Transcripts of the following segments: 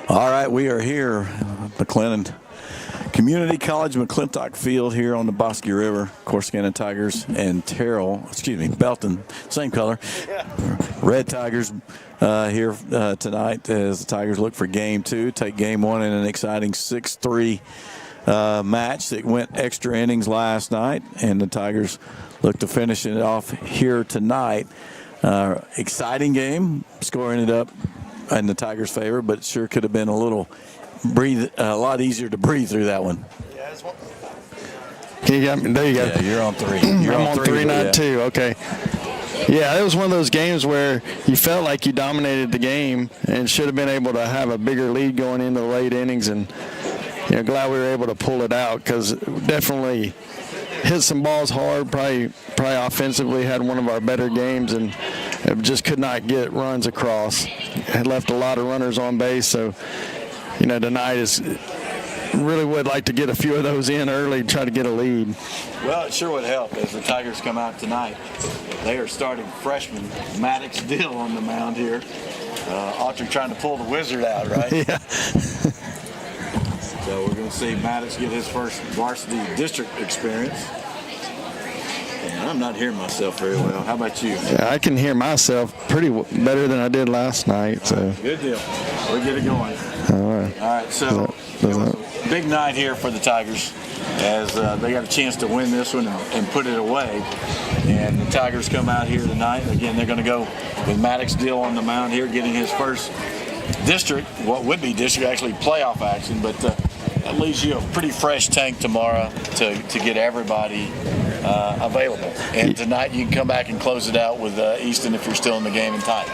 All right, we are here, McLennan Community College, McClintock Field here on the Bosque River. Corsicana Tigers and Belton, same color. Red Tigers here tonight as the Tigers look for game 2, take game 1 in an exciting 6-3 match that went extra innings last night, and the Tigers look to finish it off here tonight. Exciting game, score ended up in the Tigers' favor, but it sure could have been a lot easier to breathe through that one. There you go. Yeah, you're on 3. I'm on 3, not 2. Okay. Yeah, it was one of those games where you felt like you dominated the game and should have been able to have a bigger lead going into the late innings, and glad we were able to pull it out because definitely hit some balls hard, probably offensively had one of our better games, and just could not get runs across. Had left a lot of runners on base, so tonight really would like to get a few of those in early, try to get a lead. Well, it sure would help as the Tigers come out tonight. They are starting freshman Maddox Dill on the mound here. Autry trying to pull the wizard out, right? Yeah. So we're going to see Maddox get his first varsity district experience. And I'm not hearing myself very well. How about you? Yeah, I can hear myself pretty better than I did last night. So right, good deal. We'll get it going. All right. So big night here for the Tigers as they got a chance to win this one and put it away. And the Tigers come out here tonight. Again, they're going to go with Maddox Dill on the mound here, getting his first district, what would be district, actually playoff action, but that leaves you a pretty fresh tank tomorrow to get everybody available. And tonight you can come back and close it out with Easton if you're still in the game in time.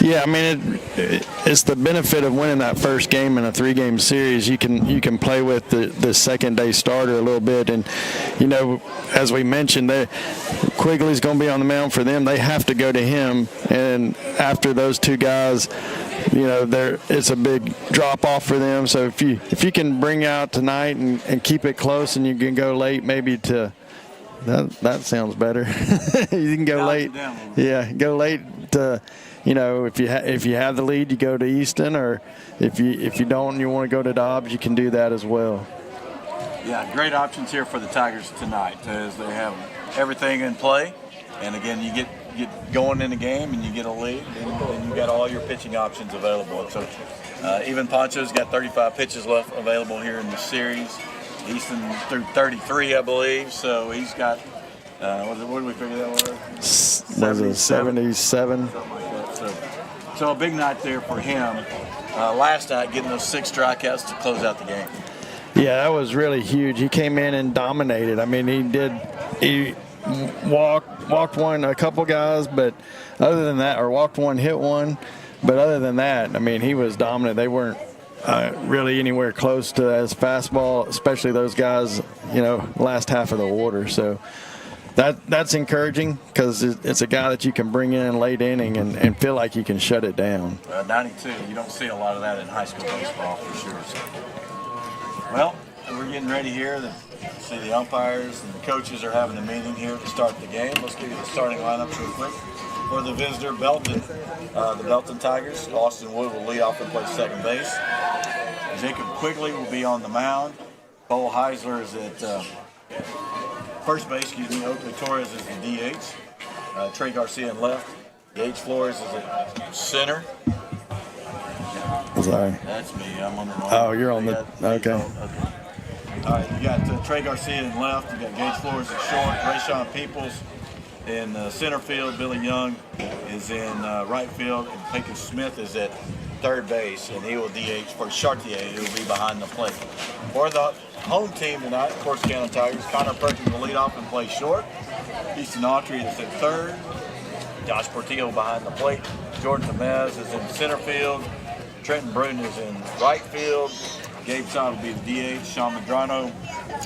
Yeah, I mean it's the benefit of winning that first game in a 3-game series. You can play with the second day starter a little bit, and as we mentioned, Quigley's going to be on the mound for them. They have to go to him, and after those 2 guys, it's a big drop off for them. So if you can bring out tonight and keep it close, and you can go late maybe to that sounds better. You can go late. Yeah, go late to if you have the lead, you go to Easton, or if you don't and you want to go to Dobbs, you can do that as well. Yeah, great options here for the Tigers tonight as they have everything in play. And again, you get going in the game and you get a lead, and you got all your pitching options available. And so even Poncho's got 35 pitches left available here in the series. Easton threw 33, I believe, so he's got, what did we figure that was? 77. Something like that. So a big night there for him. Last night, getting those 6 strikeouts to close out the game. Yeah, that was really huge. He came in and dominated. I mean, he walked one, a couple guys, but other than that, or walked one, hit one, but other than that, I mean, he was dominant. They weren't really anywhere close to his fastball, especially those guys, last half of the order. So that's encouraging because it's a guy that you can bring in late inning and feel like you can shut it down. 92, you don't see a lot of that in high school baseball for sure. So. Well, we're getting ready here. See the umpires and the coaches are having a meeting here to start the game. Let's give you the starting lineups real quick. For the visitor, Belton, the Belton Tigers. Austin Wood will lead off and play second base. Jacob Quigley will be on the mound. Cole Heisler is at first base. Oakley Torres is the DH. Trey Garcia in left. Gage Flores is at center. Sorry. That's me. I'm on the wrong. Oh, you're on the. Okay. All right, you got Trey Garcia in left. You got Gage Flores in short. Rayshawn Peoples in center field. Billy Young is in right field, and Pecos Smith is at third base, and he will DH for Chartier, who will be behind the plate. For the home team tonight, Corsicana Tigers, Connor Perkins will lead off and play short. Easton Autry is at third. Josh Portillo behind the plate. Jordan Tamez is in center field. Trenton Bruton is in right field. Gabe Sod will be the DH. Sean Madrano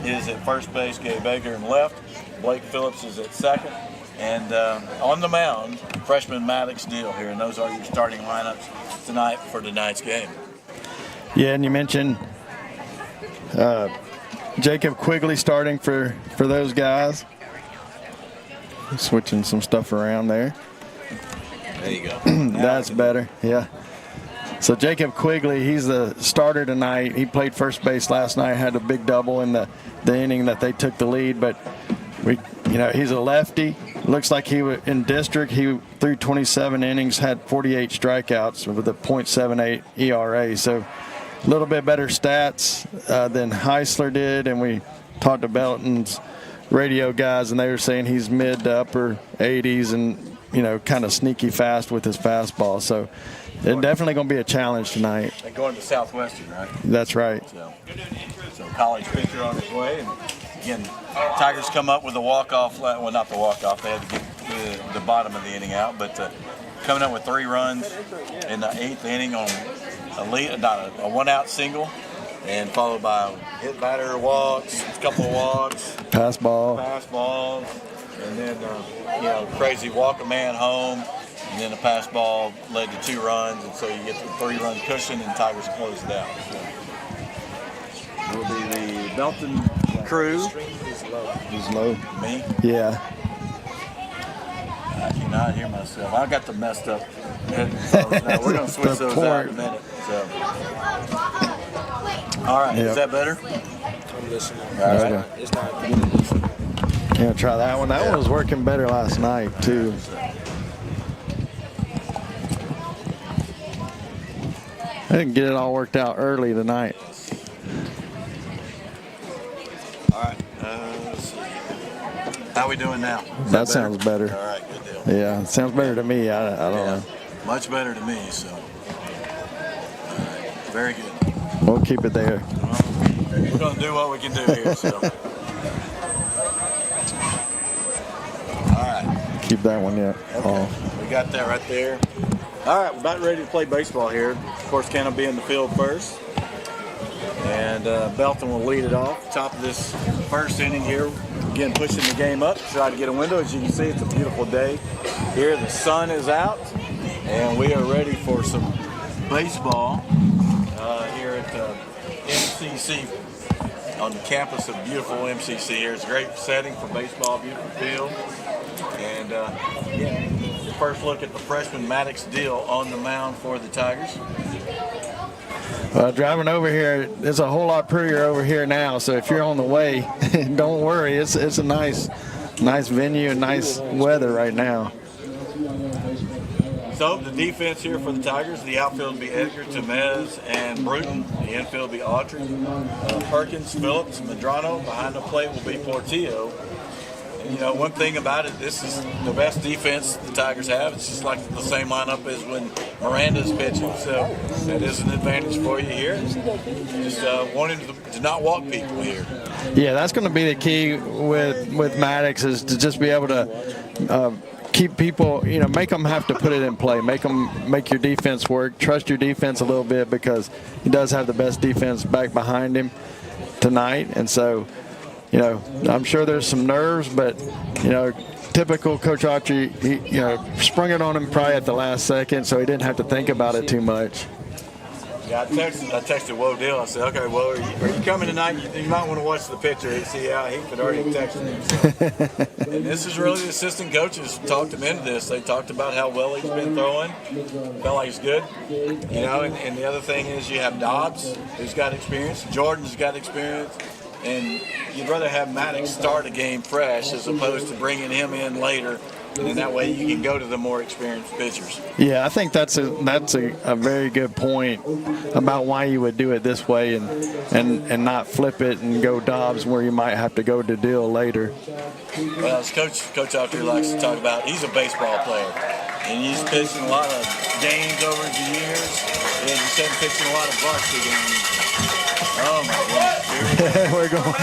is at first base. Gabe Baker in left. Blake Phillips is at second. And on the mound, freshman Maddox Dill here. And those are your starting lineups tonight for tonight's game. Yeah, and you mentioned Jacob Quigley starting for those guys. Switching some stuff around there. There you go. That's better, yeah. So Jacob Quigley, he's the starter tonight. He played first base last night, had a big double in the inning that they took the lead. But he's a lefty. Looks like he was in district. He threw 27 innings, had 48 strikeouts with a .78 ERA. So a little bit better stats than Heisler did. And we talked to Belton's radio guys, and they were saying he's mid to upper 80s and kind of sneaky fast with his fastball. So it's definitely going to be a challenge tonight. They're going to Southwestern, right? That's right. So college pitcher on his way. And again, Tigers come up with a walk-off. Well, not the walk-off. They had to get the bottom of the inning out. But coming up with 3 runs in the 8th inning on a one-out single, and followed by hit batter walks, a couple of walks, pass balls, and then crazy walk a man home. And then a pass ball led to 2 runs, and so you get the 3-run cushion, and Tigers close it out. So it will be the Belton crew. He's low. Me? Yeah. I cannot hear myself. I got the messed up headphones now. We're going to switch those out in a minute. So. All right. Yep. Is that better? I'm listening. All right. It's not good. Yeah, try that one. That one was working better last night, too. I didn't get it all worked out early tonight. All right. Let's see. How we doing now? That sounds better. All right, good deal. Yeah, it sounds better to me. I don't know. Much better to me, so. All right. Very good. We'll keep it there. We're going to do what we can do here, so. All right. Keep that one, yeah. Okay. We got that right there. All right, we're about ready to play baseball here. Corsicana will be in the field first. And Belton will lead it off. Top of this first inning here. Again, pushing the game up. Try to get a window. As you can see, it's a beautiful day. Here, the sun is out. And we are ready for some baseball here at MCC on the campus of beautiful MCC here. It's a great setting for baseball, beautiful field. And again, your first look at the freshman Maddox Deal on the mound for the Tigers. Driving over here, it's a whole lot prettier over here now. So if you're on the way, don't worry. It's a nice venue and nice weather right now. So the defense here for the Tigers, the outfield will be Edgar, Temez, and Bruton. The infield will be Autry, Perkins, Phillips, Medrano. Behind the plate will be Portillo. And, one thing about it, this is the best defense the Tigers have. It's just like the same lineup as when Miranda's pitching, so that is an advantage for you here. Just wanting to not walk people here. Yeah, that's going to be the key with Maddox, is to just be able to keep people, make them have to put it in play, make your defense work, trust your defense a little bit, because he does have the best defense back behind him tonight. And so, I'm sure there's some nerves, but, typical Coach Autry, he, sprung it on him probably at the last second, so he didn't have to think about it too much. Yeah, I texted Woe Dill. I said, okay, well, are you coming tonight? You might want to watch the picture and see how he had already texted him. So. And this is really the assistant coaches talked him into this. They talked about how well he's been throwing. Felt like he's good. And the other thing is you have Dobbs, who's got experience. Jordan's got experience. And you'd rather have Maddox start a game fresh as opposed to bringing him in later. And then that way you can go to the more experienced pitchers. Yeah, I think that's a very good point about why you would do it this way and not flip it and go Dobbs where you might have to go to Dill later. Well, as Coach out there likes to talk about, he's a baseball player. And he's pitched in a lot of games over the years. And he's been pitching a lot of varsity games. Oh, my goodness. We're going.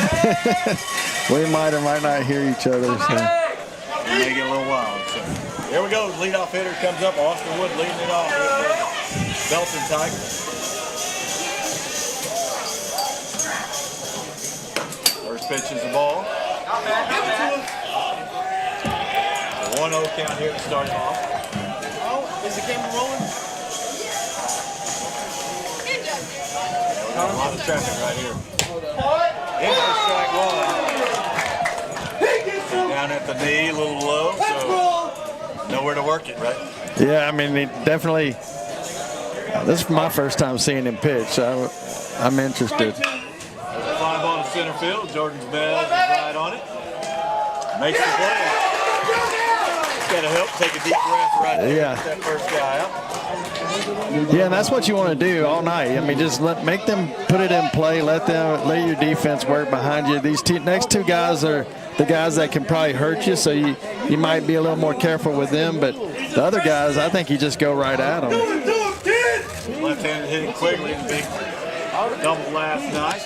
We might or might not hear each other. So. It may get a little wild. So. Here we go. Leadoff hitter comes up. Austin Wood leading it off with Belton Tigers. First pitch is the ball. So 1-0 count here to start it off. Oh, is the camera rolling? A lot of traffic right here. Into strike one. Down at the knee, a little low, so nowhere to work it, right? Yeah, I mean, he definitely This is my first time seeing him pitch, so I'm interested. Fly ball to center field. Jordan's bell is right on it. Makes the play. Got to help take a deep breath right there. Yeah. Get that first guy out. Yeah, and that's what you want to do all night. I mean, just make them put it in play. Let your defense work behind you. These next two guys are the guys that can probably hurt you, so you might be a little more careful with them. But the other guys, I think you just go right at them. Left-handed hitting Quigley in the big double last night.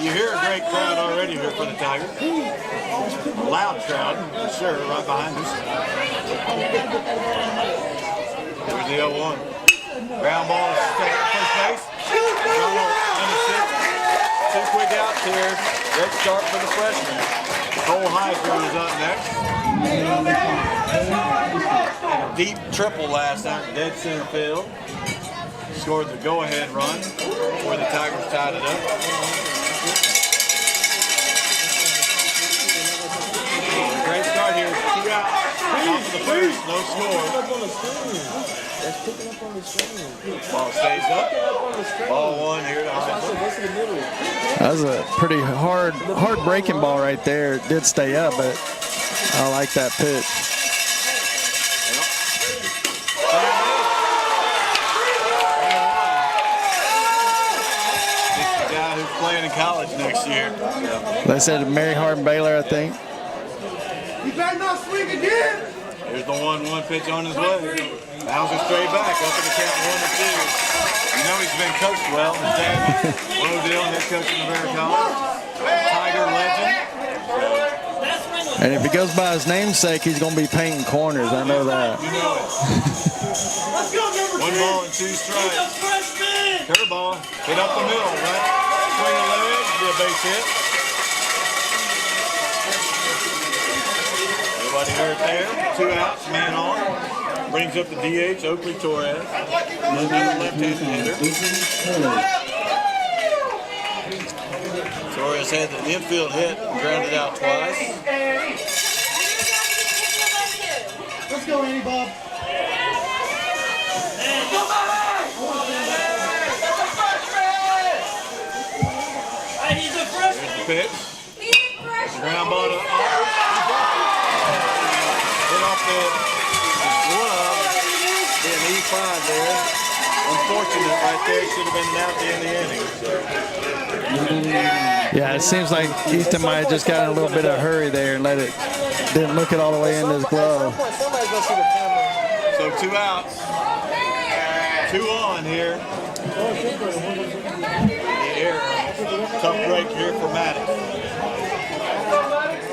You hear a great crowd already here for the Tigers. A loud crowd, for sure, right behind us. Here's the 0-1. Ground ball to first base. Two quick outs here. Great start for the freshman. Cole Heisler is up next. Deep triple last night, dead center field. Scored the go-ahead run before the Tigers tied it up. Great start here. 2 outs. Top of the first, no score. Ball stays up. Ball 1 here to Heisler. That was a pretty hard breaking ball right there. It did stay up, but I like that pitch. Playing in college next year. They said Mary Hardin Baylor, I think. You better not swing again. Here's the 1-1 pitch on his way. Bowser straight back, up in the count 1-2. You know he's been coached well. His dad, Odell, head coach in America College. Tiger legend. And if he goes by his namesake, he's going to be painting corners. I know that. You know it. 1 ball and 2 strikes. Curveball, hit up the middle, right? Swing the legs, be a base hit. Nobody hurt there. 2 outs, man on. Brings up the DH, Oakley Torres. Another left-handed hitter. Torres had the infield hit and grounded out twice. Let's go, Andy Bob. Pitch. Ground ball to hit off the glove. Be an E5 there. Unfortunate right there. Should have been out the end of the inning. Yeah, it seems like Easton might have just got in a little bit of a hurry there and didn't look it all the way into his glove. So 2 outs. 2 on here. Tough break here for Maddox.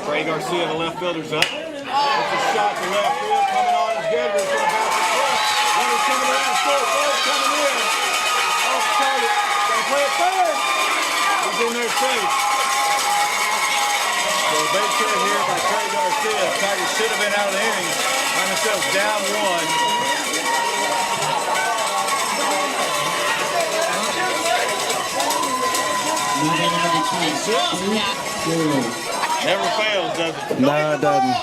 Trey Garcia, the left fielder's up. It's a shot to left field. Coming on is good. We're going to bounce it front. Runners coming around the third. Third coming in. Off target. Going to play it third. He's in there safe. So a base hit here by Trey Garcia. Tigers should have been out of the inning. Find themselves down 1. Never fails, does it? No, it doesn't.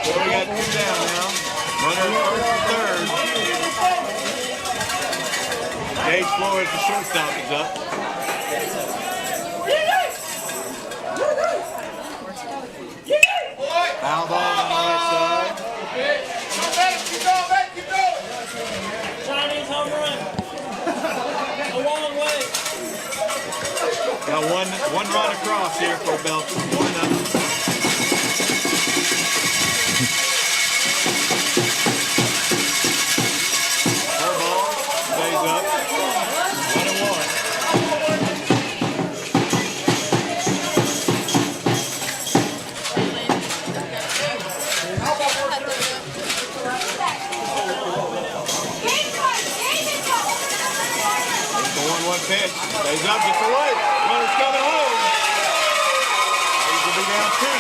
So we got 2 down now. Runner first and third. Gage Flores, the shortstop, is up. Foul ball on the right side. Chinese home run. A long way. Got one run across here for Belton. 1-0. Curveball stays up. 1-1. Pitch. Stays up, gets away. Runner's coming home. He's going to be down 2-0.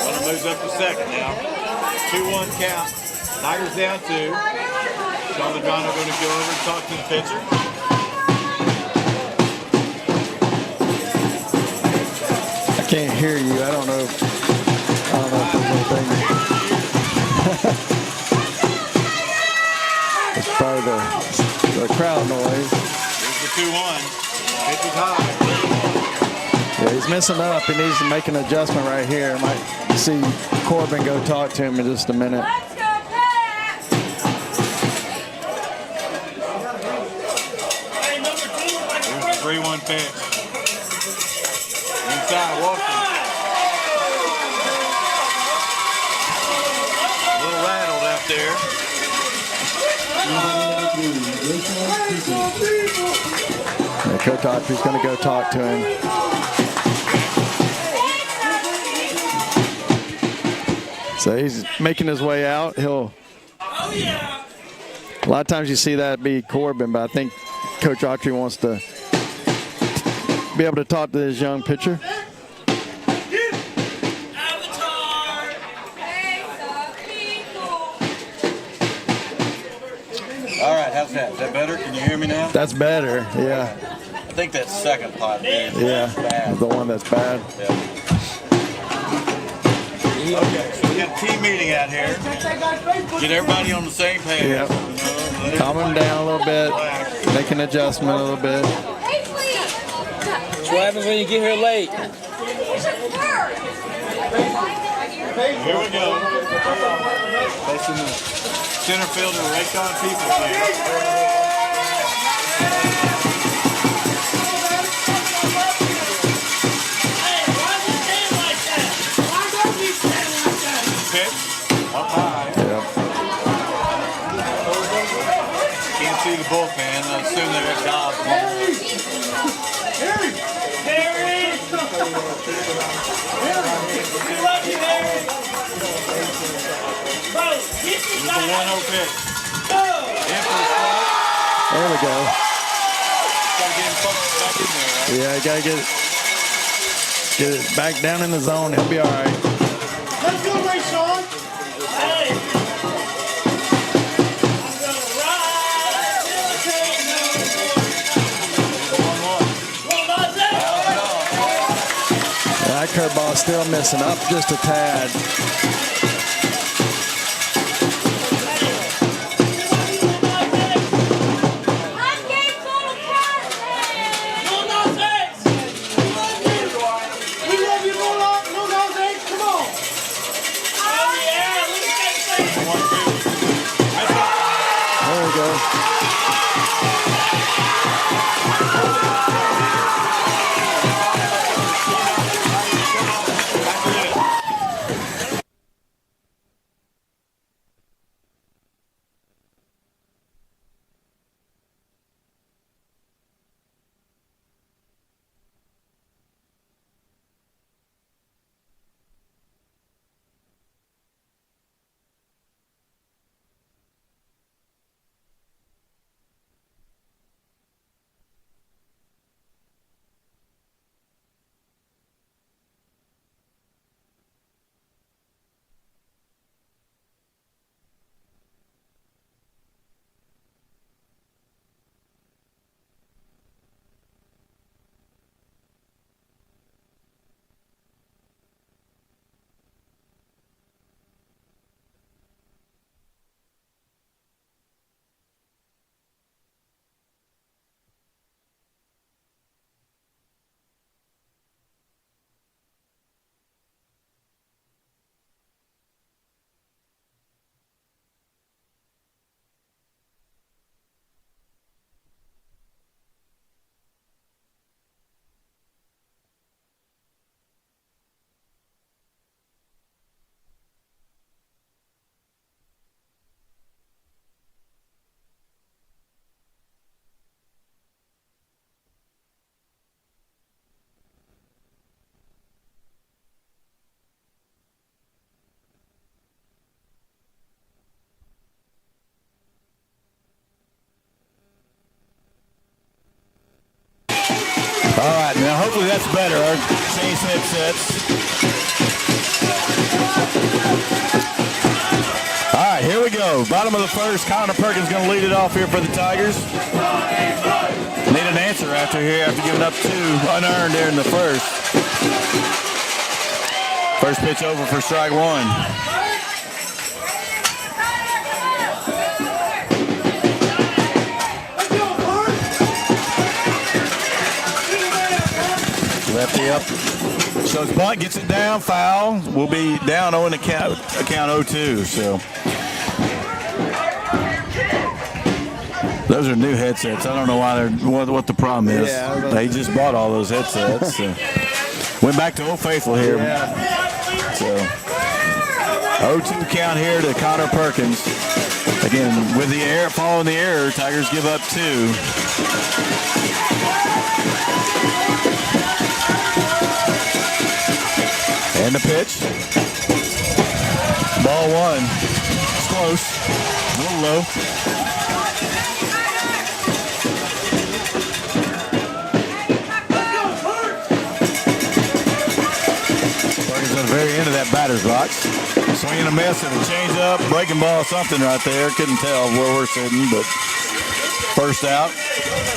Runner moves up to second now. 2-1 count. Tigers down 2. Sean Legrano going to go over and talk to the pitcher. I can't hear you. I don't know if there's anything. It's probably the crowd noise. Here's the 2-1. Pitch is high. Yeah, he's messing up. He needs to make an adjustment right here. Might see Corbin go talk to him in just a minute. Let's go, Pat! Hey, number 2, like a Here's the 3-1 pitch. Inside, Walker. A little rattled out there. Yeah, Coach Autry's going to go talk to him. So he's making his way out. Oh, yeah. A lot of times you see that be Corbin, but I think Coach Autry wants to be able to talk to this young pitcher. Avatar. All right, how's that? Is that better? Can you hear me now? That's better, yeah. I think that second pot is Yeah, bad. the one that's bad. Yeah. Okay, so we got a team meeting out here. Get everybody on the same page. Yeah. You know, let Calm him down a little bit, relax. make an adjustment a little bit. Hey, please! That's what happens when you get here late. Here we go. Facing the center fielder, Raycon Peoples here. Hey, why is he standing like that? Why don't he stand like that? Pitch up high. Yeah. Can't see the bullpen. I assume they're at Dobbs. Harry! We love you, Harry! Bro, get this Here's the guy 1-0 pitch. Go! In for the strike. There we go. Gotta get him back in there, right? Yeah, you gotta get it back down in the zone. He'll be all right. Let's go, Ray Sean. Hey! I'm gonna ride till the train no more. 1-1. Well, my day! That curveball still missing up just a tad. I'm getting full of We love you, Bulldog. No nose, come on. There we go. All right, now hopefully that's better. Change some headsets. All right, here we go. Bottom of the first. Connor Perkins going to lead it off here for the Tigers. Need an answer after giving up 2 unearned there in the first. First pitch over for strike 1. Lefty up. Shows bunt, gets it down, foul. We'll be down 0 in the count 0-2. So those are new headsets. I don't know why what the problem is. Yeah, they just bought all those headsets. So. Went back to Old Faithful here. Yeah. So 0-2 count here to Connor Perkins. Again, with the error, following the error, Tigers give up 2. And the pitch. Ball 1. It's close. A little low. Perkins at the very end of that batter's box. Swing and a miss and a change up. Breaking ball, something right there. Couldn't tell where we're sitting, but first out.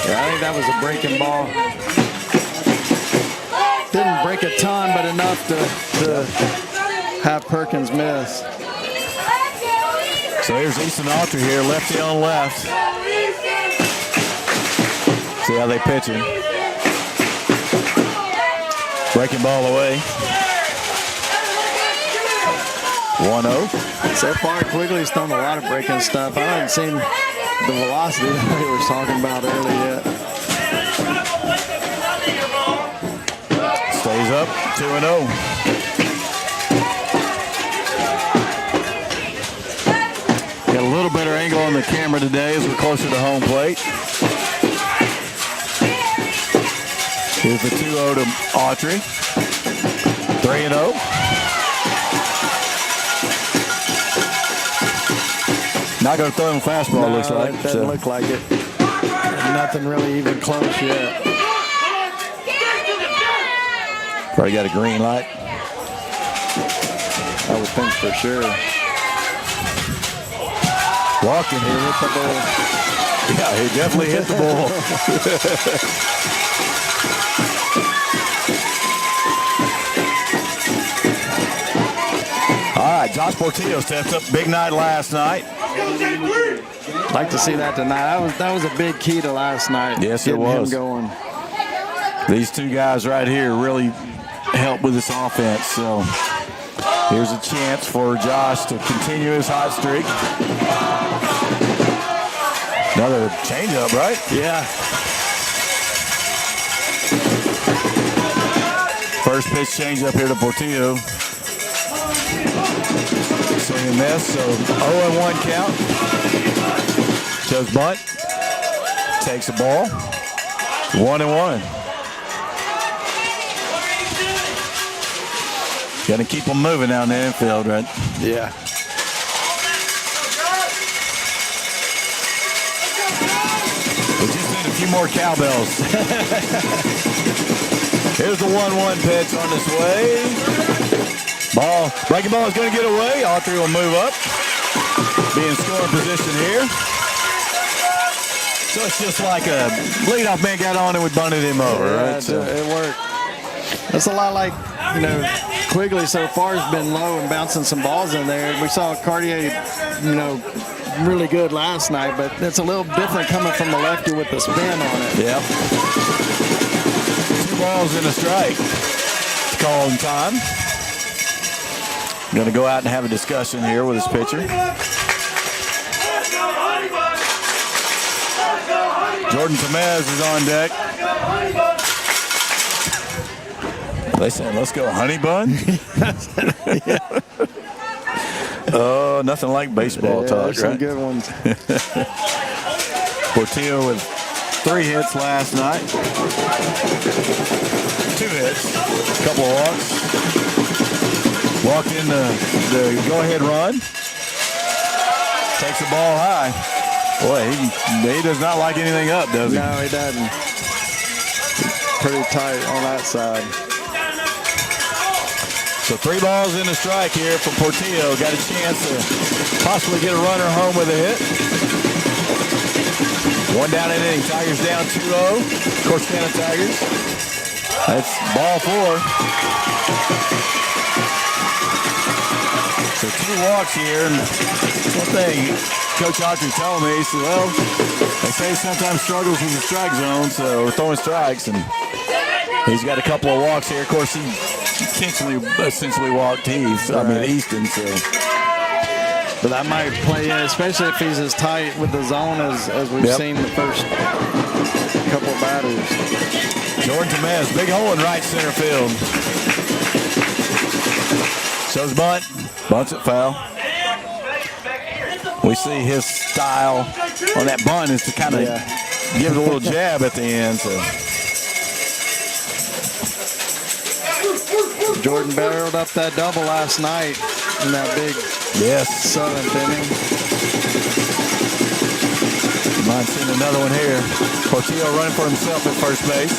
Yeah, I think that was a breaking ball. Didn't break a ton, but enough to have Perkins miss. So here's Easton Autry here, lefty on left. See how they pitch him. Breaking ball away. 1-0. So far, Quigley's thrown a lot of breaking stuff. I haven't seen the velocity that we were talking about earlier yet. Stays up, 2-0. Got a little better angle on the camera today as we're closer to home plate. Here's the 2-0 to Autry. 3-0. Not going to throw him a fastball, No, looks like. It doesn't look like it. Nothing really even close yet. Probably got a green light. I would think for sure. Walked in here, hit the ball. Yeah, he definitely hit the ball. All right, Josh Portillo steps up. Big night last night. Like to see that tonight. That was a big key to last night. Yes, it getting was. him going. These 2 guys right here really help with this offense. So here's a chance for Josh to continue his hot streak. Another changeup, right? Yeah. First pitch changeup here to Portillo. Swing and miss, so 0-1 count. Shows bunt. Takes the ball. 1-1. Got to keep them moving down the infield, right? Yeah. We just need a few more cowbells. Here's the 1-1 pitch on its way. Ball, breaking ball is going to get away. Autry will move up. Be in scoring position here. So it's just like a leadoff man got on and we bunted him over, Yeah, right? So it worked. That's a lot like, Quigley so far has been low and bouncing some balls in there. We saw Cartier, really good last night, but it's a little different coming from the lefty with the spin on it. yeah. 2 balls and a strike. Call in time. Going to go out and have a discussion here with his pitcher. Jordan Tamez is on deck. They saying, let's go honey bun? Oh, nothing like baseball talk, some right? good ones. Portillo with 3 hits last night. 2 hits, a couple of walks. Walked in the go-ahead run. Takes the ball high. Boy, he does not like anything up, does he? No, he doesn't. Pretty tight on that side. So 3 balls in the strike here from Portillo. Got a chance to possibly get a runner home with a hit. 1 down in inning. Tigers down 2-0. Corsicana Tigers. That's ball 4. So 2 walks here. And one thing Coach Autry's telling me, he said, well, they say sometimes struggles with the strike zone, so we're throwing strikes, and he's got a couple of walks here. Of course, he essentially walked Easton, so. But that might play in, especially if he's as tight with the zone as we've seen the first couple of batters. Jordan Temez, big hole in right center field. Shows bunt. Bunts it foul. We see his style on that bunt is to kind of give it a little jab at the end. So. Jordan barreled up that double last night in that big 7th inning. Might see another one here. Portillo running for himself at first base.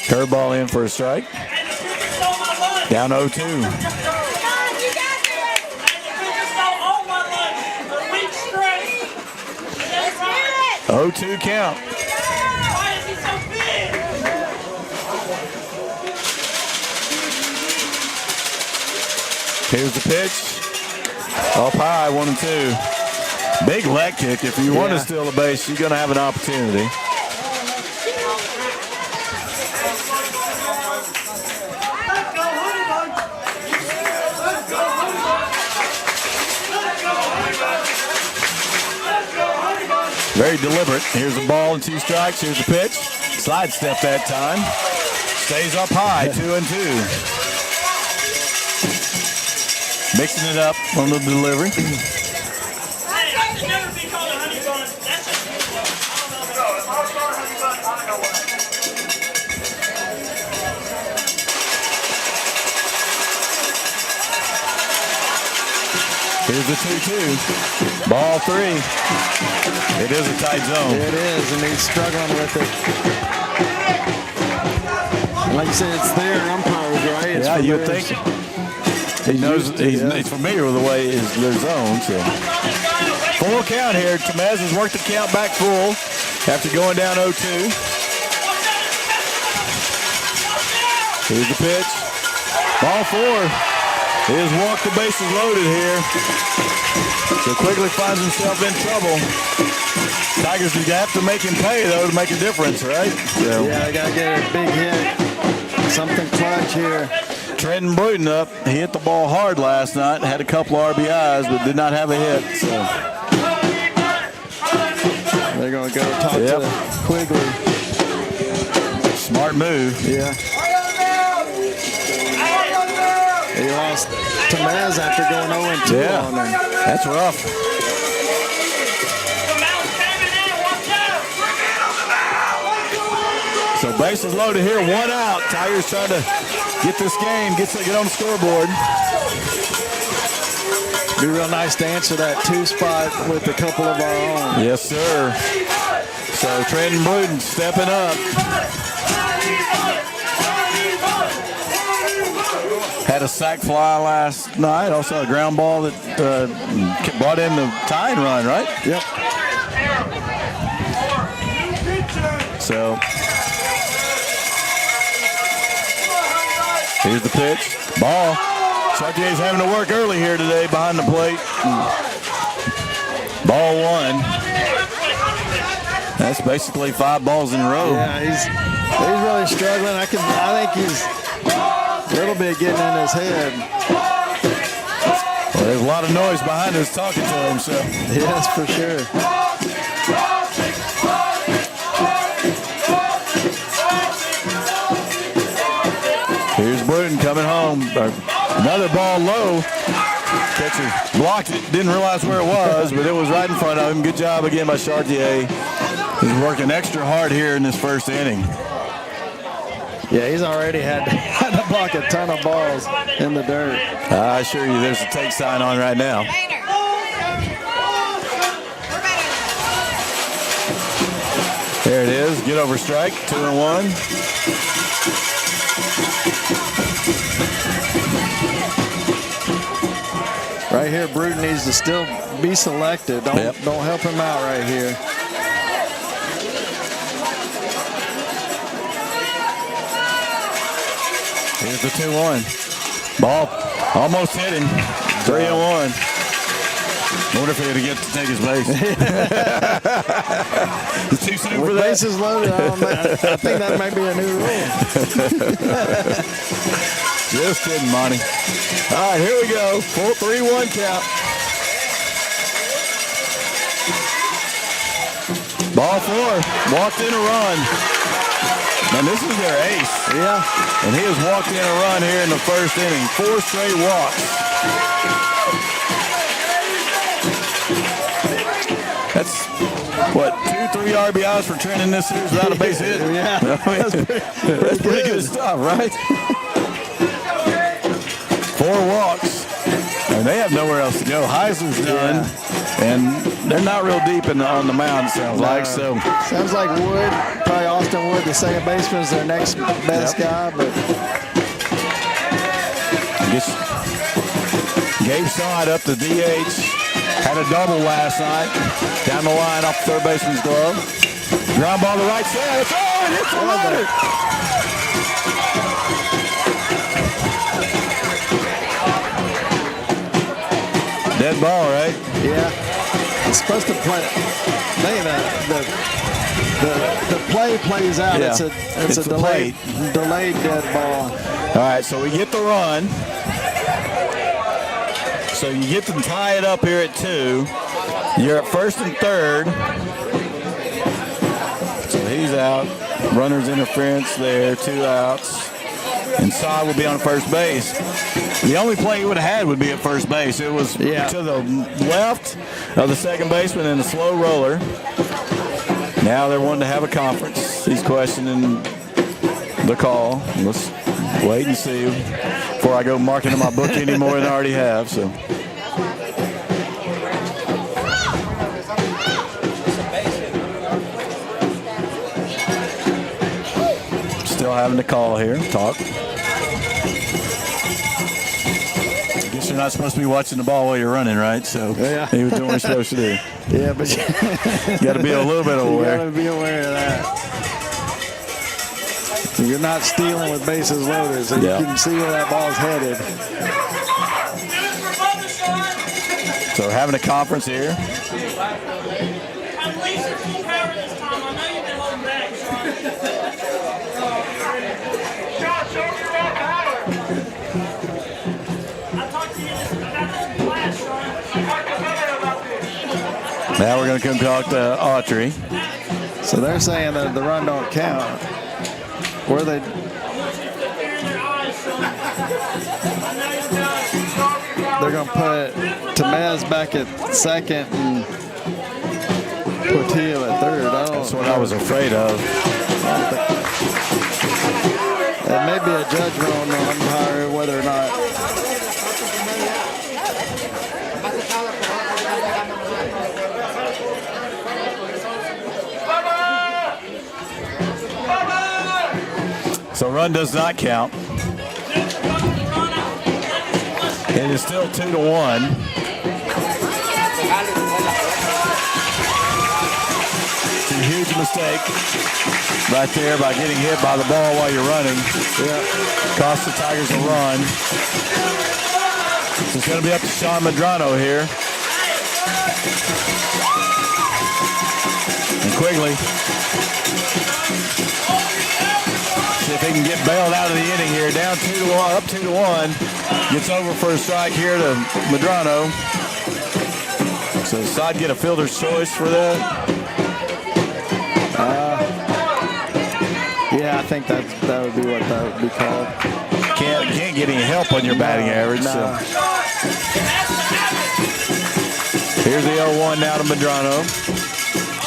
Curveball in for a strike. Down 0-2. 0-2 count. Why is he so big? Here's the pitch. Up high, 1-2. Big leg kick. If you want to steal the base, you're going to have an opportunity. Very deliberate. Here's the ball and 2 strikes. Here's the pitch. Slide step that time. Stays up high, 2-2. Mixing it up on the delivery. Hey, I should never be called a honey bun. That's just Here's the 2-2. Ball 3. It is a tight zone. It is, and he's struggling with it. Like you said, it's there, umpires, right? It's you would think. He knows he's familiar with the way their zone. So. Full count here. Temez has worked the count back full after going down 0-2. Here's the pitch. Ball 4. He has walked the bases loaded here. So quickly finds himself in trouble. Tigers have to make him pay, though, to make a difference, right? So. Yeah, I got to get a big hit. Something clutch here. Trenton Bruton up. He hit the ball hard last night. Had a couple of RBIs, but did not have a hit. So. They're going to go talk to Quigley. Smart move. Yeah. He lost Temez after going 0-2 on him. That's rough. So bases loaded here, 1 out. Tigers trying to get this game, get on the scoreboard. Be real nice to answer that 2 spot with a couple of our own. Yes, sir. So Trenton Bruton stepping up. Had a sac fly last night. Also a ground ball that brought in the tying run, right? Yep. So here's the pitch. Ball. Chartier's having to work early here today behind the plate. Ball 1. That's basically 5 balls in a row. Yeah, he's really struggling. I think he's a little bit getting in his head. Well, there's a lot of noise behind us talking to him, so. Yes, for sure. Here's Bruton coming home. Another ball low. Catcher blocked it. Didn't realize where it was, but it was right in front of him. Good job again by Chartier. He's working extra hard here in this first inning. Yeah, he's already had to block a ton of balls in the dirt. I assure you there's a take sign on right now. There it is. a get over strike, 2-1. Right here, Bruton needs to still be selected. Don't help him out right here. Here's the 2-1. Ball almost hit him. 3-1. Wonder if he's going to get to take his base. It's too soon for that. Bases loaded, I think that might be a new rule. Just kidding, Monty. All right, here we go. 3-1 count. Ball 4. Walked in a run. And this is their ace. Yeah. And he has walked in a run here in the first inning. 4 straight walks. That's, what, 2-3 RBIs for Trent in this series without a base hit? Yeah. That's pretty good stuff, right? 4 walks. And they have nowhere else to go. Heisler's done. And they're not real deep on the mound, it sounds like. So sounds like Wood, probably Austin Wood, the second baseman, is their next best guy. But I guess Gabe saw it up the DH. Had a double last night. Down the line off the third baseman's glove. Ground ball to right side. Oh, it hits the runner. Dead ball, right? yeah, it's supposed to play. The play plays out. Yeah. It's a delayed dead ball. All right, so we get the run. So you get to tie it up here at 2. You're at first and third. So he's out. Runner's interference there, 2 outs. And Saad will be on first base. The only play he would have had would be at first base. It was to the left of the second baseman in a slow roller. Now they're wanting to have a conference. He's questioning the call. Let's wait and see before I go marking in my book any more than I already have. So. Still having to call here, talk. I guess you're not supposed to be watching the ball while you're running, right? So he was doing what he's supposed to do. Yeah, but you got to be a little bit aware. You got to be aware of that. You're not stealing with bases loaded, so you can see where that ball's headed. So we're having a conference here. Unleash your full power this time. I know you've been holding back, Sean. Sean, show me your raw power. I talked to you about this in class, Sean. I talked to Miller about this. Now we're going to come talk to Autry. So they're saying that the run don't count. Where they? They're going to put Tamez back at second and Portillo at third. That's what I was afraid of. It may be a judgment on the umpire whether or not. So run does not count. It is still 2-1. It's a huge mistake right there by getting hit by the ball while you're running. Cost the Tigers a run. So it's going to be up to Sean Medrano here. And Quigley. See if he can get bailed out of the inning here. Down 2-1, up 2-1. Gets over for a strike here to Medrano. So does Saad get a fielder's choice for that? Yeah, I think that would be what that would be called. Can't get any help on your batting average. No. So. Here's the 0-1 now to Medrano.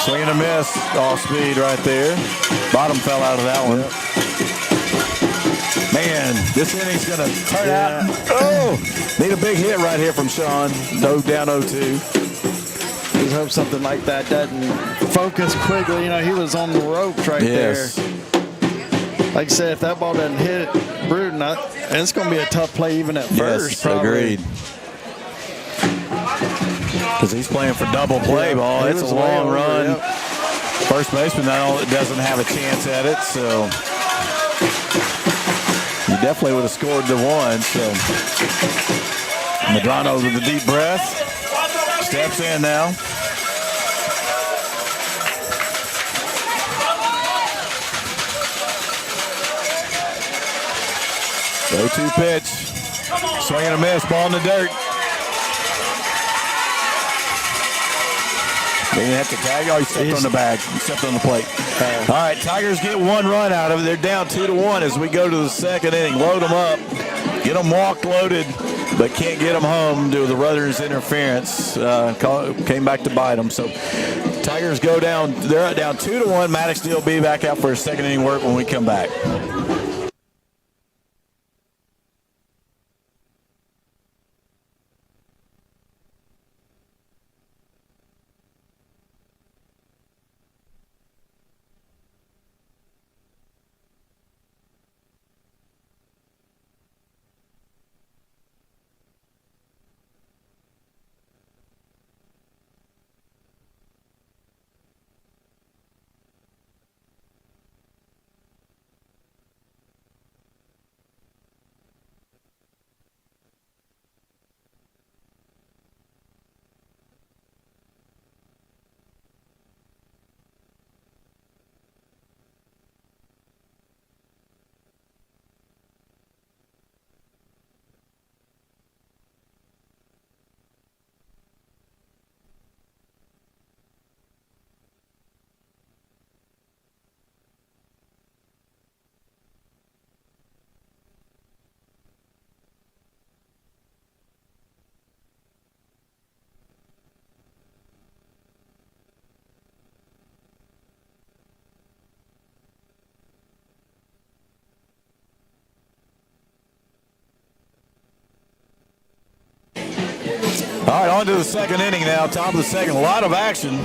Swing and a miss, off speed right there. Bottom fell out of that one. Yep. Man, this inning's going to turn out. Oh, need a big hit right here from Sean. No, down 0-2. Just hope something like that doesn't focus Quigley. You know, he was on the ropes right Yes. there. Like I said, if that ball doesn't hit Bruton, it's going to be a tough play even at first. Yes, Probably. agreed. Because he's playing for double play ball. He It's a was long way over, run. yep. First baseman doesn't have a chance at it, so he definitely would have scored the one. So Medrano with a deep breath. Steps in now. Go-to pitch. Swing and a miss. Ball in the dirt. They didn't have to tag. Oh, he stepped on the bag. He stepped on the plate. All right, Tigers get one run out of it. They're down 2-1 as we go to the second inning. Load them up. Get them walked loaded, but can't get them home due to the runner's interference. Came back to bite them. So Tigers go down. They're down 2-1. Maddox will be back out for his second inning work when we come back. All right, on to the second inning now. Top of the second. A lot of action,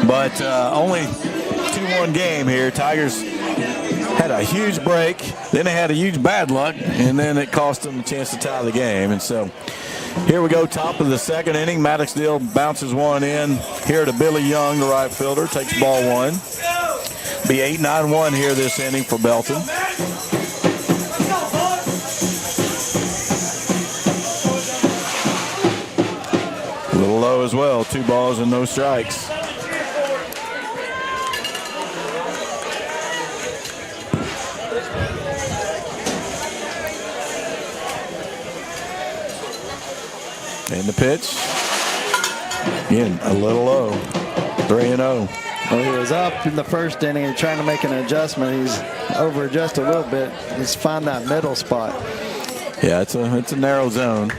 but only 2-1 game here. Tigers had a huge break. Then they had a huge bad luck, and then it cost them a chance to tie the game. And so here we go, top of the second inning. Maddoxdale bounces one in here to Billy Young, the right fielder. Takes ball one. Be 8-9-1 here this inning for Belton. A little low as well. 2 balls and no strikes. And the pitch. Again, a little low. 3-0. Well, he was up in the first inning and trying to make an adjustment. He's over adjusted a little bit. He's find that middle spot. Yeah, it's a narrow zone.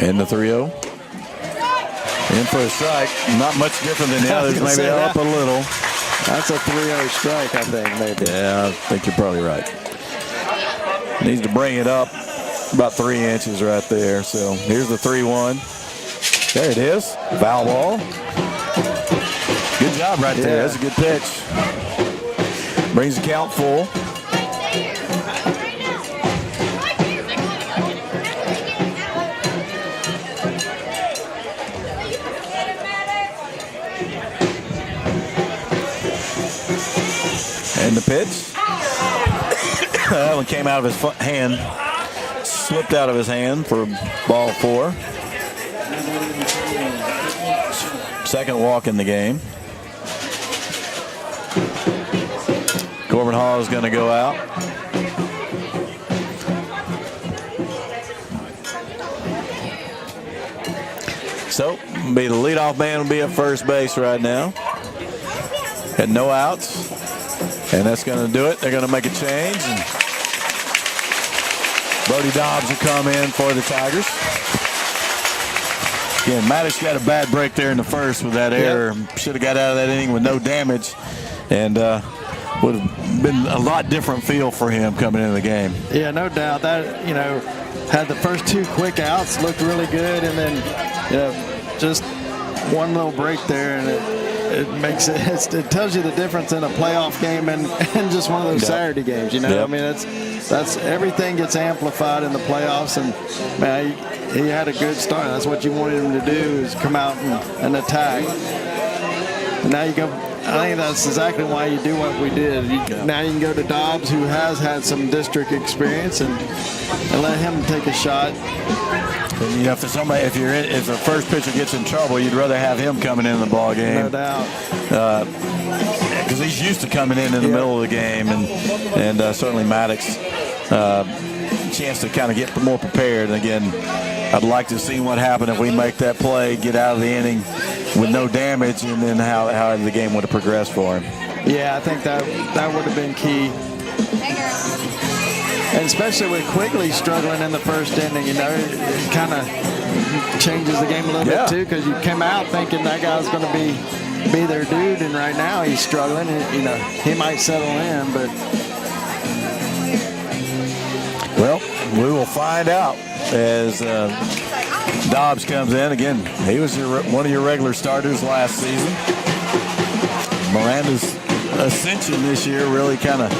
And the 3-0. In for a strike. Not much different than the others. Maybe up a little. That's a 3-0 strike, I think, maybe. Yeah, I think you're probably right. Needs to bring it up about 3 inches right there. So here's the 3-1. There it is. Foul ball. Good job right there. That's a good pitch. Brings the count full. And the pitch. That one came out of his hand. Slipped out of his hand for ball 4. Second walk in the game. Corbin Hall is going to go out. So, be the leadoff man will be at first base right now. And no outs. And that's going to do it. They're going to make a change. And Brody Dobbs will come in for the Tigers. Again, Maddox got a bad break there in the first with that error. Should have got out of that inning with no damage. And would have been a lot different feel for him coming into the game. Yeah, no doubt. That, you know, had the first 2 quick outs, looked really good, and then just one little break there, and it makes it tells you the difference in a playoff game and just one of those Saturday games. I mean, that's everything gets amplified in the playoffs, and man, he had a good start. That's what you wanted him to do, is come out and attack. And now you go. I think that's exactly why you do what we did. Now you can go to Dobbs, who has had some district experience, and let him take a shot. And, if the first pitcher gets in trouble, you'd rather have him coming in the ball game. No doubt. Because he's used to coming in the middle of the game, and certainly Maddox chance to kind of get more prepared. And again, I'd like to see what happened if we make that play, get out of the inning with no damage, and then how the game would have progressed for him. Yeah, I think that would have been key. And especially with Quigley struggling in the first inning, it kind of changes the game a little bit too, because you came out thinking that guy's going to be their dude, and right now he's struggling. He might settle in, but well, we will find out as Dobbs comes in. Again, he was one of your regular starters last season. Miranda's ascension this year really kind of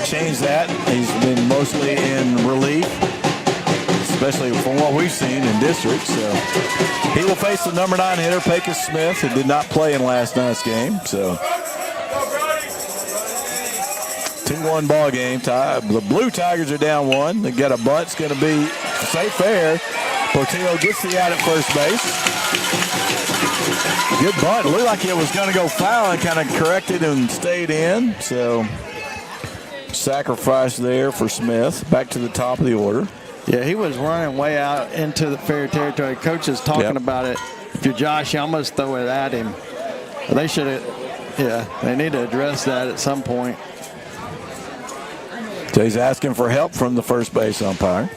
changed that. He's been mostly in relief, especially from what we've seen in district. So he will face the number 9 hitter, Pecos Smith, who did not play in last night's game. So 2-1 ball game. The Blue Tigers are down 1. They got a bunt. It's going to be safe fair. Portillo gets the out at first base. Good bunt. It looked like it was going to go foul and kind of corrected and stayed in. So sacrifice there for Smith. Back to the top of the order. Yeah, he was running way out into the fair territory. Coach is talking about it. If you're Josh, you almost throw it at him. They should have, they need to address that at some point. So he's asking for help from the first base umpire.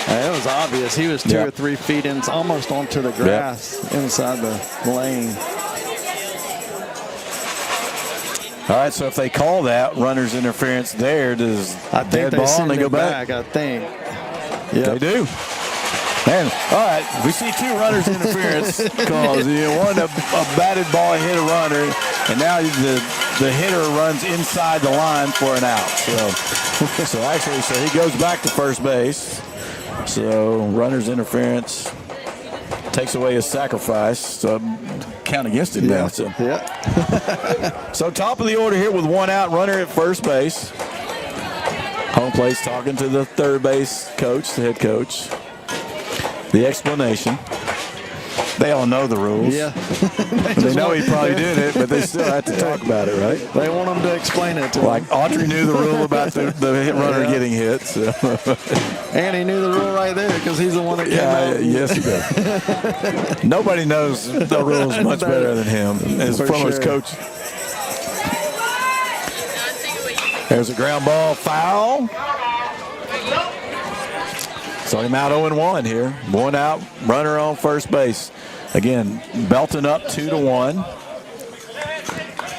It was obvious. He was 2 or 3 feet in, almost onto the grass inside the lane. All right, so if they call that runner's interference there, does dead ball and they go back? I think. They do. And all right, we see 2 runners interference calls. One a batted ball hit a runner, and now the hitter runs inside the line for an out. So actually, he goes back to first base. So runner's interference takes away his sacrifice. So count against him now. So. So top of the order here with 1 out, runner at first base. Home plate's talking to the third base coach, the head coach. The explanation. They all know the rules. Yeah. they know he's probably doing it, but they still have to talk about it, right? They want him to explain it to like him. Autry knew the rule about the hit runner getting hit. So. And he knew the rule right there because he's the one that came out. Yes, he does. Nobody knows the rules much better than him from his coach. There's a ground ball foul. So him out 0-1 here. 1 out, runner on first base. Again, Belton up 2-1.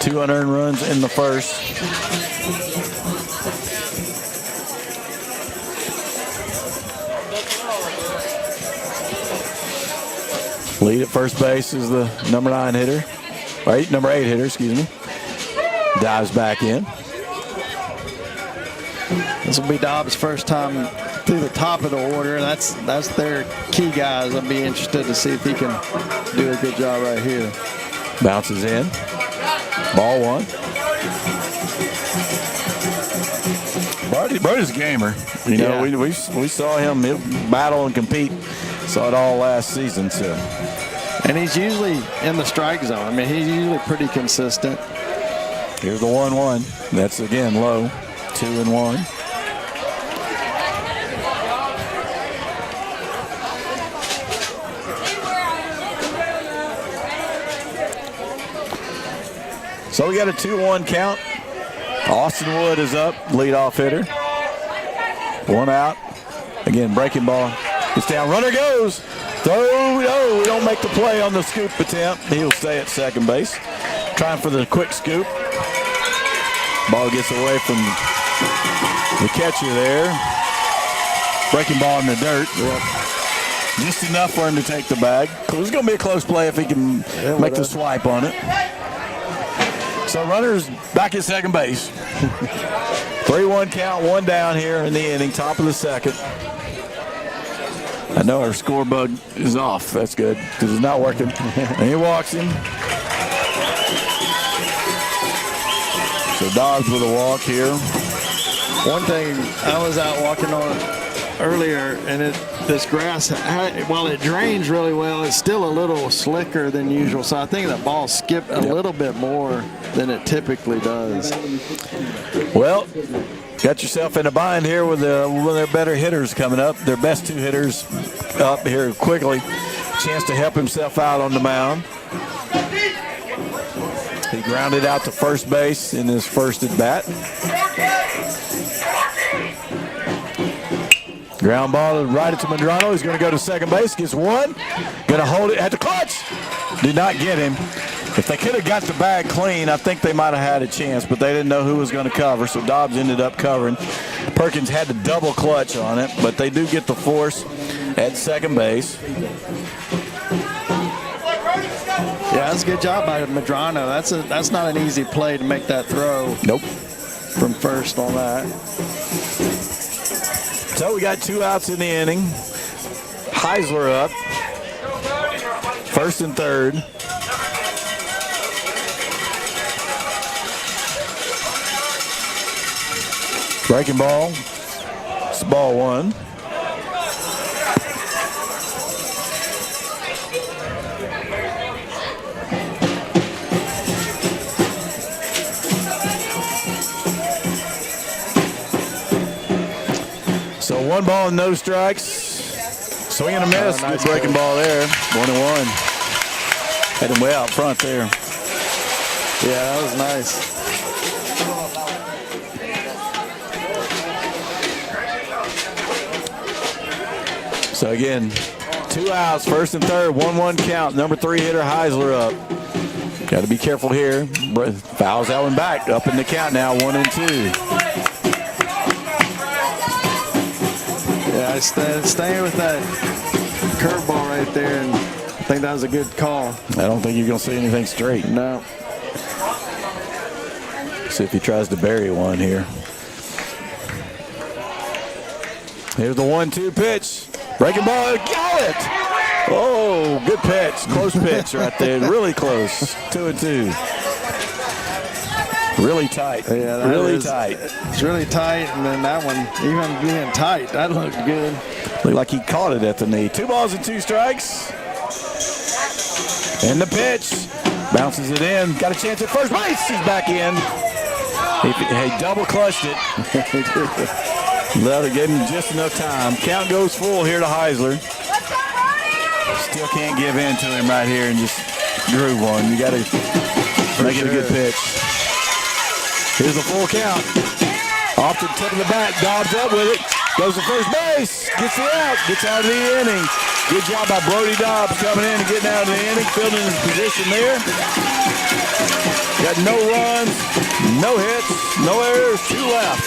2 unearned runs in the first. Lead at first base is the number 9 hitter. Number 8 hitter, excuse me. Dives back in. This will be Dobbs' first time through the top of the order. That's their key guys. I'll be interested to see if he can do a good job right here. Bounces in. Ball 1. Brody's a gamer. We saw him battle and compete. Saw it all last season. So. And he's usually in the strike zone. I mean, he's usually pretty consistent. Here's the 1-1. That's, again, low. 2-1. So we got a 2-1 count. Austin Wood is up, leadoff hitter. 1 out. Again, breaking ball. Gets down, runner goes. Throw, we don't make the play on the scoop attempt. He'll stay at second base. Trying for the quick scoop. Ball gets away from The catcher there. Breaking ball in the dirt. Yep. Just enough for him to take the bag. It was going to be a close play if he can make the swipe on it. So runners back at second base. 3-1 count, one down here in the inning, top of the second. I know our score bug is off. That's good because it's not working. And he walks him. So Dobbs with a walk here. One thing, I was out walking on earlier, and this grass, while it drains really well, it's still a little slicker than usual. So I think that ball skipped a little bit more than it typically does. Well, got yourself in a bind here with one of their better hitters coming up. Their best two hitters up here quickly. Chance to help himself out on the mound. He grounded out to first base in his first at bat. Ground ball right to Medrano. He's going to go to second base. Gets one. Going to hold it at the clutch. Did not get him. If they could have got the bag clean, I think they might have had a chance, but they didn't know who was going to cover, so Dobbs ended up covering. Perkins had to double clutch on it, but they do get the force at second base. Yeah, that's a good job by Medrano. That's not an easy play to make that throw. Nope. From first on that. So we got 2 outs in the inning. Heisler up. First and third. Breaking ball. It's ball one. So 1 ball and no strikes. Swing and a miss. Nice Good breaking pitch. ball there. 1-1. Had him way out front there. Yeah, that was nice. So again, 2 outs, first and third, 1-1 count. Number 3 hitter Heisler up. Got to be careful here. Fouls that one back. Up in the count now, 1-2. Yeah, I staying with that curveball right there, and I think that was a good call. I don't think you're going to see anything straight. No. See if he tries to bury one here. Here's the 1-2 pitch. Breaking ball, got it! Oh, good pitch. Close pitch right there. Really close. 2-2. Really tight. Yeah, really tight. It's really tight, and then that one, even being tight, that looked good. Looked like he caught it at the knee. 2 balls and 2 strikes. And the pitch. Bounces it in. Got a chance at first base. He's back in. He double clutched it. Leather gave him just enough time. Count goes full here to Heisler. Still can't give in to him right here and just groove one. You got to make it a good pitch. Here's the full count. Off to the tip of the bat. Dobbs up with it. Goes to first base. Gets it out. Gets out of the inning. Good job by Brody Dobbs coming in and getting out of the inning. Fielding his position there. Got no runs, no hits, no errors, 2 left.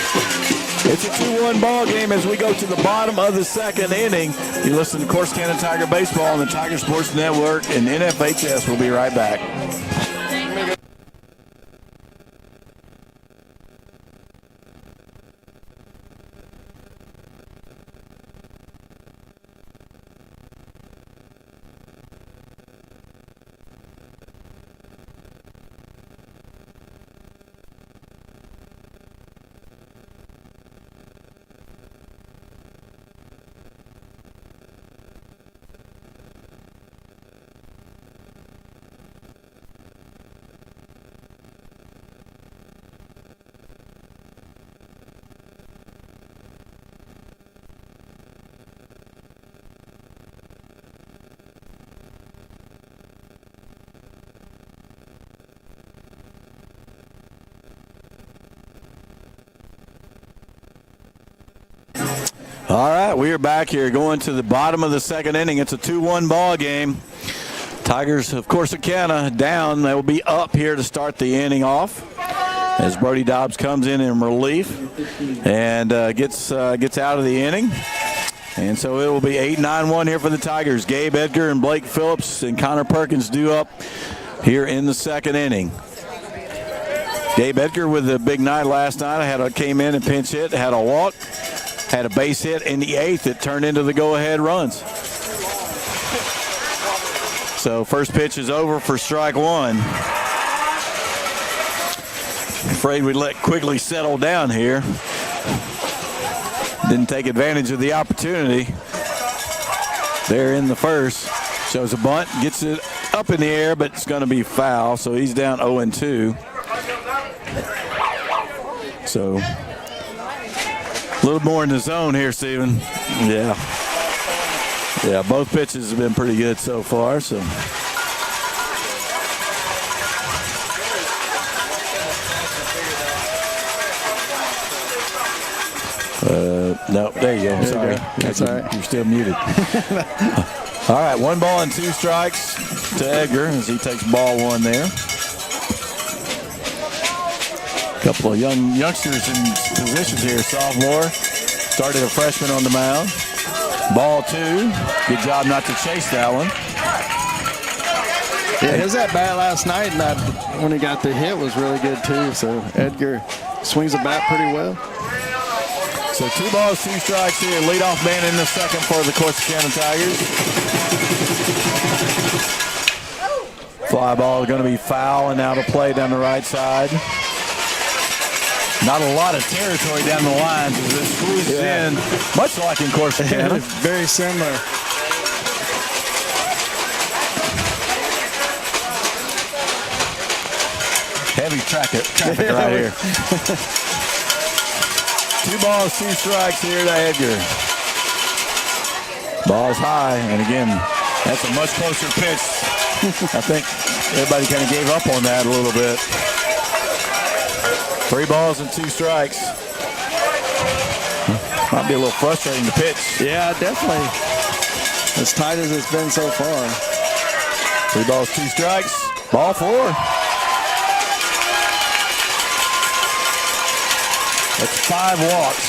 It's a 2-1 ball game as we go to the bottom of the second inning. You listen to Corsicana Tiger Baseball on the Tiger Sports Network and NFHS. We'll be right back. All right, we are back here going to the bottom of the second inning. It's a 2-1 ball game. Tigers of Corsicana down. They will be up here to start the inning off. as Brody Dobbs comes in relief and gets out of the inning. And so it will be 8-9-1 here for the Tigers. Gabe Edgar and Blake Phillips and Connor Perkins due up here in the second inning. Gabe Edgar with a big night last night. Came in and pinch hit, had a walk, had a base hit in the 8th that turned into the go-ahead runs. So first pitch is over for strike one. Afraid we let Quigley settle down here. Didn't take advantage of the opportunity there in the first. Shows a bunt, gets it up in the air, but it's going to be foul, so he's down 0-2. So a little more in the zone here, Steven. Yeah, both pitches have been pretty good so far. So no, there you go. Sorry. That's all right. You're still muted. All right, 1 ball and 2 strikes to Edgar as he takes ball one there. A couple of youngsters in positions here. Sophomore started a freshman on the mound. Ball 2. Good job not to chase that one. Yeah, his at bat last night, and when he got the hit was really good too. So Edgar swings the bat pretty well. So 2 balls, 2 strikes here. Leadoff man in the second for the Corsicana Tigers. Fly ball is going to be foul and out of play down the right side. Not a lot of territory down the lines as it squeezes in, much like in Corsicana. Very similar. Heavy traffic right here. 2 balls, 2 strikes here to Edgar. Ball's high, and again, that's a much closer pitch. I think everybody kind of gave up on that a little bit. 3 balls and 2 strikes. Might be a little frustrating to pitch. Yeah, definitely. As tight as it's been so far. 3 balls, 2 strikes. Ball 4. That's 5 walks.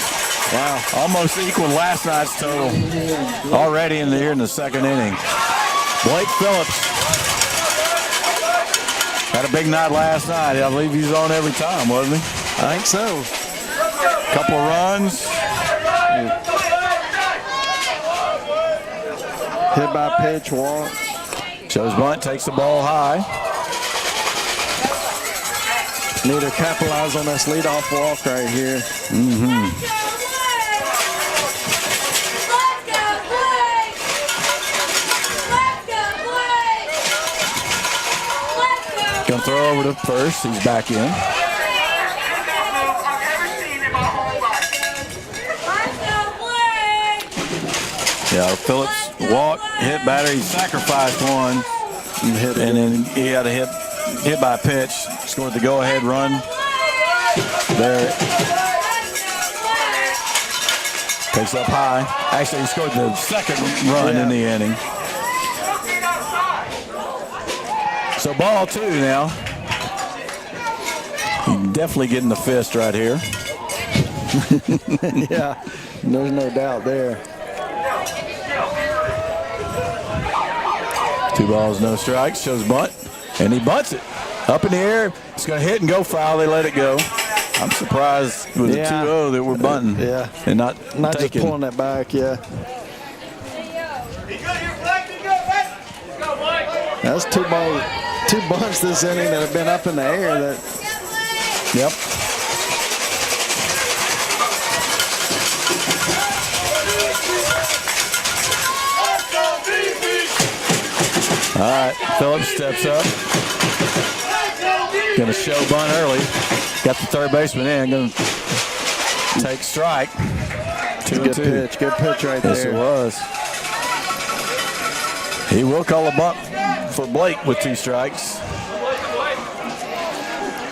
Wow. Almost equal last night's total. Already here in the second inning. Blake Phillips had a big night last night. I believe he was on every time, wasn't he? I think so. Couple of runs. Hit by pitch, walk. Shows bunt, takes the ball high. Need to capitalize on this leadoff walk right here. Gonna throw over to first. He's back in. Yeah, Phillips walk, hit batter. He sacrificed one, and then he had a hit by pitch. Scored the go-ahead run. There. Takes up high. Actually, he scored the second run in the inning. So ball 2 now. Definitely getting the fist right here. Yeah, there's no doubt there. 2 balls, no strikes. Shows bunt, and he bunts it. Up in the air. It's going to hit and go foul. They let it go. I'm surprised with the 2-0 that we're bunting. And not just pulling that back, That's 2 bunts this inning that have been up in the air. Yep. All right, Phillips steps up. Going to show bunt early. Got the third baseman in. Going to take strike. 2-2. Good pitch right there. Yes, it was. He will call a bunt for Blake with 2 strikes.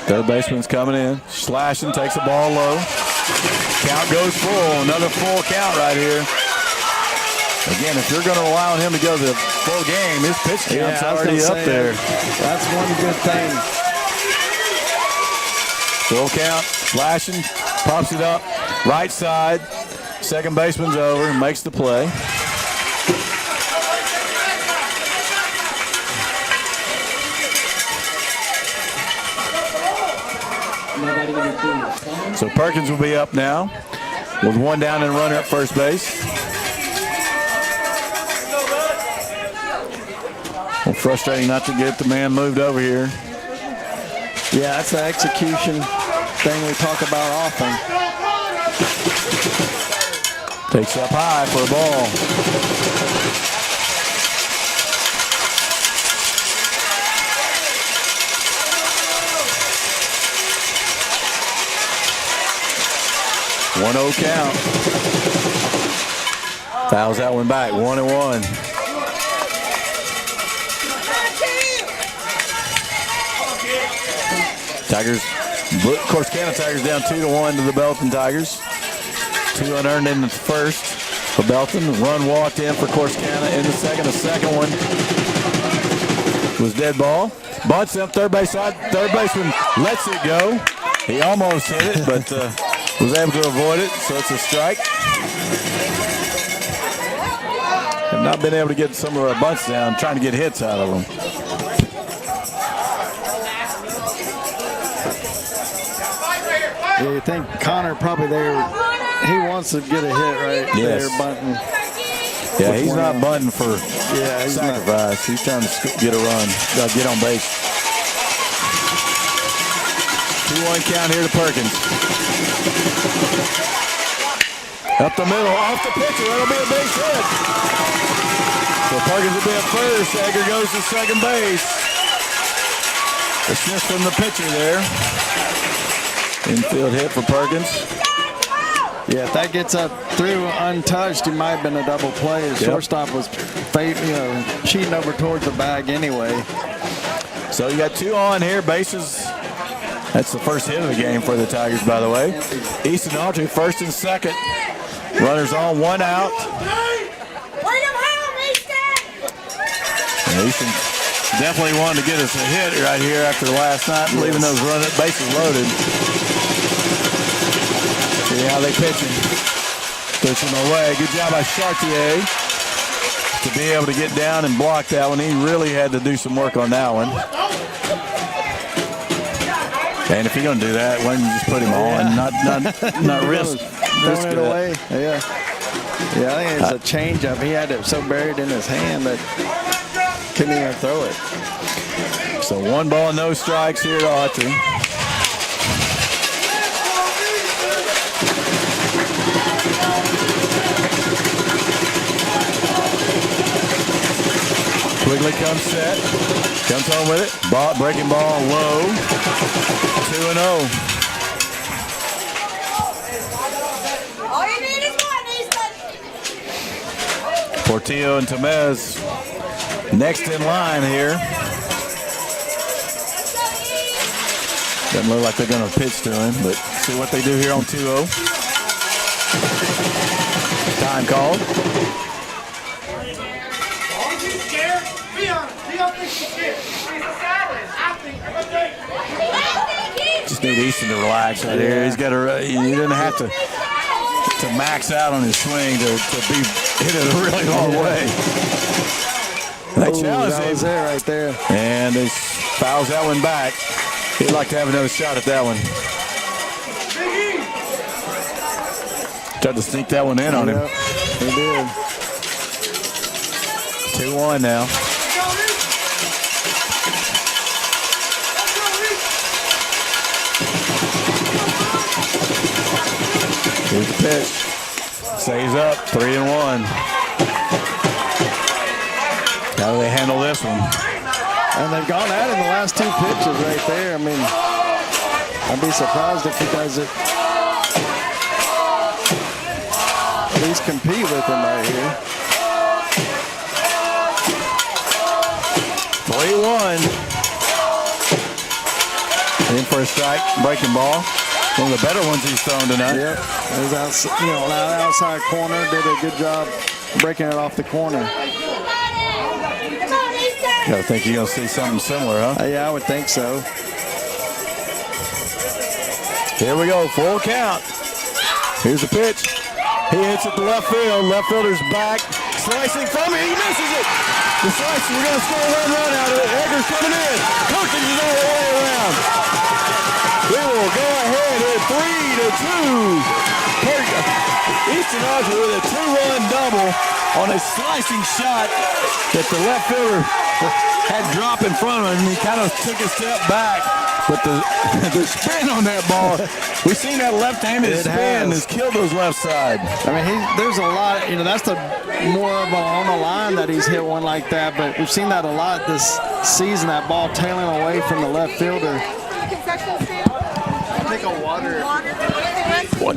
Third baseman's coming in. Slashing, takes the ball low. Count goes full. Another full count right here. Again, if you're going to allow him to go the full game, his pitch count's already up there. That's one good thing. Full count, flashing, pops it up, right side. Second baseman's over, makes the play. So Perkins will be up now with one down and runner at first base. Well, frustrating not to get the man moved over here. Yeah, that's the execution thing we talk about often. Takes up high for a ball. One 0 count. Fouls that one back. 1-1. Tigers, Corsicana Tigers down 2-1 to the Belton Tigers. 2 unearned in the first for Belton. Run walked in for Corsicana in the second. The second one was dead ball. Bunts up third base side. Third baseman lets it go. He almost hit it, but was able to avoid it, so it's a strike. Have not been able to get some of our bunts down, trying to get hits out of them. Yeah, you think Connor probably there, he wants to get a hit right there, bunting. Yeah, he's not bunting for sacrifice. Not. He's trying to get a run, get on base. 2-1 count here to Perkins. Up the middle, off the pitcher. That'll be a base hit. So Perkins will be at first. Egger goes to second base. Assist from the pitcher there. Infield hit for Perkins. Yeah, if that gets up through untouched, it might have been a double play. The shortstop was cheating over towards the bag anyway. So you got 2 on here, bases. That's the first hit of the game for the Tigers, by the way. Easton Autry, first and second. Runners on, 1 out. And Easton definitely wanted to get us a hit right here after last night, leaving those bases loaded. See how they pitching. Push him away. Good job by Chartier to be able to get down and block that one. He really had to do some work on that one. And if you're going to do that, why don't you just put him on, not risk it away. Yeah, I think it's a changeup. He had it so buried in his hand that couldn't even throw it. So 1 ball, no strikes here to Autry. Quigley comes set, comes home with it. Breaking ball low. 2-0. All you need is one, Easton. Portillo and Tamez next in line here. Doesn't look like they're going to pitch to him, but see what they do here on 2-0. Time called. Just need Easton to relax right here. He's got to. He didn't have to max out on his swing to be hit it a really long way. They challenged him. That was there right there. And he fouls that one back. He'd like to have another shot at that one. Tried to sneak that one in on him. He did. 2-1 now. Here's the pitch. Saves up, 3-1. How do they handle this one? And they've gone at it in the last 2 pitches right there. I mean, I'd be surprised if he does it. At least compete with him right here. 3-1. In for a strike, breaking ball. One of the better ones he's thrown tonight. Yep. It was outside corner. Did a good job breaking it off the corner. I think you're going to see something similar, huh? Yeah, I would think so. Here we go, full count. Here's the pitch. He hits it to left field. Left fielder's back. Slicing from it. He misses it. The slice, we're going to score a run out of it. Eggers coming in. Coaching is all the way around. We will go ahead at 3-2. Easton Osborne with a 2-run double on a slicing shot that the left fielder had dropped in front of him. He kind of took a step back. But the spin on that ball, we've seen that left-handed spin has killed those left side. I mean, there's a lot, that's the more of a on the line that he's hit one like that, but we've seen that a lot this season, that ball tailing away from the left fielder. Take a water. But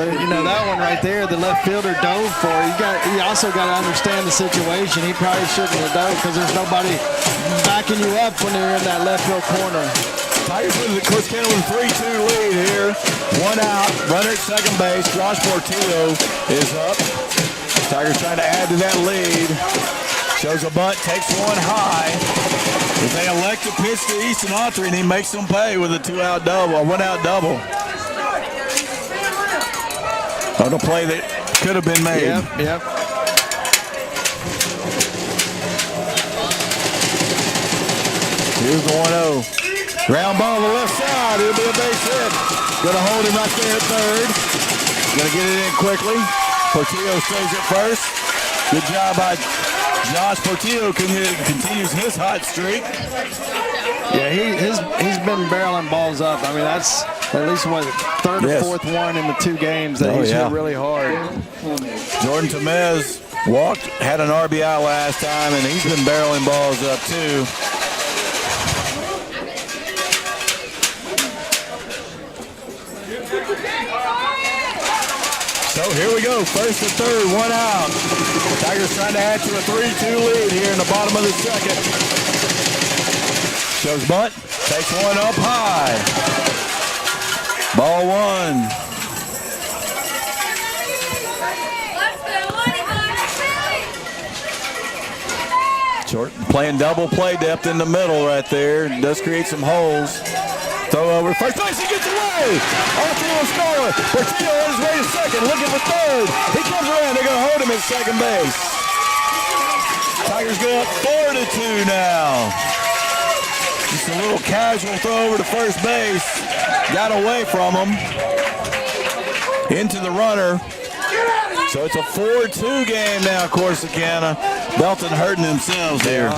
that one right there, the left fielder dove for. You also got to understand the situation. He probably shouldn't have dove because there's nobody backing you up when you're in that left field corner. Tigers with the Corsicana with a 3-2 lead here. One out, runner at second base. Josh Portillo is up. Tigers trying to add to that lead. Shows a bunt, takes one high. If they elect to pitch to Easton Autry, and he makes them pay with a 2-out double, a 1-out double. On a play that could have been made. Yep. Here's the 1-0. Ground ball on the left side. It'll be a base hit. Gonna hold him right there at third. Gonna get it in quickly. Portillo stays at first. Good job by Josh Portillo. Continues his hot streak. Yeah, he's been barreling balls up. I mean, that's at least third or fourth one in the 2 games that he's hit really hard. Jordan Tamez walked, had an RBI last time, and he's been barreling balls up too. So here we go, first and third, 1 out. Tigers trying to add to a 3-2 lead here in the bottom of the second. Shows bunt, takes one up high. Ball 1. Short, playing double play depth in the middle right there. Does create some holes. Throw over first base, he gets away. Autry will score. Portillo on his way to second, looking for third. He comes around, they're gonna hold him at second base. Tigers go up 4-2 now. Just a little casual throw over to first base. Got away from him. Into the runner. So it's a 4-2 game now, Corsicana. Belton hurting themselves here.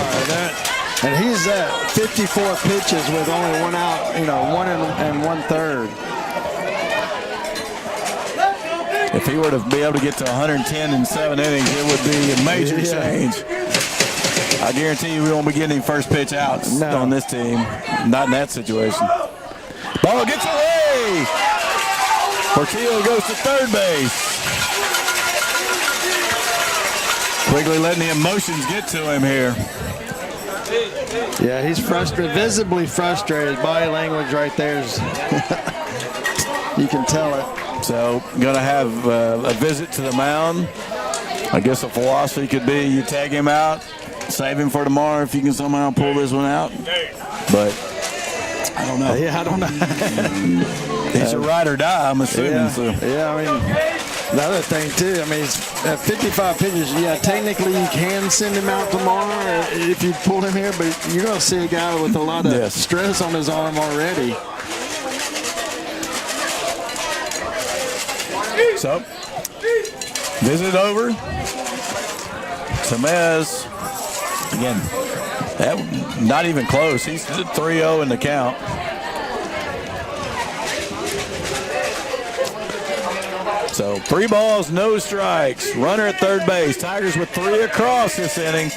And he's at 54 pitches with only 1 out, 1 and 1/3. If he were to be able to get to 110 in 7 innings, it would be a major change. I guarantee you we won't be getting any first pitch outs on this team. Not in that situation. Ball gets away. Portillo goes to third base. Quigley letting the emotions get to him here. Yeah, he's frustrated, visibly frustrated. Body language right there is, you can tell it. So, going to have a visit to the mound. I guess the philosophy could be you tag him out, save him for tomorrow if you can somehow pull this one out. But I don't know. Yeah, I don't know. He's a ride or die, I'm assuming. Yeah, I mean, the other thing, too, I mean, at 55 pitches, technically you can send him out tomorrow if you pull him here, but you're going to see a guy with a lot of stress on his arm already. So, visit over. Tamez, again, not even close. He's 3-0 in the count. So 3 balls, no strikes. Runner at third base. Tigers with 3 across this inning.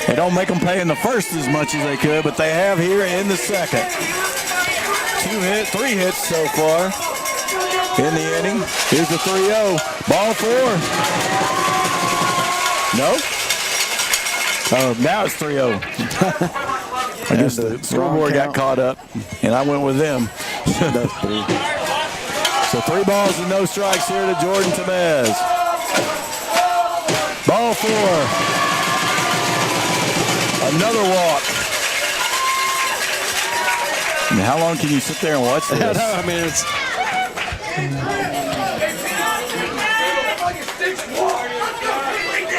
They don't make them pay in the first as much as they could, but they have here in the second. 3 hits so far in the inning. Here's the 3-0. Ball 4. No? Oh, now it's 3-0. I guess the scoreboard got caught up, and I went with them. That's 3. So 3 balls and no strikes here to Jordan Tamez. Ball 4. Another walk. And how long can you sit there and watch this? I know. I mean, it's.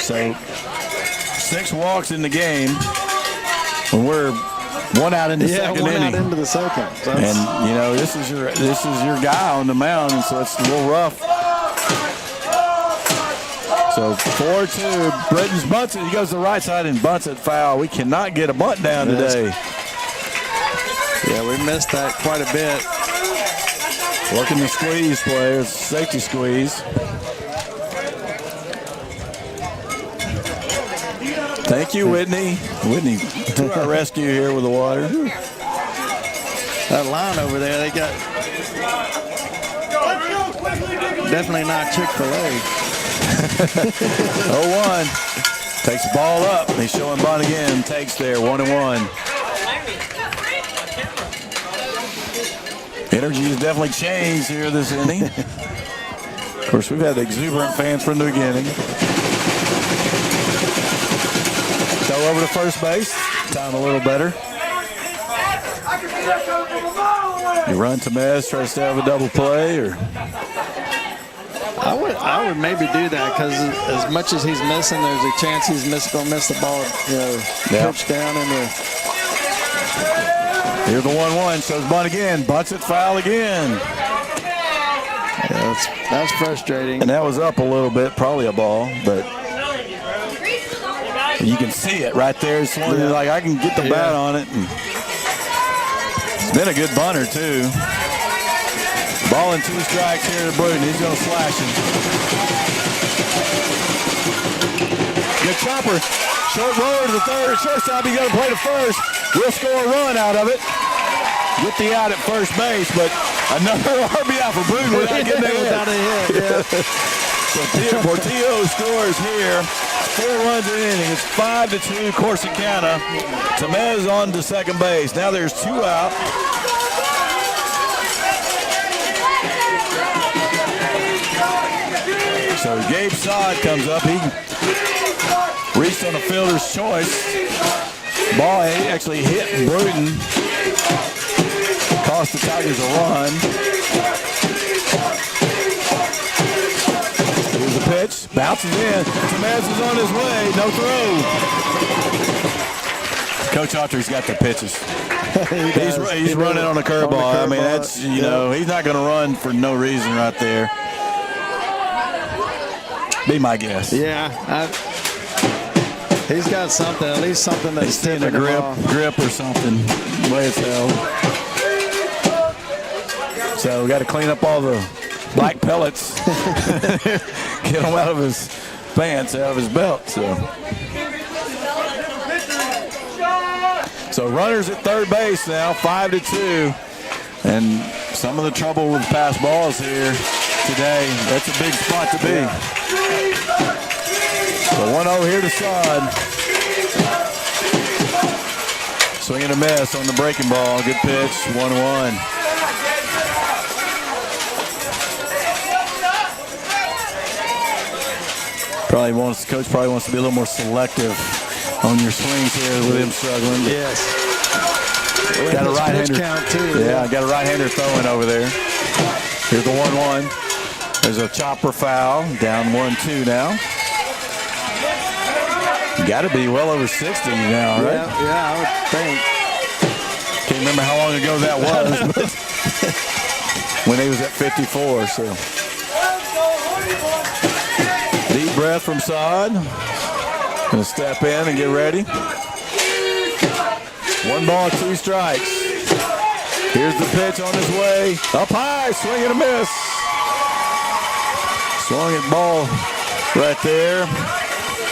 So 6 walks in the game when we're 1 out in the second one inning. out into the second. So And you know this is your guy on the mound, and so it's a little rough. So 4-2. Britton's bunts it. He goes to the right side and bunts it foul. We cannot get a bunt down today. Yeah, we missed that quite a bit. Working the squeeze play. It's a safety squeeze. Thank you, Whitney. Whitney to our rescue here with the water. That line over there, they got definitely not Chick-fil-A. 0-1. Takes the ball up. He's showing bunt again. Takes there. 1-1. Energy has definitely changed here this inning. Of course, we've had exuberant fans from the beginning. Go over to first base. Time a little better. You run to Mez, try to stay out of a double play, or I would maybe do that because as much as he's missing, there's a chance he's going to miss the ball. Pitch down in the. Here's the 1-1. Shows bunt again. Bunts it foul again. Yeah, that's frustrating. And that was up a little bit, probably a ball, but you can see it right there. It's one like I can get the bat on it. And it's been a good bunter too. Ball and 2 strikes here to Bruton. He's going to slash him. Good chopper. Short road to the third. Shortstop. He's going to play to first. We'll score a run out of it. Get the out at first base, but another RBI for Bruton without getting a hit. Without a hit, yeah. So Portillo scores here. 4 runs in the inning. It's 5-2 Corsicana. Tamez on to second base. Now there's 2 out. So Gabe Sod comes up. He reached on a fielder's choice. Ball actually hit Bruton. Cost the Tigers a run. Here's the pitch. Bounces in. Tamez is on his way. No throw. Coach Autry's got the pitches. He's running on a curveball. I mean, that's, you know, he's not going to run for no reason right there. Be my guess. Yeah. He's got something, at least something that's He's in a grip or something. The way it's held. So we got to clean up all the black pellets. Get them out of his pants, out of his belt. So runners at third base now, 5-2. And some of the trouble with pass balls here today. That's a big spot to be. So 1-0 here to Sod. Swing and a miss on the breaking ball. Good pitch. 1-1. Coach probably wants to be a little more selective on your swings here with him struggling. Yes. Got a right-hander count too. Yeah, got a right-hander throwing over there. Here's the 1-1. There's a chopper foul. Down 1-2 now. Got to be well over 60 now, right? Yeah, I would think. Can't remember how long ago that was, but when he was at 54. So deep breath from Sod. Gonna step in and get ready. 1 ball, 2 strikes. Here's the pitch on his way. Up high, swing and a miss. Swung at ball right there.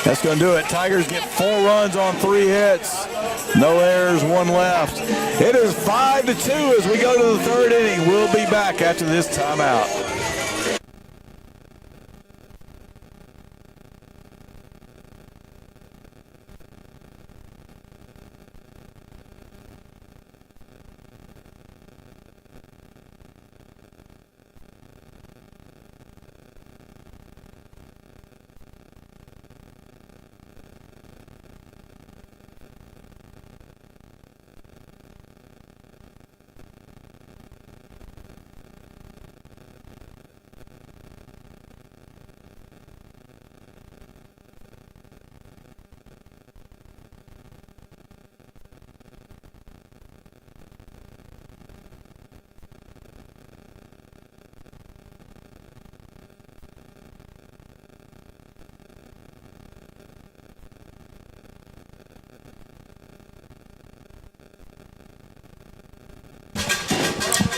That's going to do it. Tigers get 4 runs on 3 hits. No errors, 1 left. It is 5-2 as we go to the 3rd inning. We'll be back after this timeout.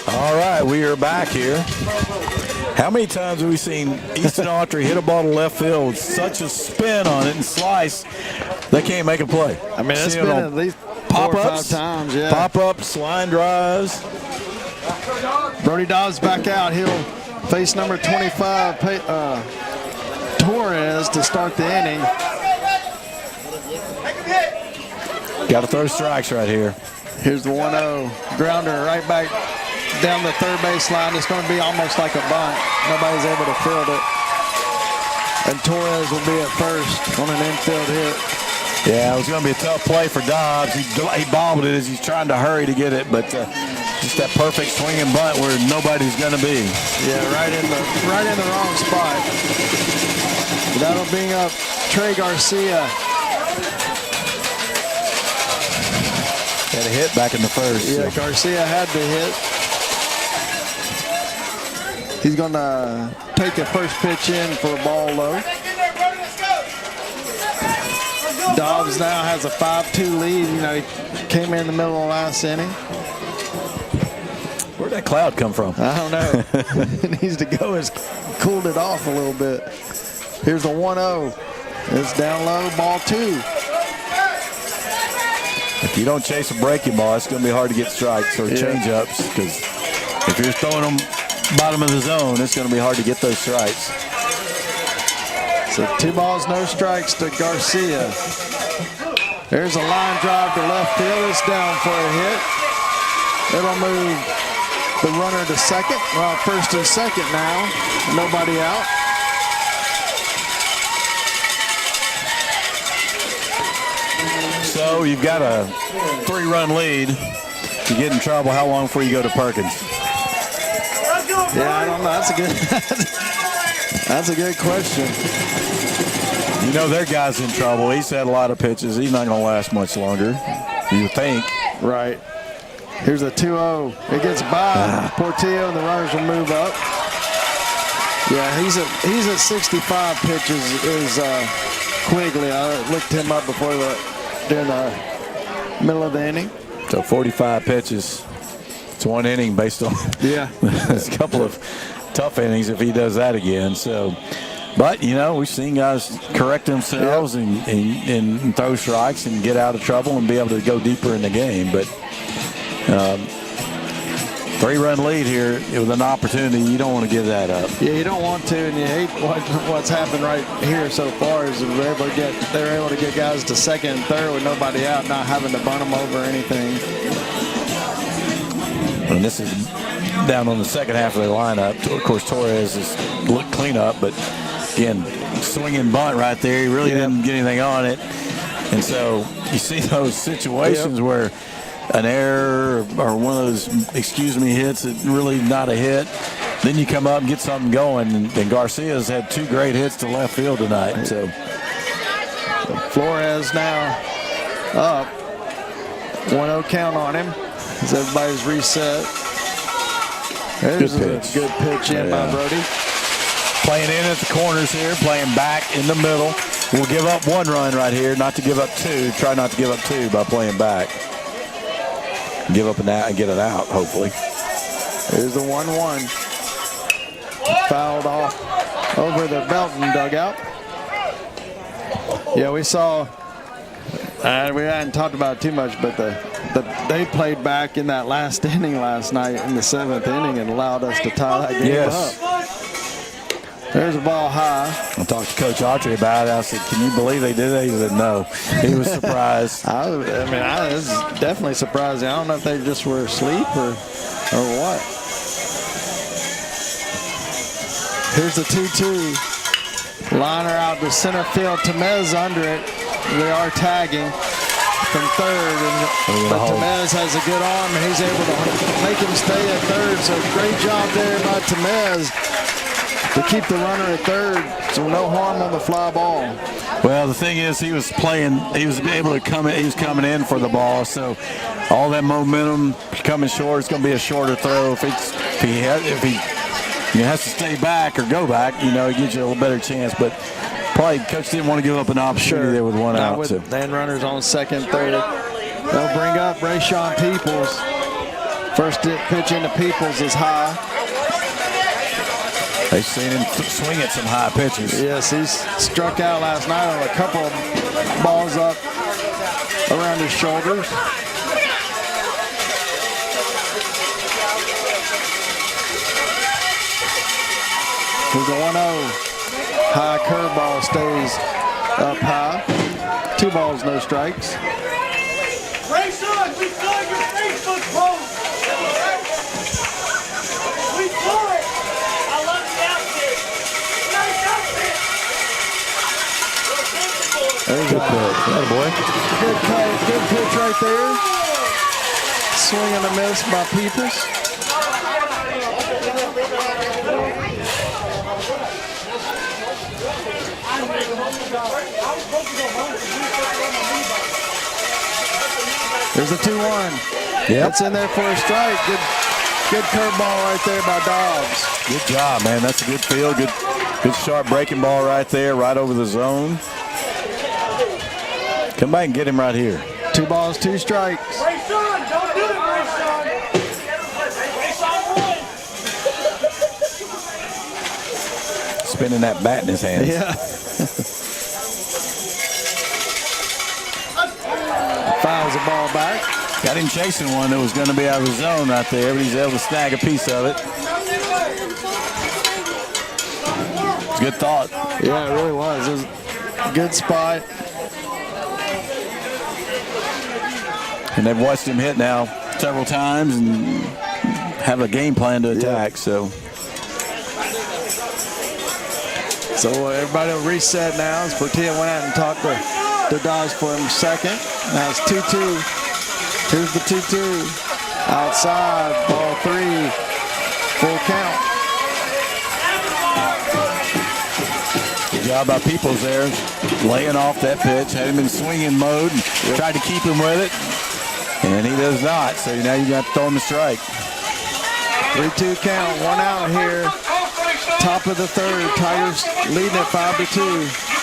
All right, we are back here. How many times have we seen Easton Autry hit a ball to left field with such a spin on it and slice, they can't make a play? I mean, it's been at least 4 or 5 times, yeah. Pop-ups, line drives. Brody Dobbs back out. He'll face number 25, Torres, to start the inning. Got to throw strikes right here. Here's the 1-0 grounder right back down the third base line. It's going to be almost like a bunt. Nobody's able to field it. And Torres will be at first on an infield hit. Yeah, it was going to be a tough play for Dobbs. He bobbled it as he's trying to hurry to get it, but just that perfect swinging bunt where nobody's going to be. Yeah, right in the wrong spot. That'll bring up Trey Garcia. Had a hit back in the first. Yeah, so. Garcia had the hit. He's going to take the first pitch in for a ball low. Dobbs now has a 5-2 lead. You know, he came in the middle of the last inning. Where'd that cloud come from? I don't know. It needs to go. It's cooled it off a little bit. Here's the 1-0. It's down low, ball 2. If you don't chase a breaking ball, it's going to be hard to get strikes or change-ups, because if you're throwing them bottom of the zone, it's going to be hard to get those strikes. So 2 balls, no strikes to Garcia. There's a line drive to left field. It's down for a hit. It'll move the runner to second. Well, first and second now. Nobody out. So you've got a 3-run lead. You get in trouble, how long before you go to Perkins? Yeah, I don't know. That's a good question. You know their guy's in trouble. He's had a lot of pitches. He's not going to last much longer, you think. Right. Here's a 2-0. It gets by Portillo, and the runners will move up. Yeah, he's at 65 pitches. Is Quigley? I looked him up before during the middle of the inning. So 45 pitches. It's 1 inning based on a couple of tough innings if he does that again. So, but you know, we've seen guys correct themselves and throw strikes and get out of trouble and be able to go deeper in the game. But 3-run lead here with an opportunity, you don't want to give that up. Yeah, you don't want to, and you hate what's happened right here so far. Is they're able to get guys to second and third with nobody out, not having to bunt them over or anything. And this is down on the second half of the lineup. Of course, Torres is looked clean up, but again, swinging bunt right there. He really didn't get anything on it. And so you see those situations where an error or one of those hits is really not a hit. Then you come up and get something going. And Garcia's had 2 great hits to left field tonight. So Flores now up. 1-0 count on him as everybody's reset. There's a good pitch in by Brody. Playing in at the corners here, playing back in the middle. We'll give up 1 run right here, not to give up 2. Try not to give up 2 by playing back. Give up an out and get it out, hopefully. There's the 1-1. Fouled off over the Belton dugout. Yeah, we saw. We hadn't talked about it too much, but they played back in that last inning last night in the 7th inning and allowed us to tie that game up. There's a ball high. I talked to Coach Autry about it. I said, "Can you believe they did that?" He said, "No." He was surprised. I was definitely surprising. I don't know if they just were asleep or what. Here's the 2-2. Liner out to center field. Tamez under it. They are tagging from third, but Tamez has a good arm, and he's able to make him stay at third. So great job there by Tamez to keep the runner at third, so no harm on the fly ball. Well, the thing is, he was able to come in. He was coming in for the ball, so all that momentum coming short. It's going to be a shorter throw. If he has to stay back or go back, he gives you a little better chance. But probably coach didn't want to give up an opportunity there with 1 out. Then runners on second, third. They'll bring up Rayshawn Peoples. First pitch into Peoples is high. They've seen him swing at some high pitches. Yes, he's struck out last night on a couple of balls up around his shoulders. Here's a 1-0. High curveball stays up high. 2 balls, no strikes. Ray Sean, we saw your Facebook post. We saw it. I love the outfit. Nice outfit. There's a pitch. Atta boy. Good cut, good pitch right there. Swing and a miss by Peoples. There's a 2-1. Yep. That's in there for a strike. Good curveball right there by Dobbs. Good job, man. That's a good feel. Good sharp breaking ball right there, right over the zone. Come back and get him right here. 2 balls, 2 strikes. Ray Sean, don't do it, Ray Sean. Spinning that bat in his hands. Yeah. Fouls the ball back. Got him chasing one that was going to be out of the zone right there, but he's able to snag a piece of it. It's a good thought. Yeah, it really was. It was a good spot. And they've watched him hit now several times and have a game plan to attack. So Everybody will reset now as Portilla went out and talked to Dodge for him second. Now it's 2-2. Here's the 2-2. Outside, ball 3. Full count. good job by Peoples there, laying off that pitch. Had him in swinging mode and tried to keep him with it. And he does not. So now you got to throw him a strike. 3-2 count. 1 out here. Top of the third. Tigers leading at 5-2.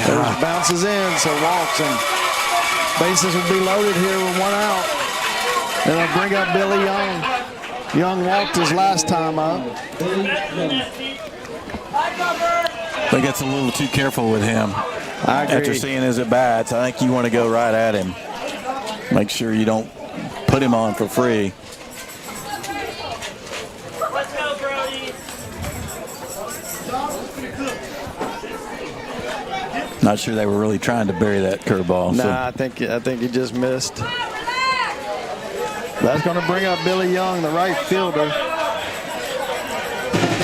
There's bounces in, so walks, and bases will be loaded here with 1 out. And they'll bring up Billy Young. Young walked his last time up. I think that's a little too careful with him. I agree. After seeing his at-bats, I think you want to go right at him. Make sure you don't put him on for free. Let's go, Brody. Not sure they were really trying to bury that curveball. Nah, I think he just missed. That's going to bring up Billy Young, the right fielder.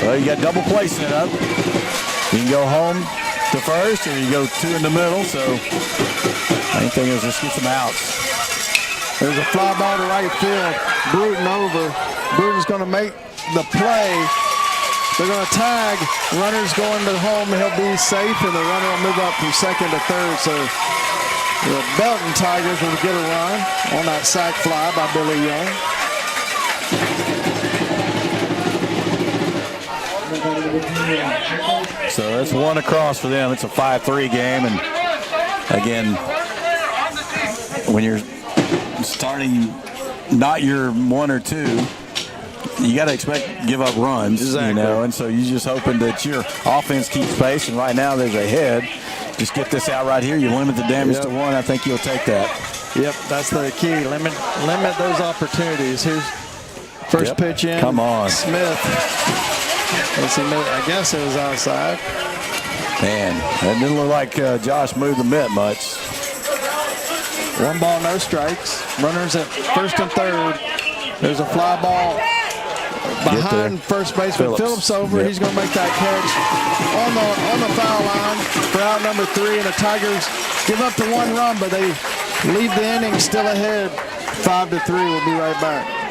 Well, you got double play set up. You can go home to first, or you go 2 in the middle. So main thing is just get some outs. There's a fly ball to right field. Bruton over. Bruton's going to make the play. They're going to tag. Runner's going to home. He'll be safe, and the runner will move up from second to third. So the Belton Tigers will get a run on that sac fly by Billy Young. So that's 1 across for them. It's a 5-3 game, and again, when you're starting not your 1 or 2, you got to expect to give up runs, exactly. You know, and so you're just hoping that your offense keeps pace, and right now there's a head. Just get this out right here. You limit the damage to 1. I think you'll take that. Yep, that's the key. Limit those opportunities. Here's first pitch in. Come on. Smith. Let's see, I guess it was outside. Man, that didn't look like Josh moved the mitt much. 1 ball, no strikes. Runners at first and third. There's a fly ball behind first baseman. Phillips over. Yep. He's going to make that catch on the foul line for out number 3. And the Tigers give up the 1 run, but they leave the inning still ahead. 5-3. We'll be right back.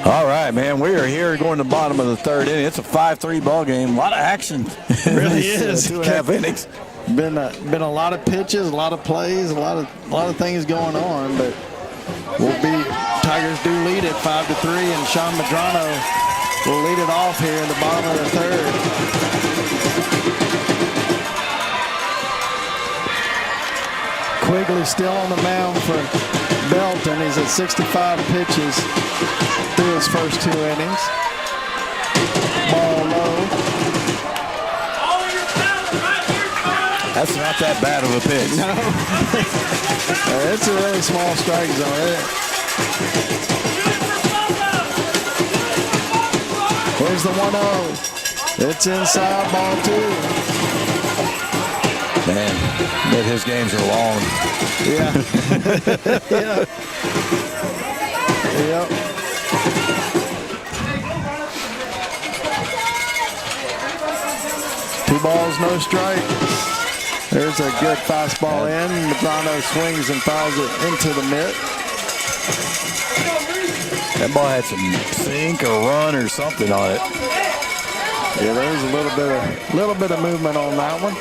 All right, man. We are here going to the bottom of the third inning. It's a 5-3 ball game. A lot of action. It really is. 2.5 innings. Been a lot of pitches, a lot of plays, a lot of things going on, but Tigers do lead it 5-3, and Sean Medrano will lead it off here in the bottom of the third. Quigley still on the mound for Belton. He's at 65 pitches through his first 2 innings. Ball low. That's not that bad of a pitch. No. It's a really small strike zone. Here's the 1-0. It's inside, ball 2. Man, but his games are long. Yeah. Yeah. Yep. Two balls, no strike. There's a good fastball in. Medrano swings and fouls it into the mitt. That ball had some sink or run or something on it. Yeah, there's a little bit of movement on that one.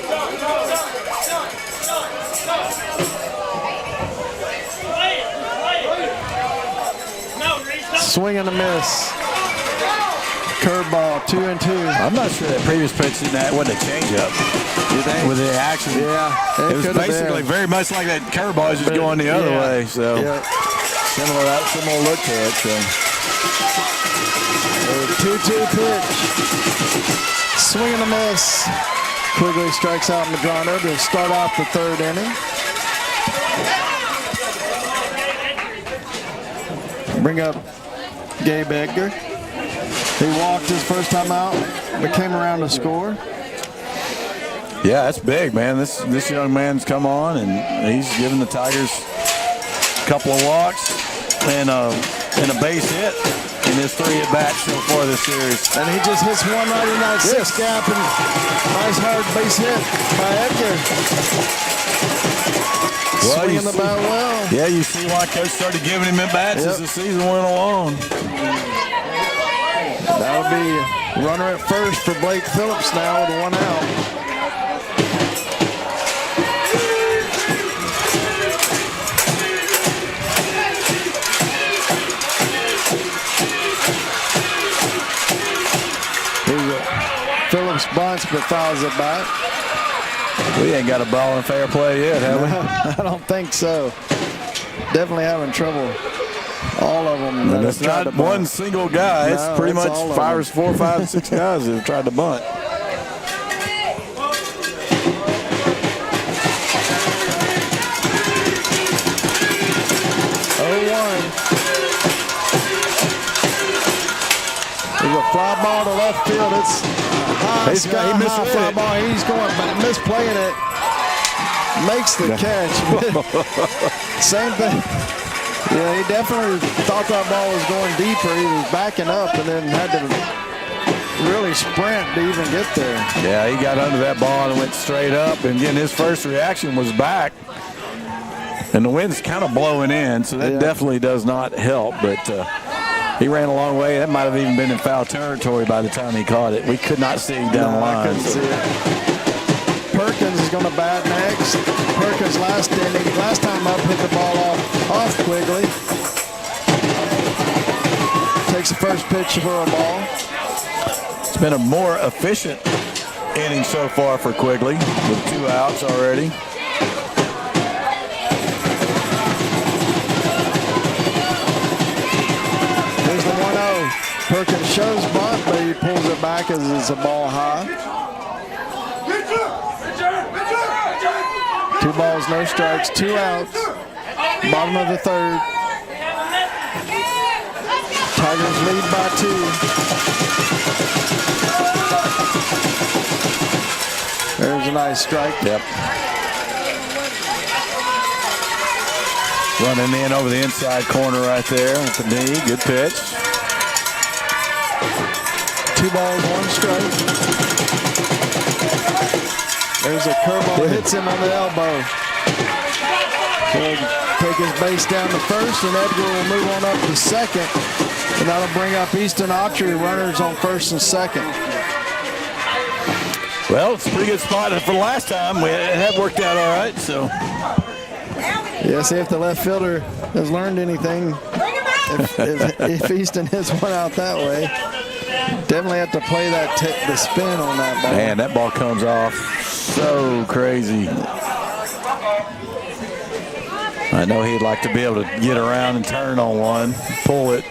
Swing and a miss. Curveball, 2-2. I'm not sure that previous pitch wasn't a changeup. You think? With the action. Yeah. It was basically very much like that curveball is just going the other way. So similar look to it. So. 2-2 pitch. Swing and a miss. Quigley strikes out Medrano to start off the third inning. Bring up Gabe Edgar. He walked his first time out, but came around to score. Yeah, that's big, man. This young man's come on, and he's given the Tigers a couple of walks and a base hit in his 3 at-bats so far this series. And he just hits one right in that 6 gap, and nice hard base hit by Edgar. Swinging the bat well. Yeah, you see why Coach started giving him at-bats as the season went along. That'll be runner at first for Blake Phillips now with 1 out. Phillips bunts but fouls it back. We ain't got a ball in fair play yet, have we? I don't think so. Definitely having trouble. All of them. And it's not one single guy. It's pretty much 4, 5, 6 guys that have tried to bunt. There's a fly ball to left field. It's high, he missed a fly ball. He's going back, misplaying it. Makes the catch. Same thing. Yeah, he definitely thought that ball was going deeper. He was backing up and then had to really sprint to even get there. Yeah, he got under that ball and went straight up. And again, his first reaction was back. And the wind's kind of blowing in, so that definitely does not help. But he ran a long way. That might have even been in foul territory by the time he caught it. We could not see him down the line. I couldn't see it. Perkins is going to bat next. Perkins last time up hit the ball off Quigley. Takes the first pitch for a ball. It's been a more efficient inning so far for Quigley with 2 outs already. Here's the 1-0. Perkins shows bunt, but he pulls it back as it's a ball high. 2 balls, no strikes, 2 outs. Bottom of the third. Tigers lead by 2. There's a nice strike. Yep. Running in over the inside corner right there with the knee. Good pitch. 2 balls, 1 strike. There's a curveball, hits him on the elbow. So takes take his base down to first, and Edgar will move on up to second. And that'll bring up Easton Autry, runners on first and second. Well, it's a pretty good spot for last time. It had worked out all right, so. Yeah, see if the left fielder has learned anything. If Easton hits one out that way, definitely have to play the spin on that ball. Man, that ball comes off so crazy. I know he'd like to be able to get around and turn on one, pull it.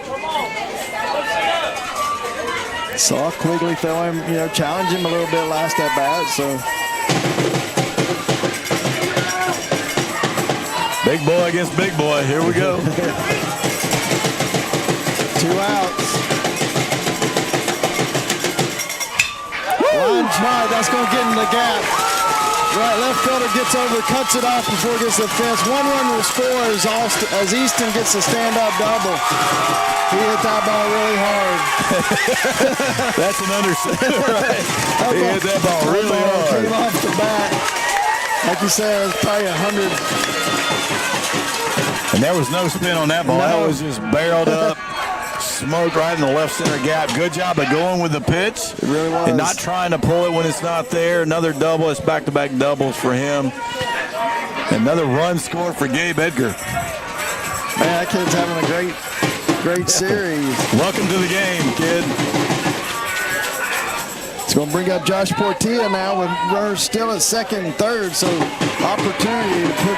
Saw Quigley throw him, challenge him a little bit last at bat, so. Big boy against big boy. Here we go. 2 outs. Line drive, that's going to get in the gap. Right, left fielder gets over, cuts it off before it gets to the fence. 1 run will score as Easton gets a stand-up double. He hit that ball really hard. That's an understatement, right? He hit that ball really hard. Came off the bat. Like you said, it was probably 100. And there was no spin on that ball. No. That was just barreled up, smoked right in the left center gap. Good job of going with the pitch. It really was. And not trying to pull it when it's not there. Another double. It's back-to-back doubles for him. Another run scored for Gabe Edgar. Man, that kid's having a great series. Welcome to the game, kid. It's going to bring up Josh Portilla now with runners still at second and third, so opportunity to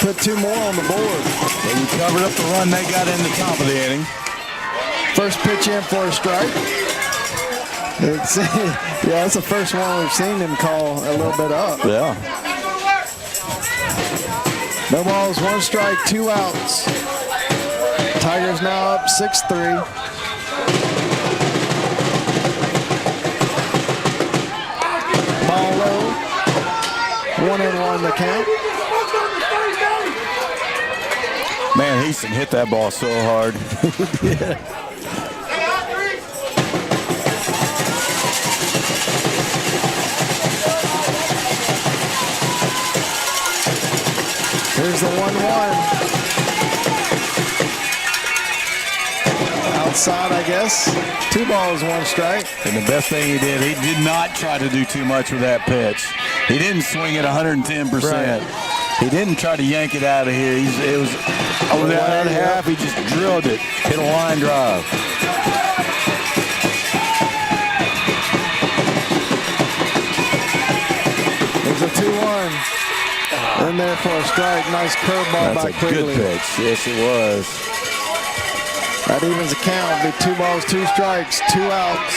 put 2 more on the board. And you covered up the run they got in the top of the inning. First pitch in for a strike. Yeah, that's the first one we've seen him call a little bit up. Yeah. No balls, 1 strike, 2 outs. Tigers now up 6-3. Ball low. 1-1 the count. Man, Easton hit that ball so hard. Yeah. Here's the 1-1. Outside, I guess. 2 balls, 1 strike. And the best thing he did not try to do too much with that pitch. He didn't swing it 110%. Right. He didn't try to yank it out of here. It was over the other half. He just drilled it, hit a line drive. There's a 2-1. In there for a strike. Nice curveball by Quigley. Good pitch. Yes, it was. That evens the count. It'll be 2 balls, 2 strikes, 2 outs.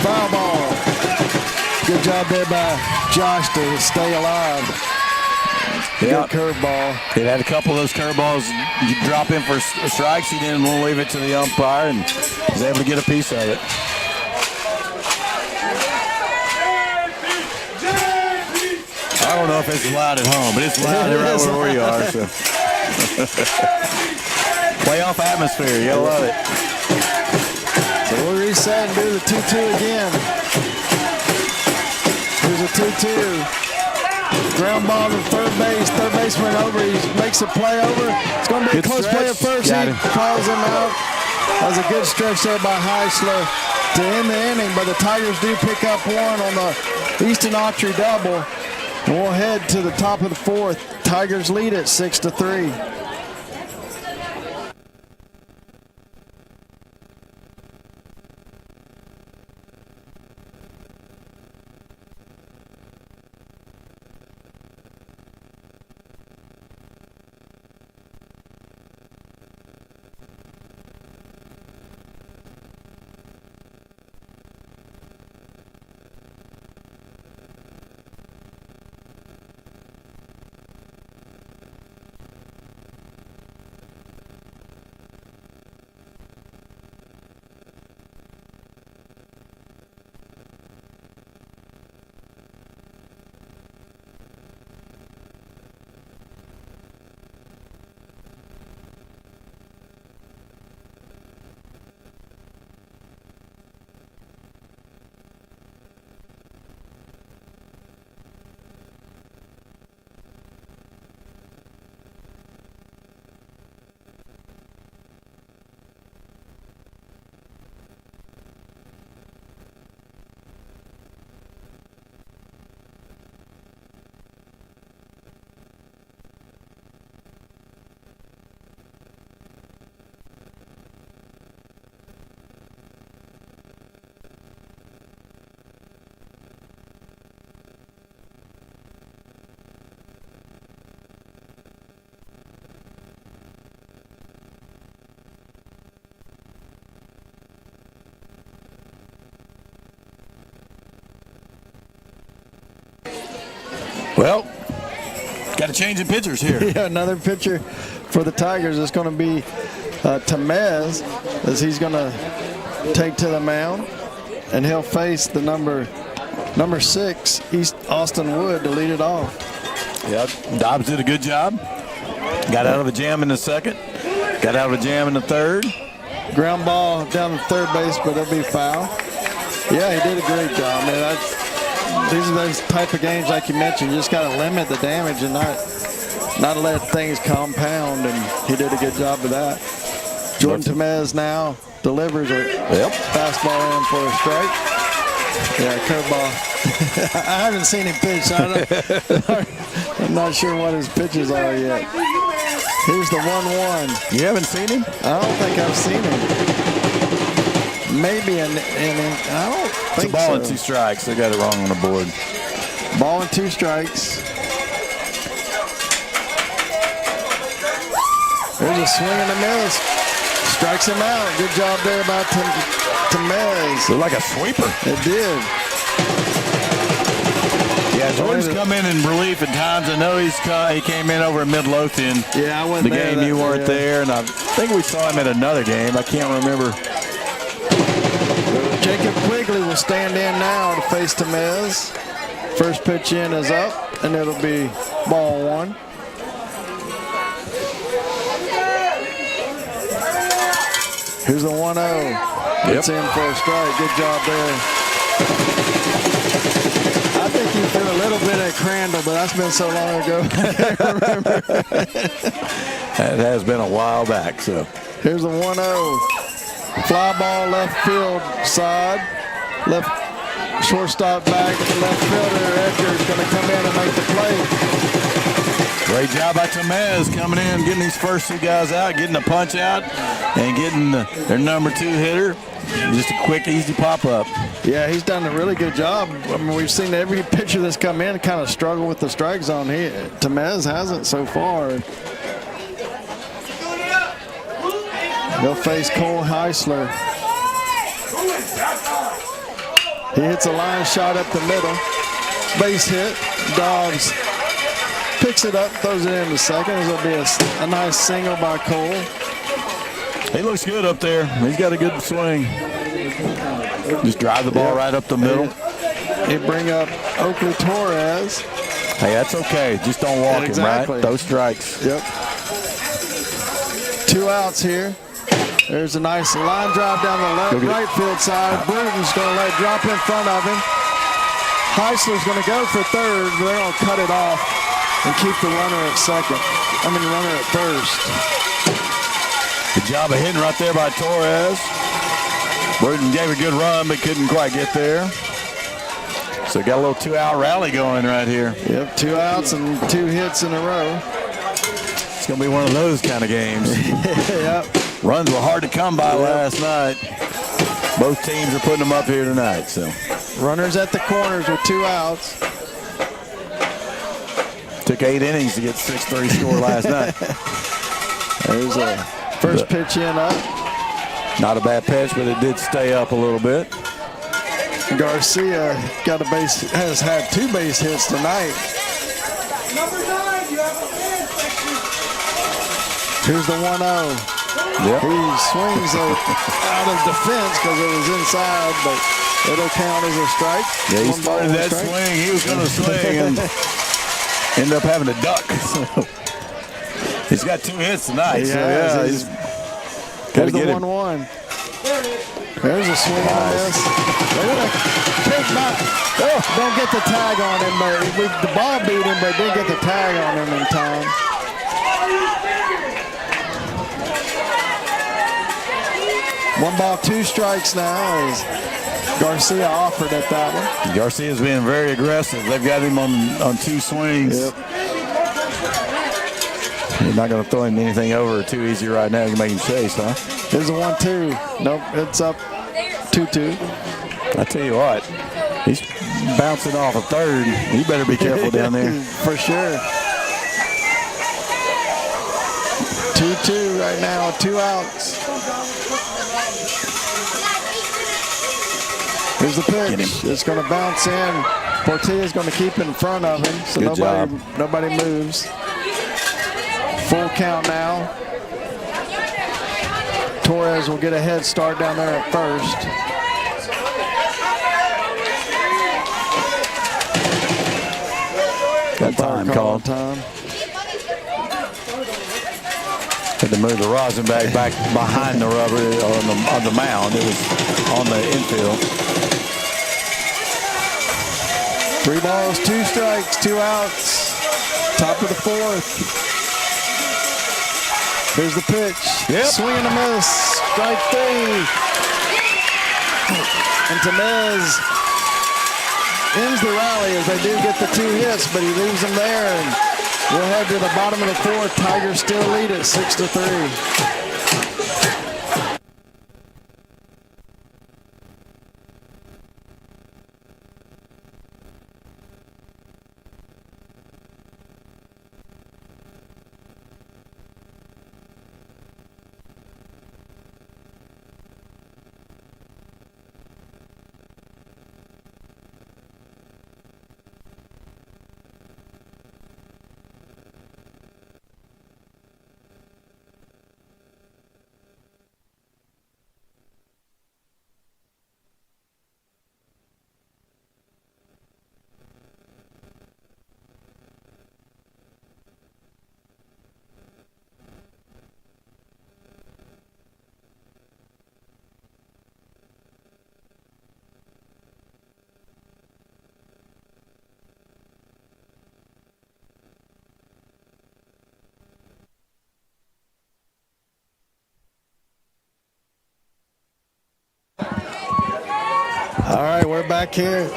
Foul ball. Good job there by Josh to stay alive. Yeah. Good curveball. It had a couple of those curveballs you drop in for strikes. He didn't want to leave it to the umpire and was able to get a piece of it. I don't know if it's loud at home, but it's loud right where we are. So. Playoff atmosphere. You gotta love it. So we'll reset and do the 2-2 again. Here's a 2-2. Ground ball to third base. Third baseman over. He makes a play over. It's going to be a close play at first. He calls him out. That was a good stretch there by Heisler to end the inning, but the Tigers do pick up 1 on the Easton Autry double. And we'll head to the top of the 4th. Tigers lead at 6-3. Well, got a change of pitchers here. Yeah, another pitcher for the Tigers is going to be Tamez, as he's going to take to the mound, and he'll face the number 6, East Austin Wood, to lead it off. Yep, Dobbs did a good job. Got out of a jam in the second. Got out of a jam in the third. Ground ball down to third base, but it'll be foul. Yeah, he did a great job, man. These are those type of games, like you mentioned. You just got to limit the damage and not let things compound, and he did a good job of that. Jordan Tamez now delivers a fastball in for a strike. Yeah, curveball. I haven't seen him pitch, so I'm not sure what his pitches are yet. Here's the 1-1. You haven't seen him? I don't think I've seen him. Maybe I don't think it's a ball so. and 2 strikes. They got it wrong on the board. Ball and 2 strikes. There's a swing and a miss. Strikes him out. Good job there by Tamez. Looked like a sweeper. It did. Yeah, Jordan's come in relief at times. I know he came in over in Midlothian. Yeah, I went the there. game you weren't there, and I think we saw him at another game. I can't remember. Jacob Quigley will stand in now to face Tamez. First pitch in is up, and it'll be ball 1. Here's the 1-0. It's in for a strike. Good job there. I think you threw a little bit at Crandall, but that's been so long ago. I can't remember. That has been a while back. So here's the 1-0. Fly ball left field side. Left shortstop back. Left fielder Edgar is going to come in and make the play. great job by Tamez coming in, getting these first 2 guys out, getting the punch out, and getting their number 2 hitter. Just a quick, easy pop-up. Yeah, he's done a really good job. I mean, we've seen every pitcher that's come in kind of struggle with the strike zone. Tamez hasn't so far. They'll face Cole Heisler. He hits a line shot up the middle. Base hit. Dobbs picks it up, throws it into second. This will be a nice single by Cole. He looks good up there. He's got a good swing. Just drive the ball right up the middle. He bring up Oakley Torres. Hey, that's okay. Just don't walk him, right? Those strikes. Yep. 2 outs here. There's a nice line drive down the right field side. Bruton's going to let it drop in front of him. Heisler's going to go for third, but they're going to cut it off and keep the runner at second. Runner at first. Good job of hitting right there by Torres. Bruton gave a good run, but couldn't quite get there. So got a little 2-out rally going right here. Yep, 2 outs and 2 hits in a row. It's going to be one of those kind of games. Yep. Runs were hard to come by last night. Both teams are putting them up here tonight. So runners at the corners with 2 outs. Took 8 innings to get 6-3 score last night. There's a first pitch in up. Not a bad pitch, but it did stay up a little bit. Garcia has had 2 base hits tonight. Number 9, you have a man section. Here's the 1-0. Yep. He swings out of defense because it was inside, but it'll count as a strike. Yeah, he started that swing. He was going to swing and ended up having to duck. So he's got 2 hits tonight. He's got to get him. 1-1. There's a swing on this. They're going to take back. Don't get the tag on him, but the ball beat him, but didn't get the tag on him in time. One ball, 2 strikes now as Garcia offered at that one. Garcia's being very aggressive. They've got him on 2 swings. Yep. You're not going to throw him anything over too easy right now. You can make him chase, huh? Here's a 1-2. Nope, it's up 2-2. I tell you what, he's bouncing off a third. You better be careful down there. For sure. 2-2 right now, 2 outs. Here's the pitch. It's going to bounce in Portilla's going to keep in front of him, so Good job. nobody moves. Full count now. Torres will get a head start down there at first. Got time called. Time. Had to move the rosin back behind the rubber on the mound. It was on the infield. 3 balls, 2 strikes, 2 outs. Top of the 4th. Here's the pitch. Yep. Swing and a miss. Strike 3. And Tamez ends the rally as they do get the 2 hits, but he leaves them there. And we'll head to the bottom of the 4th. Tigers still lead at 6-3. All right, we're back here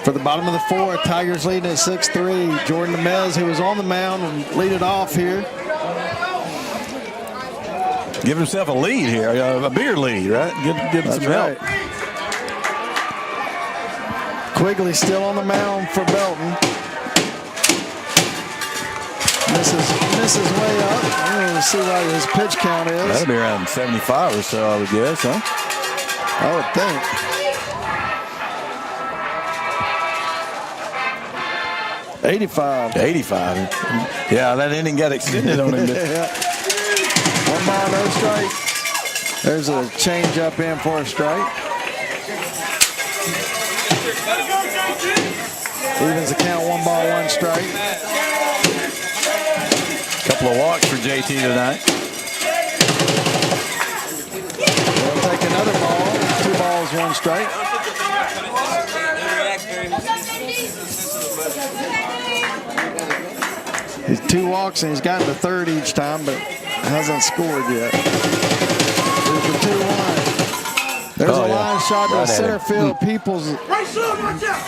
for the bottom of the 4th. Tigers leading at 6-3. Jordan Tamez, who was on the mound, and lead it off here. Give himself a lead here, a bigger lead, right? Give him some help. Quigley still on the mound for Belton. Misses way up. I'm going to see what his pitch count is. That'll be around 75 or so, I would guess, huh? I would think. 85. 85. Yeah, that inning got extended on him. Yeah. 1 ball, no strike. There's a change up in for a strike. Evens the count, 1 ball, 1 strike. Couple of walks for JT tonight. They'll take another ball. 2 balls, 1 strike. He's 2 walks and he's gotten the 3rd each time, but hasn't scored yet. There's the 2-1. There's a line shot to center field. Peoples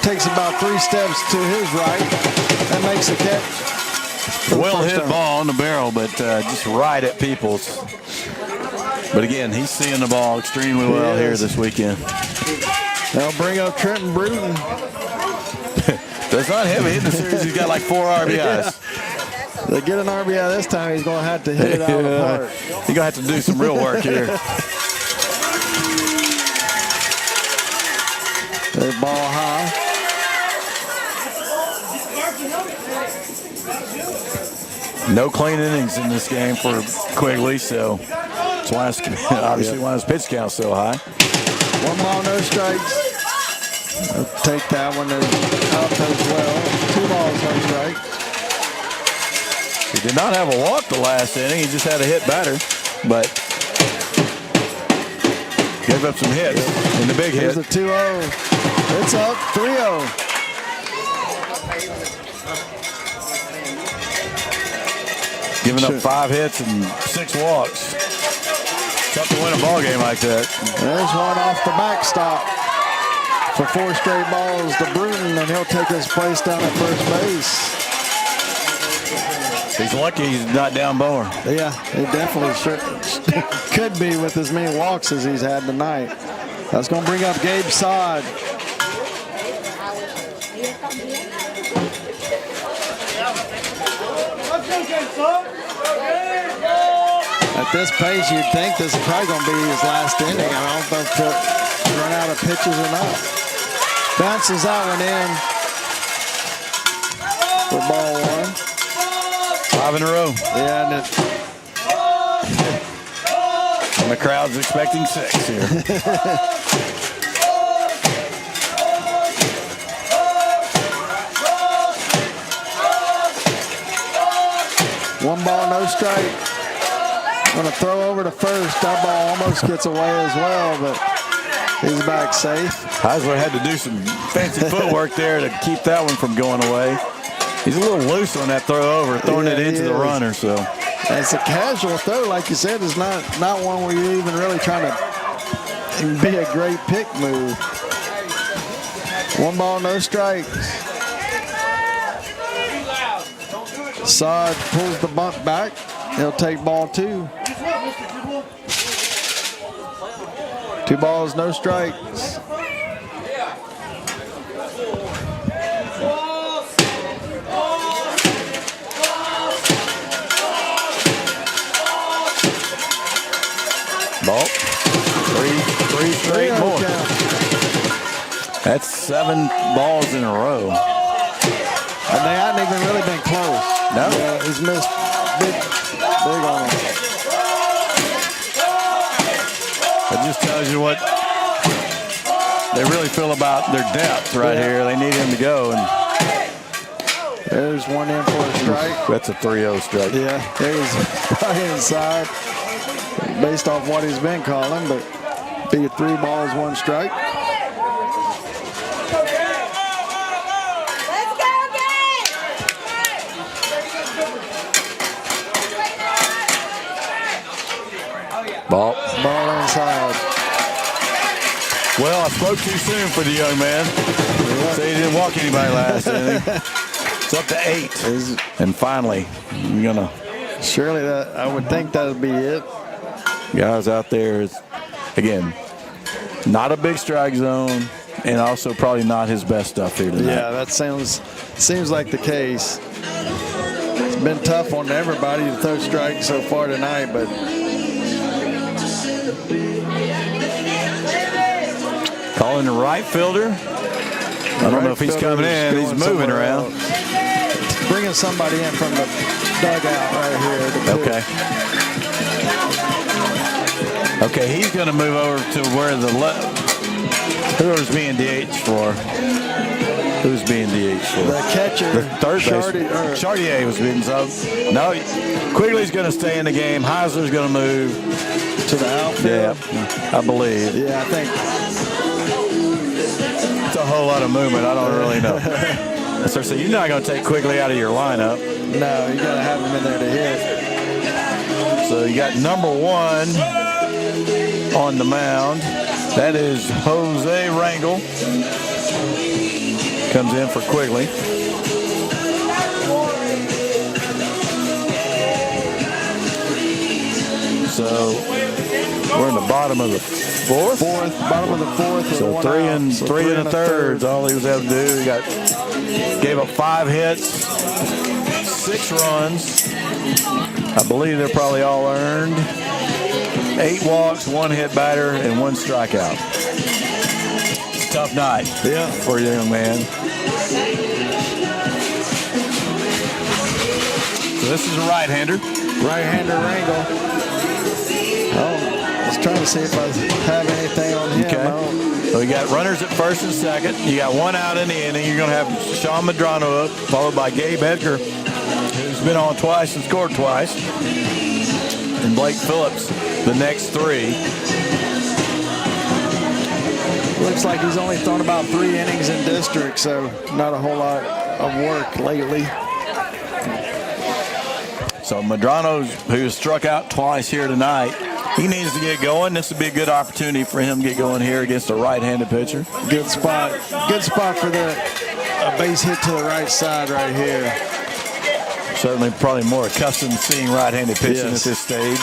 takes about 3 steps to his right and makes a catch. Well hit ball on the barrel, but just right at Peoples. But again, he's seeing the ball extremely well here this weekend. They'll bring up Trenton Bruton. That's not heavy hitting the series. He's got like 4 RBIs. Yeah. They get an RBI this time, he's going to have to hit it out of the park. He's going to have to do some real work here. They ball high. No clean innings in this game for Quigley, so that's why obviously why his pitch count's so high. 1 ball, no strikes. I'll take that one up as well. 2 balls, 1 strike. He did not have a walk the last inning. He just had a hit batter, but gave up some hits in the big hit. Here's the 2-0. It's up 3-0. Giving up 5 hits and 6 walks. Tough to win a ball game like that. There's one off the backstop for 4 straight balls to Bruton, and he'll take his place down at first base. He's lucky he's not down Bower. Yeah, he definitely could be with as many walks as he's had tonight. That's going to bring up Gabe Sod. At this pace, you'd think this is probably going to be his last inning. I don't know if he'll run out of pitches or not. Bounces that one in. for ball one. 5 in a row. Yeah, And the crowd's expecting 6 here. one ball, no strike. Going to throw over to first. That ball almost gets away as well, but he's back safe. Heisler had to do some fancy footwork there to keep that one from going away. He's a little loose on that throw over, throwing it into the runner. So it's a casual throw, like you said. It's not one where you're even really trying to be a great pick move. 1 ball, no strikes. Saad pulls the bunt back. He'll take ball 2. 2 balls, no strikes. ball. 3 straight more. That's 7 balls in a row. And they hadn't even really been close. No. He's missed big on them. That just tells you what they really feel about their depth right here. They need him to go. And there's one in for a strike. That's a 3-0 strike. Yeah, it was right inside based off what he's been calling, but be 3 balls, 1 strike. Let's go, gang! Ball. Ball inside. Well, I spoke too soon for the young man. So he didn't walk anybody last inning. It's up to 8. And finally, you're going to. Surely that, I would think that would be it. Guys out there is, again, not a big strike zone, and also probably not his best stuff here tonight. Yeah, that seems like the case. It's been tough on everybody to throw strikes so far tonight, but calling the right fielder. I don't know if he's coming in. He's moving around. Bringing somebody in from the dugout right here. Okay. Okay, he's going to move over to where the whoever's being DH for. Who's being DH for? The catcher. The third base. Chartier was being subbed. No, Quigley's going to stay in the game. Heisler's going to move to the outfield. Yeah, I believe. Yeah, I think it's a whole lot of movement. I don't really know. So you're not going to take Quigley out of your lineup. No, you got to have him in there to hit. So you got number 1 on the mound. That is Jose Rangel. Comes in for Quigley. So we're in the bottom of the 4th. Bottom of the 4th. So 3 and 3 1/3. All he was able to do. He gave up 5 hits, 6 runs. I believe they're probably all earned. 8 walks, 1 hit batter, and 1 strikeout. It's a tough night for a young man. So this is a right-hander. Right-hander Rangel. Oh, I was trying to see if I have anything on him. Okay. So we got runners at first and second. You got 1 out in the inning. You're going to have Sean Medrano up, followed by Gabe Edgar, who's been on twice and scored twice. And Blake Phillips, the next 3. Looks like he's only thrown about 3 innings in district, so not a whole lot of work lately. So Medrano, who's struck out twice here tonight, he needs to get going. This would be a good opportunity for him to get going here against a right-handed pitcher. Good spot. Good spot for a base hit to the right side right here. Certainly probably more accustomed to seeing right-handed pitching at this stage.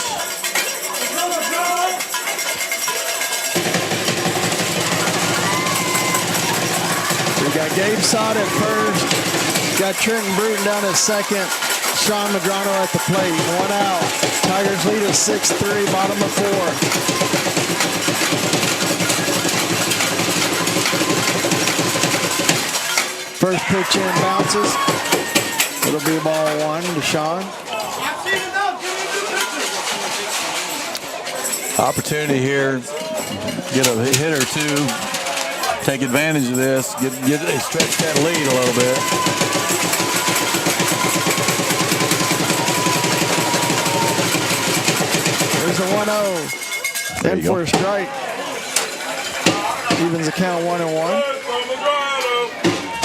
We got Gabe Sod at first. Got Trenton Bruton down at second. Sean Medrano at the plate. 1 out. Tigers lead at 6-3, bottom of 4. First pitch in, bounces. It'll be ball one to Sean. I've seen enough. Give me a good picture. Opportunity here. Get a hit or two. Take advantage of this. Stretch that lead a little bit. There's a 1-0. In for a strike. Evens the count 1-1.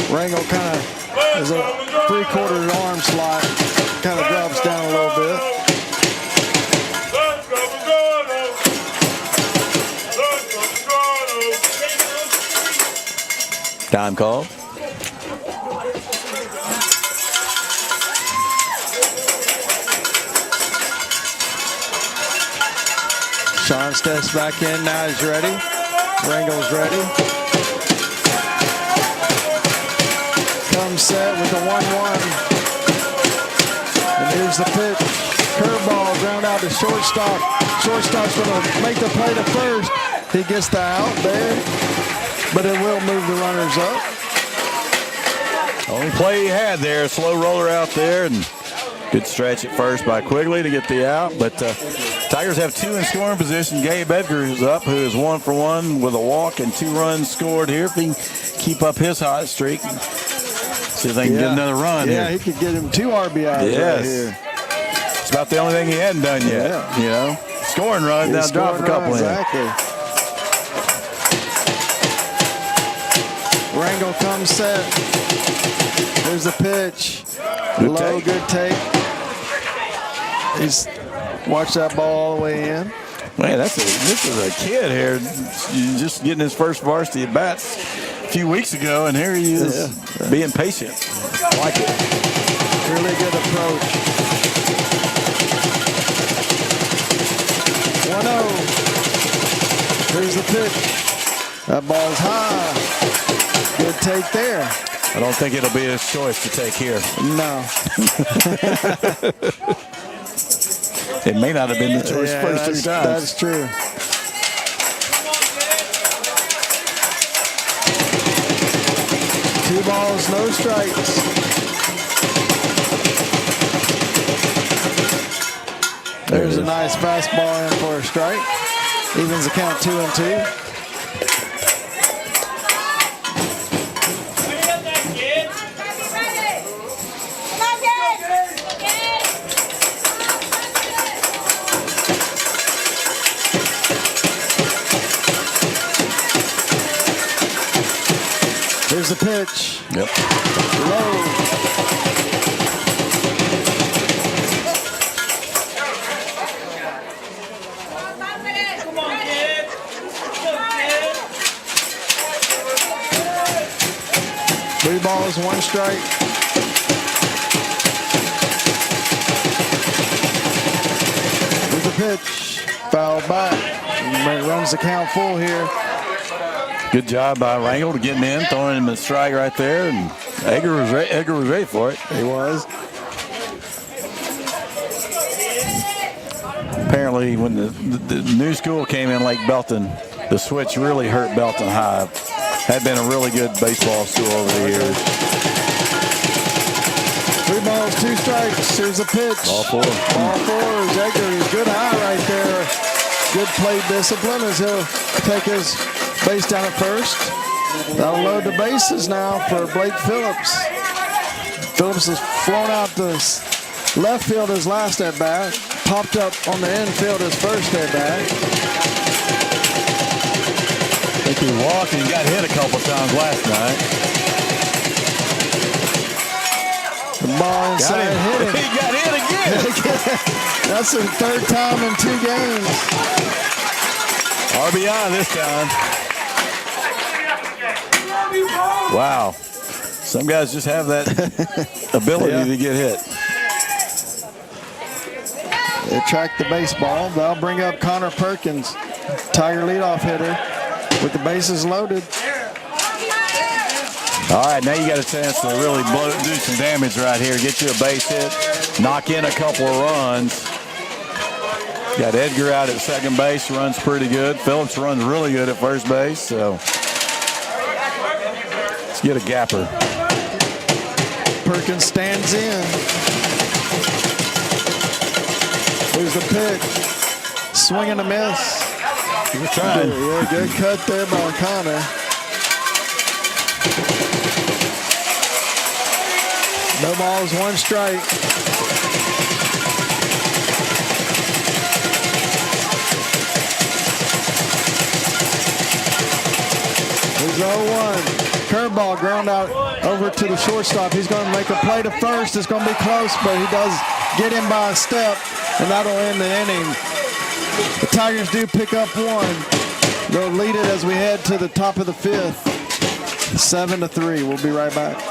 Rangel kind of is a 3/4 arm slot. Kind of drops down a little bit. Time call. Sean steps back in. Now he's ready. Rangel's ready. Comes set with the 1-1. And here's the pitch. Curveball ground out to shortstop. Shortstop's going to make the play to first. He gets the out there, but it will move the runners up. Only play he had there. Slow roller out there, and good stretch at first by Quigley to get the out. But Tigers have 2 in scoring position. Gabe Edgar is up, who is 1 for 1 with a walk and 2 runs scored here. If he can keep up his hot streak, see if they can get another run here. Yeah, he could get him 2 RBIs right here. It's about the only thing he hadn't done yet. Yeah. You know, scoring runs, now drop a couple in. Exactly. Rangel comes set. There's the pitch. Low, good take. He's watched that ball all the way in. Man, this is a kid here, just getting his first varsity at bats a few weeks ago, and here he is being patient. I like it. Really good approach. 1-0. Here's the pitch. That ball's high. Good take there. I don't think it'll be his choice to take here. No. It may not have been the choice first 3 times. That's true. Two balls, no strikes. There's a nice fastball in for a strike. Evens the count 2-2. Here's the pitch. Yep. Low. Come on, kid. Go, kid. 3 balls, 1 strike. Here's the pitch. Foul back. Runs the count full here. Good job by Rangel to getting in, throwing him a strike right there, and Edgar was ready for it. He was. Apparently, when the new school came in, like Belton, the switch really hurt Belton High. Had been a really good baseball school over the years. 3 balls, 2 strikes. Here's a pitch. Ball 4. Ball 4. Edgar, good eye right there. Good play discipline as he'll take his base down at first. That'll load the bases now for Blake Phillips. Phillips has flown out to left field his last at bat. Popped up on the infield his first at bat. I think he walked and he got hit a couple times last night. The ball inside hit him. He got hit again. That's the 3rd time in 2 games. RBI this time. Wow. Some guys just have that ability to get hit. They track the baseball. They'll bring up Connor Perkins, Tiger leadoff hitter, with the bases loaded. All right, now you got a chance to really do some damage right here. Get you a base hit, knock in a couple of runs. Got Edgar out at second base, runs pretty good. Phillips runs really good at first base, so let's get a gapper. Perkins stands in. Here's the pick. Swing and a miss. Good try. Yeah, good cut there by Connor. No balls, one strike. Here's 0-1. Curveball ground out over to the shortstop. He's going to make a play to first. It's going to be close, but he does get him by a step, and that'll end the inning. The Tigers do pick up one. They'll lead it as we head to the top of the fifth. 7-3. We'll be right back.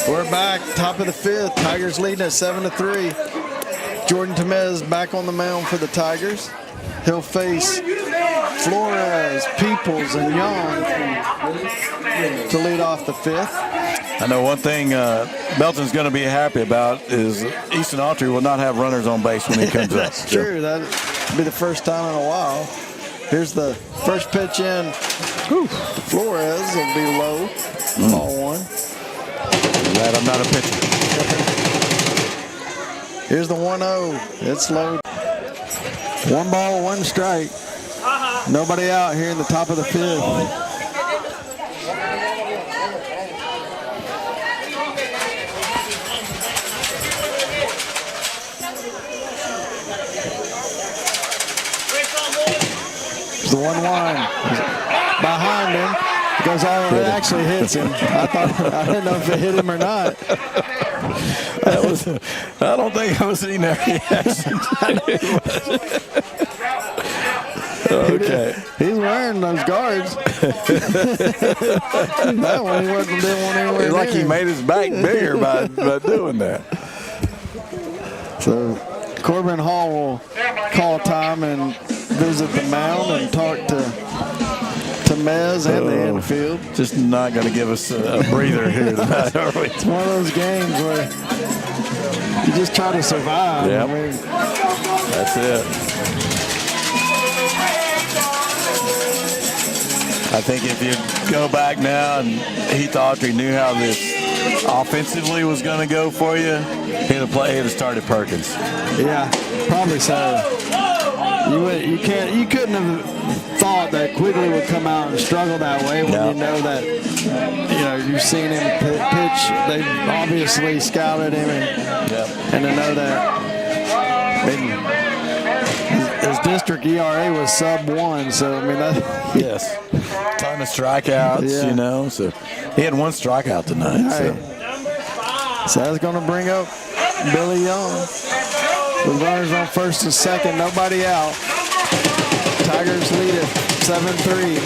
We're back, top of the fifth. Tigers leading at 7-3. Jordan Temez back on the mound for the Tigers. He'll face Flores, Peoples, and Young to lead off the fifth. I know one thing Belton's going to be happy about is Easton Autry will not have runners on base when he comes up. That's true. That'll be the first time in a while. Here's the first pitch in. Flores will be low. Ball one. Glad I'm not a pitcher. Here's the 1-0. It's low. 1 ball, 1 strike. Nobody out here in the top of the fifth. It's the 1-1. Behind him. Goes out and it actually hits him. I didn't know if it hit him or not. I don't think I was seeing that reaction. Okay. He's wearing those guards. That one he didn't want anywhere It's like near. he made his back bigger by doing that. So Corbin Hall will call time and visit the mound and talk to Mez and the infield. Just not going to give us a breather here tonight, are we? It's one of those games where you just try to survive. Yep. I mean, That's it. I think if you go back now and Heath Autry knew how this offensively was going to go for you, he'd have started Perkins. yeah, probably so. You couldn't have thought that Quigley would come out and struggle that way when you know that you've seen him pitch. They obviously scouted him and to know that his district ERA was sub-1. So I mean Yes, ton of strikeouts. So he had 1 strikeout tonight. So that's going to bring up Billy Young. With runners on first and second, nobody out. Tigers lead it 7-3.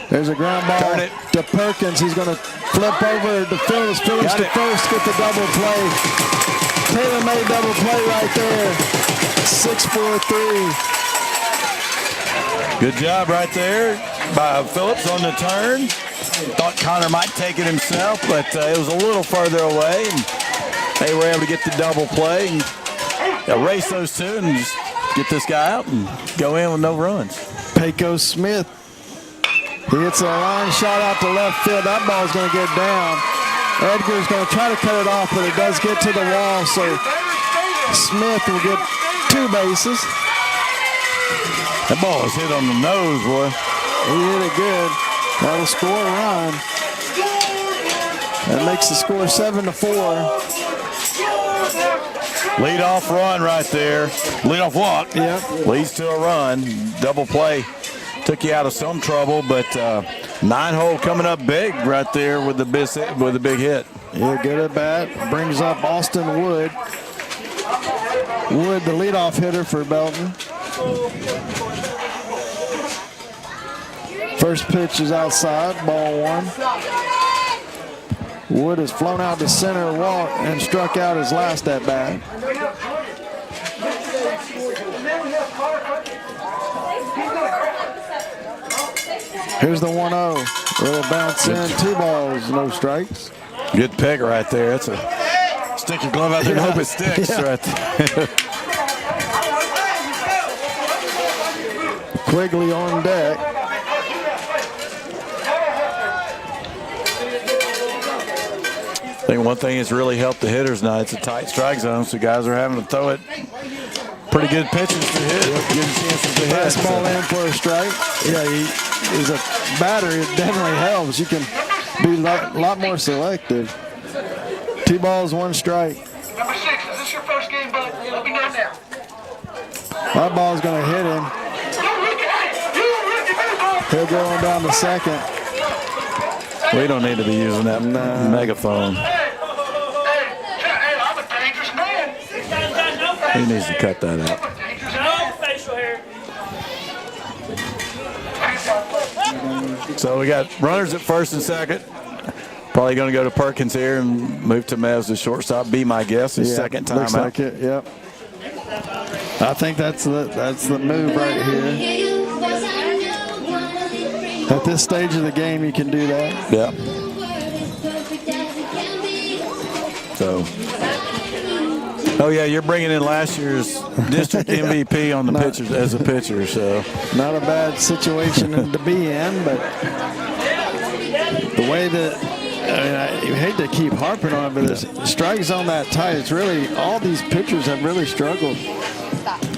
There's a ground ball to Perkins. He's going to flip over to Phillips. Phillips to first, get the double play. Taylor-made double play right there. 6-4-3. Good job right there by Phillips on the turn. Thought Connor might take it himself, but it was a little further away. And they were able to get the double play and erase those two and just get this guy out and go in with no runs. Payco Smith. He hits a line shot out to left field. That ball's going to get down. Edgar's going to try to cut it off, but it does get to the wall, so Smith will get 2 bases. That ball was hit on the nose, boy. He hit it good. That'll score a run. That makes the score 7-4. Leadoff run right there. Leadoff walk. Yep. Leads to a run. Double play took you out of some trouble, but 9-hole coming up big right there with the big hit. Yeah, good at bat. Brings up Austin Wood. Wood, the leadoff hitter for Belton. First pitch is outside, ball 1. Wood has flown out to center walk and struck out his last at bat. Here's the 1-0. Little bounce in, 2 balls, no strikes. Good pick right there. That's a stick your glove out there and hope it sticks right there. Quigley on deck. I think one thing that's really helped the hitters tonight, it's a tight strike zone, so guys are having to throw it pretty good pitches to hit, good chances to hit. Fastball in for a strike. Yeah, he is a batter. It definitely helps. You can be a lot more selective. 2 balls, 1 strike. Number 6, is this your first game, bud? Let me know now. That ball's going to hit him. Don't look at it. You don't look at it. He'll go on down to second. We don't need to be using that megaphone. Hey, I'm a dangerous man. He needs to cut that out. No facial hair. So we got runners at first and second. Probably going to go to Perkins here and move to Mez to shortstop. Be my guess. His second time looks out. like it. Yep. I think that's the move right here. At this stage of the game, you can do that. Yeah. So. Oh yeah, you're bringing in last year's district MVP on the pitchers as a pitcher. So. Not a bad situation to be in, but the way that. I mean, I hate to keep harping on it, but the strike zone that tight, it's really, all these pitchers have really struggled.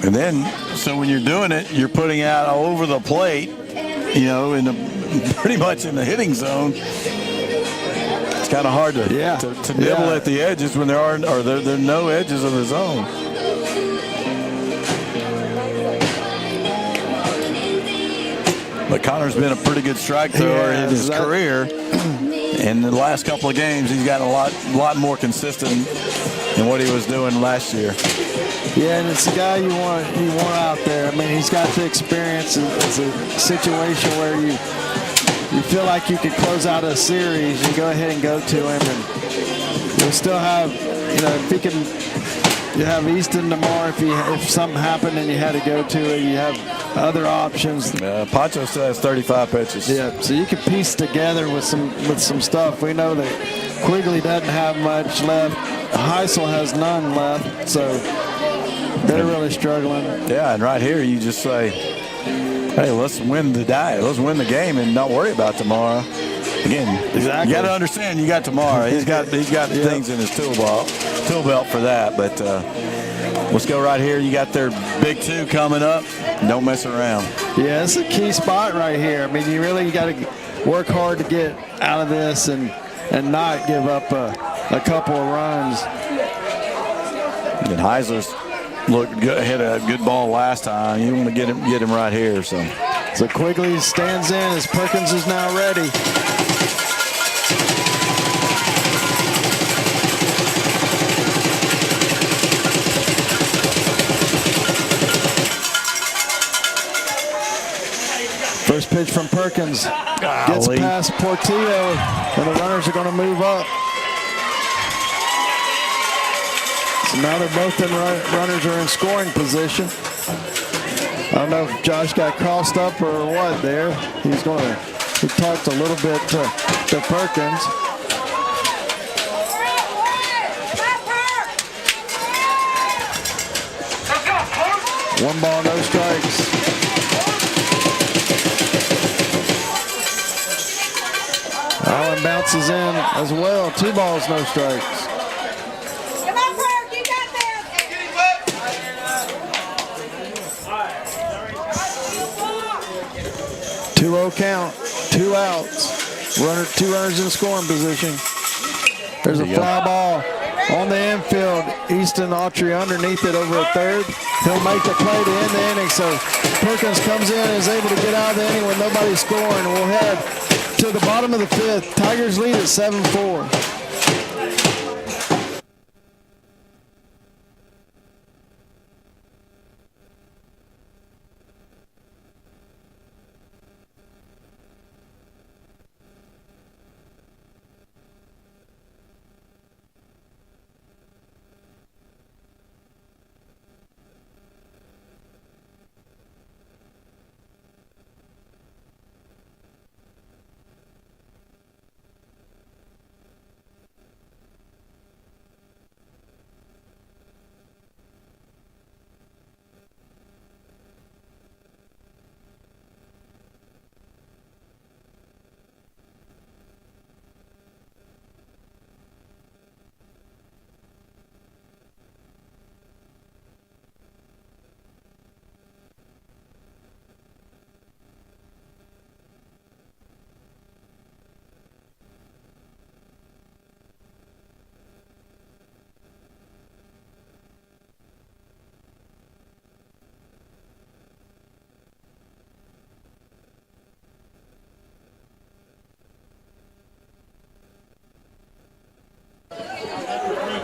And then, so when you're doing it, you're putting out over the plate, you know, pretty much in the hitting zone. It's kind of hard to nibble at the edges when there are no edges of the zone. But Connor's been a pretty good strike thrower in his career. In the last couple of games, he's gotten a lot more consistent than what he was doing last year. Yeah, and it's the guy you want out there. I mean, he's got the experience. It's a situation where you feel like you could close out a series. You go ahead and go to him, and you'll still have, if he can. You have Easton tomorrow. If something happened and you had to go to it, you have other options. Pancho still has 35 pitches. Yeah, so you can piece together with some stuff. We know that Quigley doesn't have much left. Heisel has none left, so they're really struggling. Yeah, and right here you just say, hey, let's win the game and not worry about tomorrow. Again, exactly. You got to understand you got tomorrow. He's got things in his tool belt for that. But let's go right here. You got their big 2 coming up. Don't mess around. Yeah, it's a key spot right here. I mean, you got to work hard to get out of this and not give up a couple of runs. And Heisler's hit a good ball last time. You want to get him right here. So Quigley stands in as Perkins is now ready. First pitch from Perkins. Gets past Portillo, and the runners are going to move up. So now they're both runners are in scoring position. I don't know if Josh got crossed up or what there. He talked a little bit to Perkins. 1 ball, no strikes. Allen bounces in as well. 2 balls, no strikes. Come on, Kirk, you got this. 2-0 count, 2 outs. 2 runners in scoring position. There's a fly ball on the infield. Easton Autry underneath it over at third. He'll make the play to end the inning. So Perkins comes in and is able to get out of the inning with nobody scoring. We'll head to the bottom of the 5th. Tigers lead at 7-4.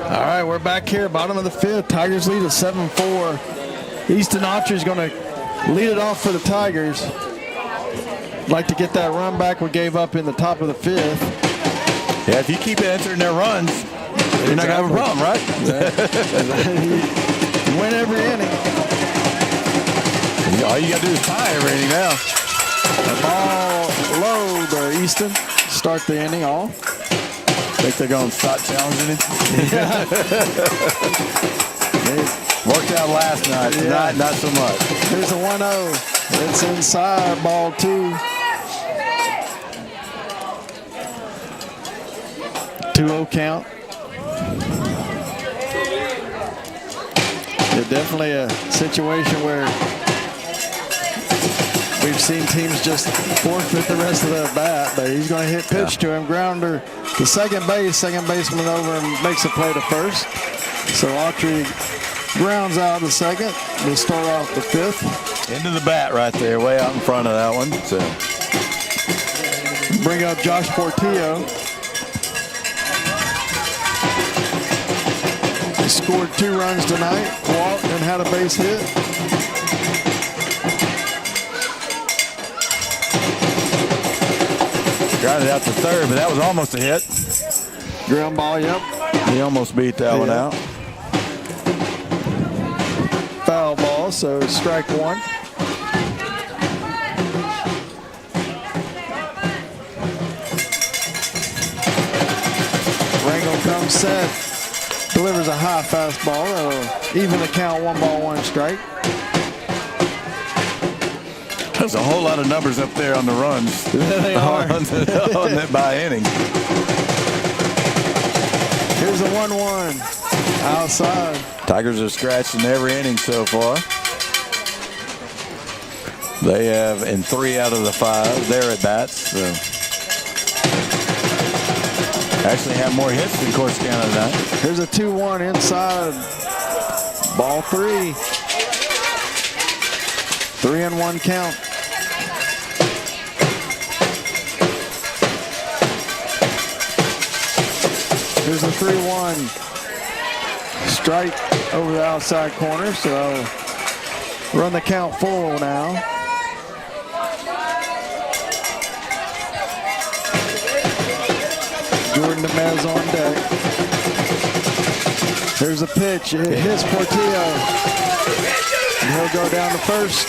All right, we're back here, bottom of the 5th. Tigers lead at 7-4. Easton Autry is going to lead it off for the Tigers. Like to get that run back we gave up in the top of the 5th. Yeah, if you keep answering their runs, you're not going to have a problem, right? Win every inning. All you got to do is tie every inning now. The ball low to Easton. Start the inning off. Think they're going to start challenging it? It worked out last night. Tonight, not so much. Here's a 1-0. It's inside, ball 2. 2-0 count. Yeah, definitely a situation where we've seen teams just forfeit the rest of the bat, but he's going to hit pitch to him. Grounder to second base. Second baseman over and makes a play to first. So Autry grounds out the second to start off the 5th. Into the bat right there, way out in front of that one. So bring up Josh Portillo. He scored 2 runs tonight, walked and had a base hit. Grounded out to third, but that was almost a hit. Ground ball, yep. He almost beat that one out. Foul ball, so strike 1. Rangel comes set, delivers a high fastball. That'll even the count, 1 ball, 1 strike. There's a whole lot of numbers up there on the runs. They are. on that by inning. Here's a 1-1 outside. Tigers are scratching every inning so far. They have in 3 out of the 5 their at bats. So actually have more hits than Corsicana tonight. Here's a 2-1 inside. Ball 3. 3-1 count. Here's a 3-1 strike over the outside corner, so I'll run the count full now. Jordan Demez on deck. There's a pitch. It hits Portillo. And he'll go down to first.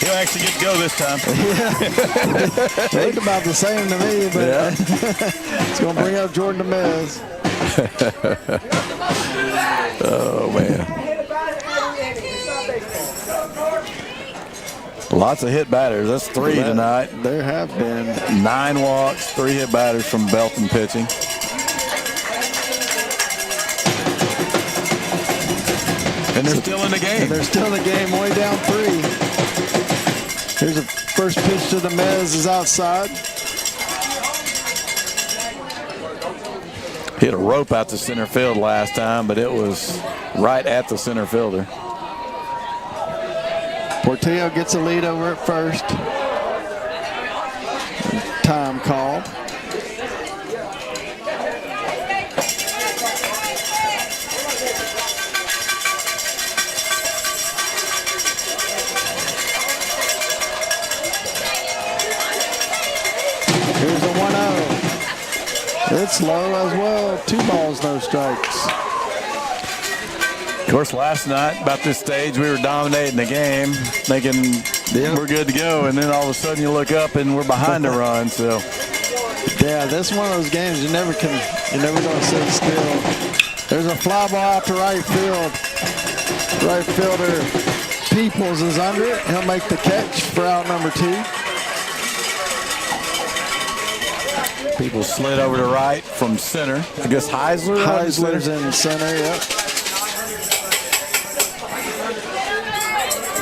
He'll actually get to go this time. They look about the same to me, but it's going to bring up Jordan Demez. Oh, man. Lots of hit batters. That's 3 tonight. There have been 9 walks, 3 hit batters from Belton pitching. And they're still in the game. And they're still in the game, way down 3. Here's a first pitch to the Mez is outside. Hit a rope out to center field last time, but it was right at the center fielder. Portillo gets a lead over at first. Time called. Here's a 1-0. It's low as well. 2 balls, no strikes. Of course, last night, about this stage, we were dominating the game, thinking we're good to go, and then all of a sudden you look up and we're behind a run. So, yeah, this is one of those games you're never going to sit still. There's a fly ball out to right field. Right fielder Peoples is under it. He'll make the catch for out number 2. people slid over to right from center. I guess Heisler's in center, yep.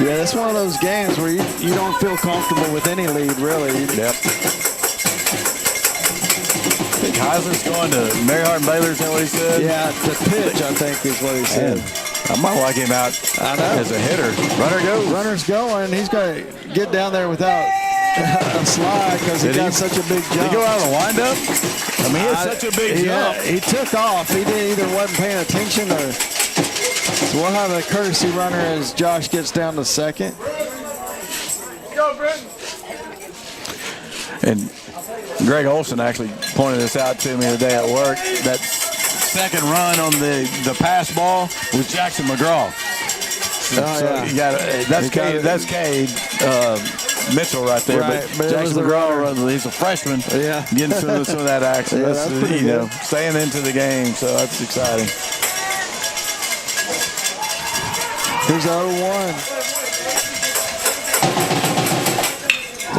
Yeah, it's one of those games where you don't feel comfortable with any lead, really. Yep. I think Heisler's going to Mary Hardin Baylor, is that what he said? Yeah, the pitch, I think, is what he said. I might like him out as a hitter. Runner goes. Runner's going. He's going to get down there without a slide because he got such a big jump. Did he go out of the windup? I mean, he had such a big jump. He took off. He either wasn't paying attention or... So we'll have a courtesy runner as Josh gets down to second. Go, Britton. And Greg Olson actually pointed this out to me today at work. That second run on the pass ball was Jackson McGraw. That's Cade Mitchell right there. Right, but Jackson McGraw, he's a freshman. Yeah. Getting some of that action. Yeah, that's pretty good. Staying into the game, so that's exciting. Here's 0-1.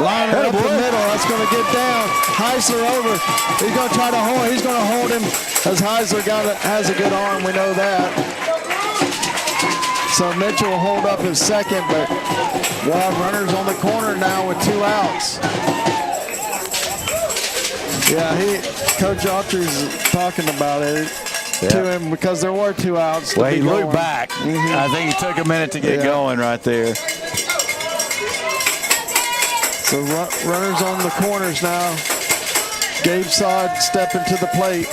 Line it up the middle. That's going to get down. Heisler over. He's going to try to hold. He's going to hold him as Heisler has a good arm. We know that. So Mitchell will hold up his second, but we'll have runners on the corner now with 2 outs. Yeah, Coach Autry's talking about it. To him because there were 2 outs. Well, he looked back. I think he took a minute to get going right there. So runners on the corners now. Gabe Sod stepping to the plate.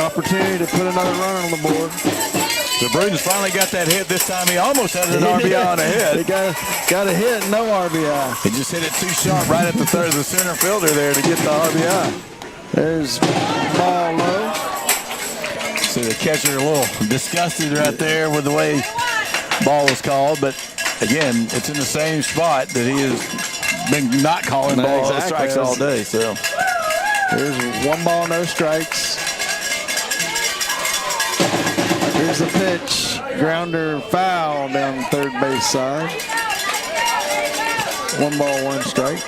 Opportunity to put another run on the board. So Bruton's finally got that hit this time. He almost had an RBI on a hit. He got a hit, no RBI. He just hit it too sharp right at the center fielder there to get the RBI. There's ball low. See the catcher a little disgusted right there with the way ball was called, but again, it's in the same spot that he has been not calling strikes all day. So here's 1 ball, no strikes. Here's the pitch, grounder foul down the third base side. 1 ball, 1 strike.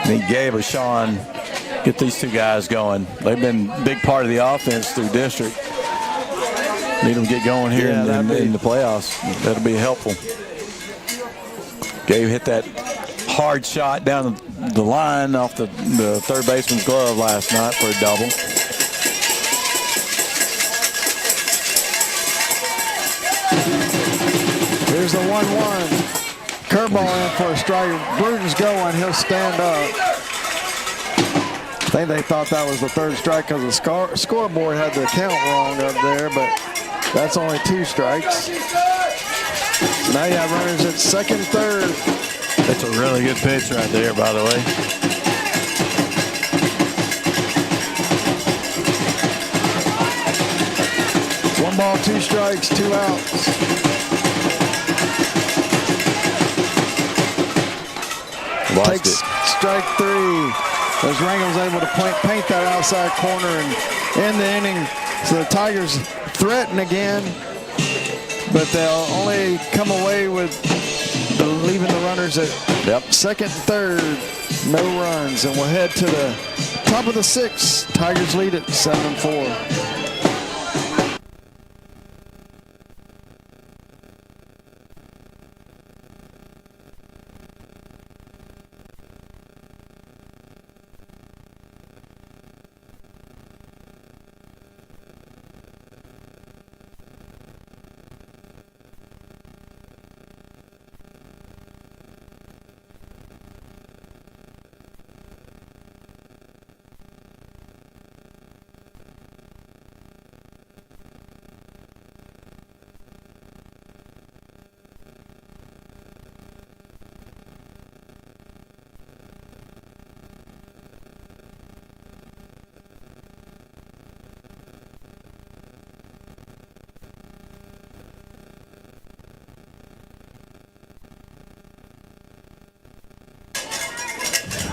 Need Gabe or Sean get these 2 guys going. They've been a big part of the offense through district. Need them to get going here in the playoffs. That'll be helpful. Gabe hit that hard shot down the line off the third baseman's glove last night for a double. Here's the 1-1. Curveball in for a strike. Bruton's going. He'll stand up. I think they thought that was the 3rd strike because the scoreboard had the count wrong up there, but that's only 2 strikes. Now you have runners at second, third. That's a really good pitch right there, by the way. 1 ball, 2 strikes, 2 outs. Takes strike 3. as Rangel's able to paint that outside corner and end the inning. So the Tigers threaten again, but they'll only come away with leaving the runners at second and third. No runs, and we'll head to the top of the sixth. Tigers lead it 7-4.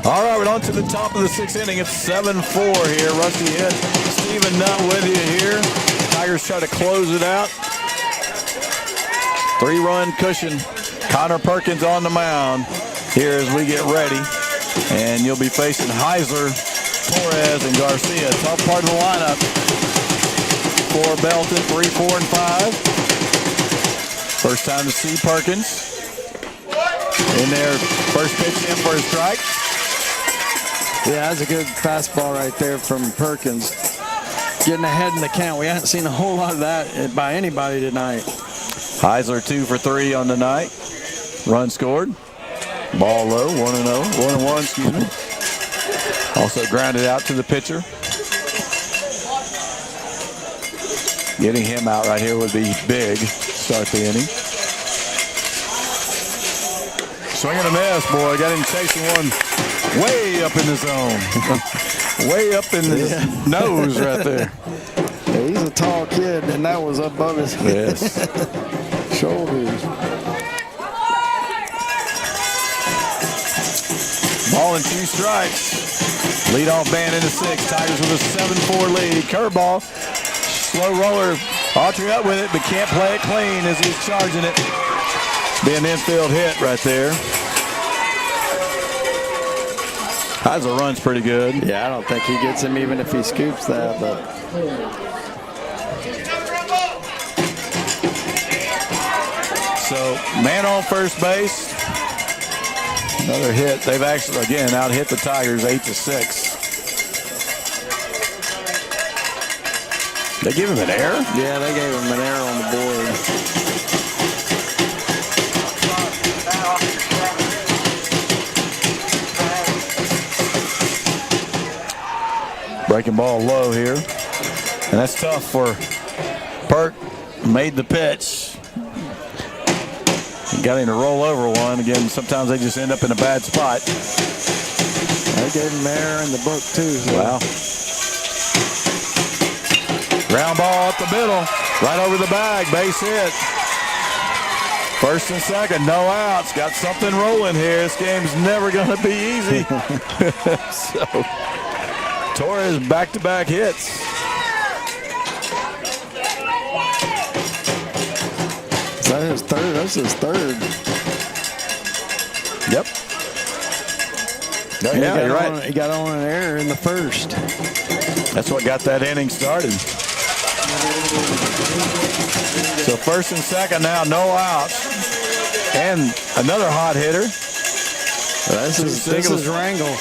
All right, we're on to the top of the sixth inning. It's 7-4 here. Rusty hit. Steven Nutt with you here. Tigers try to close it out. 3-run cushion. Connor Perkins on the mound here as we get ready. And you'll be facing Heiser, Torres, and Garcia. Tough part of the lineup for Belton, 3, 4, and 5. First time to see Perkins. In there, first pitch in for a strike. Yeah, that's a good fastball right there from Perkins. Getting ahead in the count. We haven't seen a whole lot of that by anybody tonight. Heiser 2 for 3 on the night. Run scored. Ball low, 1-0. 1-1, excuse me. Also grounded out to the pitcher. Getting him out right here would be big. Start the inning. Swing and a miss, boy. Got him chasing one way up in the zone. Way up in his nose right there. Yeah, he's a tall kid, and that was above his head. Yes. Shoulders. Ball and 2 strikes. Leadoff man into 6. Tigers with a 7-4 lead. Curveball. Slow roller. Autry up with it, but can't play it clean as he's charging it. Be an infield hit right there. Heiser runs pretty good. Yeah, I don't think he gets him even if he scoops that, but. So, man on first base. Another hit. They've actually, again, out-hit the Tigers 8-6. They give him an error? Yeah, they gave him an error on the board. Breaking ball low here. And that's tough for Perk. Made the pitch. He got him to roll over one. Again, sometimes they just end up in a bad spot. They gave him an error in the book, too. So. Wow. Ground ball up the middle. Right over the bag. Base hit. First and second. No outs. Got something rolling here. This game's never going to be easy. So, Torres back-to-back hits. Is that his third? That's his third. Yep. No, yeah, you're right. He got on an error in the first. That's what got that inning started. So first and second now, no outs. And another hot hitter. This is Rangel.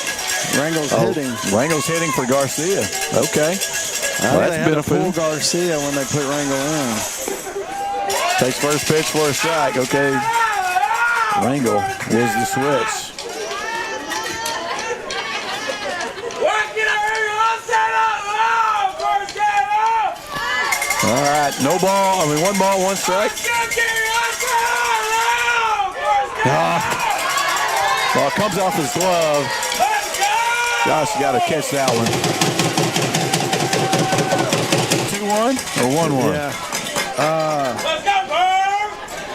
Rangel's hitting. Rangel's hitting for Garcia. Okay. Well, that's they had to beneficial. pull Garcia when they put Rangel in. Takes first pitch for a strike. Okay. Rangel was the switch. All right, no ball. I mean, 1 ball, 1 strike. Ball comes off his glove. Gosh, you got to catch that one. 2-1 or 1-1? Yeah.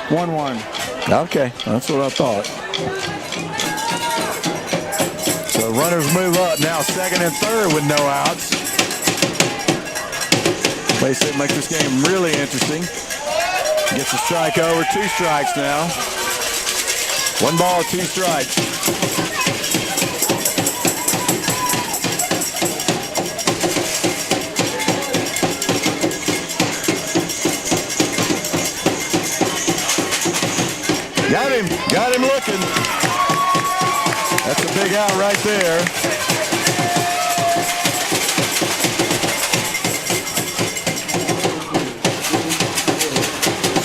1-1. Okay, that's what I thought. So runners move up now, second and third with no outs. They make this game really interesting. Gets a strike over, 2 strikes now. 1 ball, 2 strikes. Got him looking. That's a big out right there.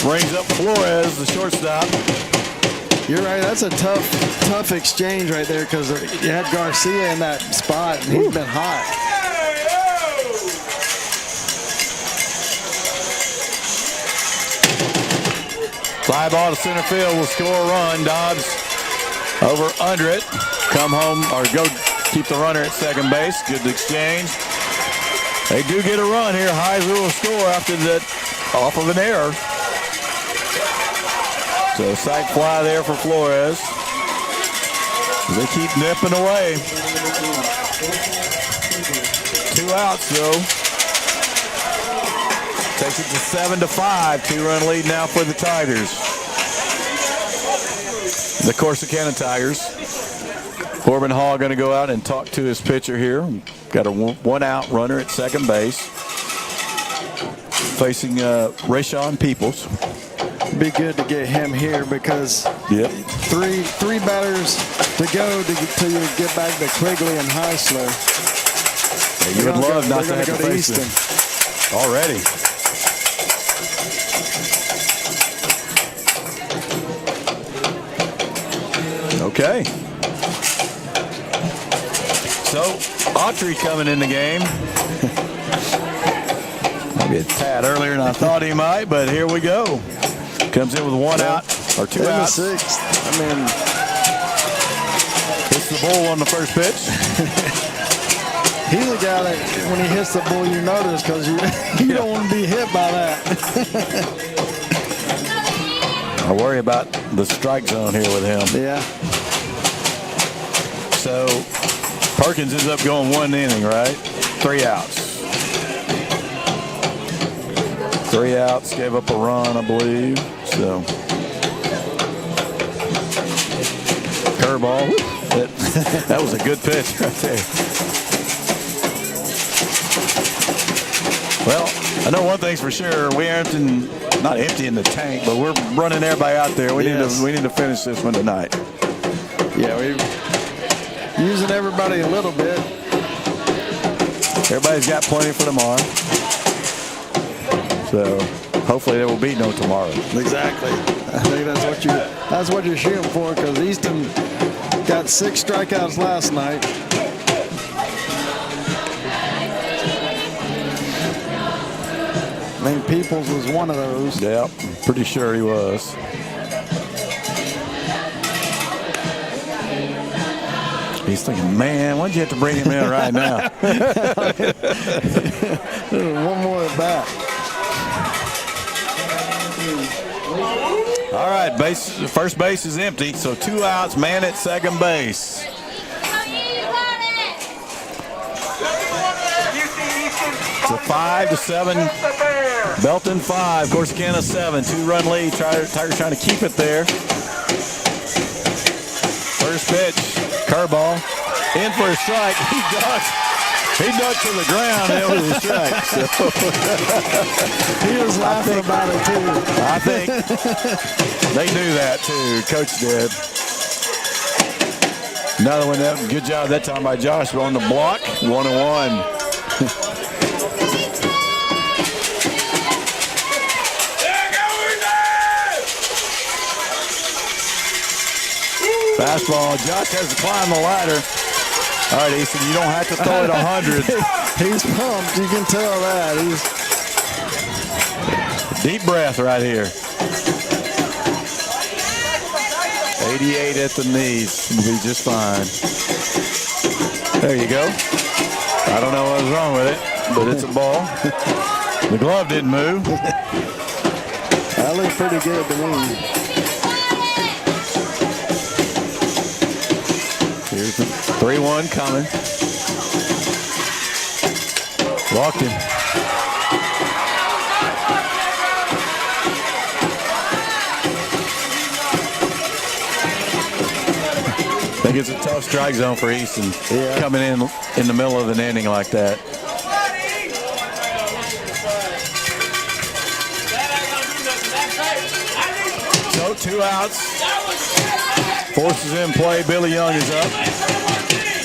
Brings up Flores, the shortstop. You're right. That's a tough exchange right there because you had Garcia in that spot, and he's been hot. Fly ball to center field will score a run. Dobbs over under it. Come home or go keep the runner at second base. Good exchange. They do get a run here. Heiser will score after that off of an error. So sac fly there for Flores. They keep nipping away. 2 outs though. Takes it to 7-5. 2-run lead now for the Tigers. The Corsicana Tigers. Corbin Hall going to go out and talk to his pitcher here. Got a 1-out runner at second base. Facing Rayshawn Peoples. Be good to get him here because three batters to go till you get back to Quigley and Heisler. Yeah, you would love not to have to face them already. Okay. So, Autry coming in the game. Maybe a tad earlier than I thought he might, but here we go. Comes in with 1 out, or 2 outs. In the 6th. I mean, hits the bull on the first pitch. He's a guy that when he hits the bull, you notice because you don't want to be hit by that. I worry about the strike zone here with him. Yeah. So Perkins ends up going 1 inning, right? 3 outs. 3 outs, gave up a run, I believe. So curveball. That was a good pitch right there. Well, I know one thing's for sure. We aren't not emptying the tank, but we're running everybody out there. We need to finish this one tonight. Yeah, we're using everybody a little bit. Everybody's got plenty for tomorrow. So hopefully there will be no tomorrow. Exactly. I think that's what you're shooting for because Easton got 6 strikeouts last night. I think Peoples was one of those. Yeah, pretty sure he was. He's thinking, man, why'd you have to bring him in right now? One more at bat. All right, first base is empty, so 2 outs, man at second base. It's a 5-7. Belton 5, Corsicana 7. 2-run lead. Tigers trying to keep it there. First pitch, curveball, in for a strike. He ducked to the ground, and it was a strike. So. He was laughing about it too. I think they knew that too. Coach did. Another one. Good job that time by Josh on the block. 1-1. Fastball. Josh has to climb the ladder. All right, Easton, you don't have to throw it 100. He's pumped. You can tell that. Deep breath right here. 88 at the knees. Will be just fine. There you go. I don't know what was wrong with it, but it's a ball. The glove didn't move. That looked pretty good to me. Here's the 3-1 coming. Walked him. I think it's a tough strike zone for Easton coming in the middle of an inning like that. So 2 outs. Forces in play. Billy Young is up.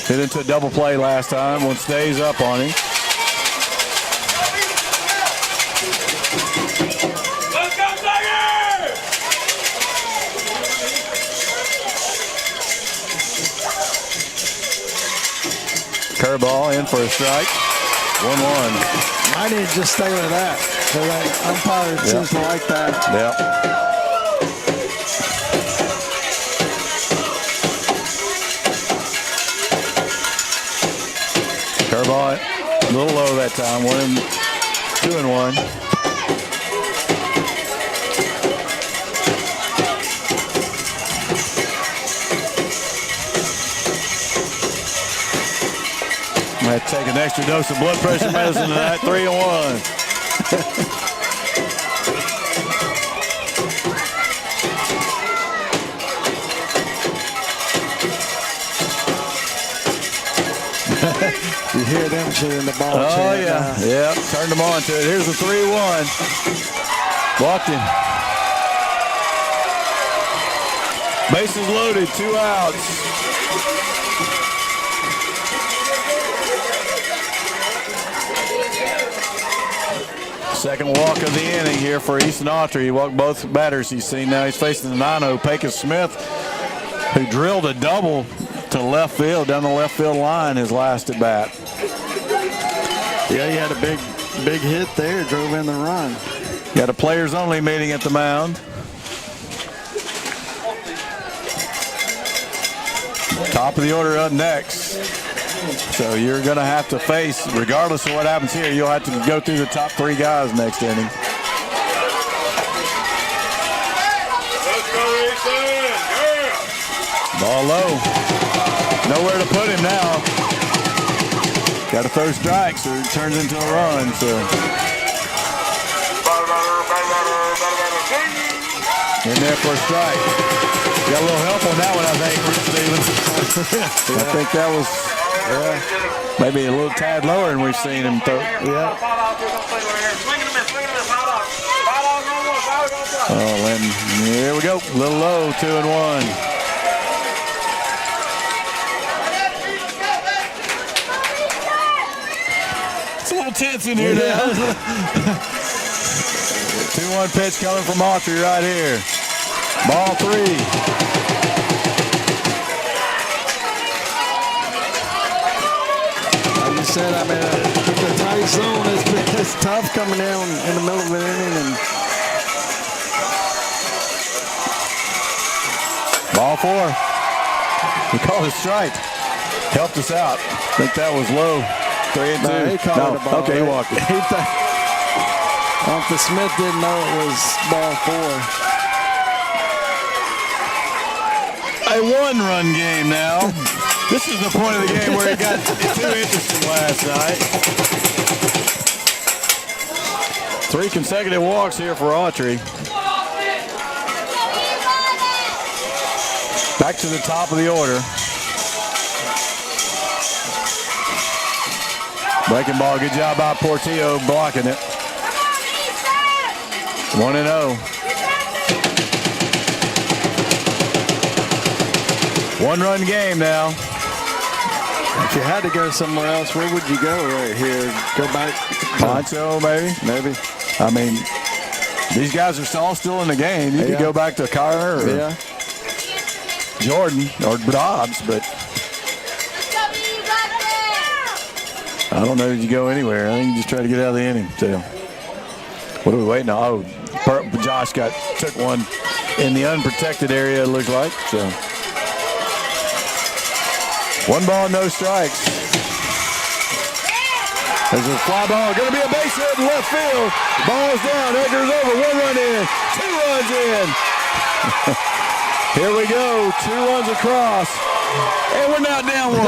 Hit into a double play last time. One stays up on him. Curveball in for a strike. 1-1. I need to just stay with that. The umpire seems to like that. Yep. Curveball a little low that time. 2-1. Might take an extra dose of blood pressure medicine tonight. 3-1. You hear them cheering the ball. Oh, yeah. Yeah. Turned them on to it. Here's the 3-1. Walked him. Bases loaded. 2 outs. Second walk of the inning here for Easton Autry. He walked both batters he's seen now. He's facing the 9-0 Pecos Smith, who drilled a double to left field, down the left field line his last at bat. Yeah, he had a big hit there, drove in the run. Got a players only meeting at the mound. Top of the order up next. So you're going to have to face, regardless of what happens here, you'll have to go through the top 3 guys next inning. Ball low. Nowhere to put him now. Got to throw strikes or it turns into a run. So in there for a strike. Got a little help on that one, I think, Stevens. I think that was maybe a little tad lower than we've seen him throw. Yeah. Oh, and here we go. A little low, 2-1. It's a little tense in here now. 2-1 pitch coming from Autry right here. Ball 3. Said, I mean, the tight zone is tough coming down in the middle of an inning. And ball 4. We called it strike. Helped us out. I think that was low. 3-2. No, he called it a ball. Okay, he walked it. Uncle Smith didn't know it was ball 4. A 1-run game now. This is the point of the game where it got too interesting last night. 3 consecutive walks here for Autry. Back to the top of the order. Breaking ball, good job by Portillo blocking it. 1-0. 1-run game now. If you had to go somewhere else, where would you go right here? Go back? Poncho, maybe? Maybe. I mean, these guys are all still in the game. You could go back to Carter or Jordan or Dobbs, but I don't know that you go anywhere. I think you just try to get out of the inning. So, what are we waiting on? Oh, Josh took one in the unprotected area, it looks like. So, 1 ball, no strikes. There's a fly ball. Going to be a base hit in left field. Ball's down. Edgar's over. 1 run in. 2 runs in. Here we go. 2 runs across. And we're now down 1.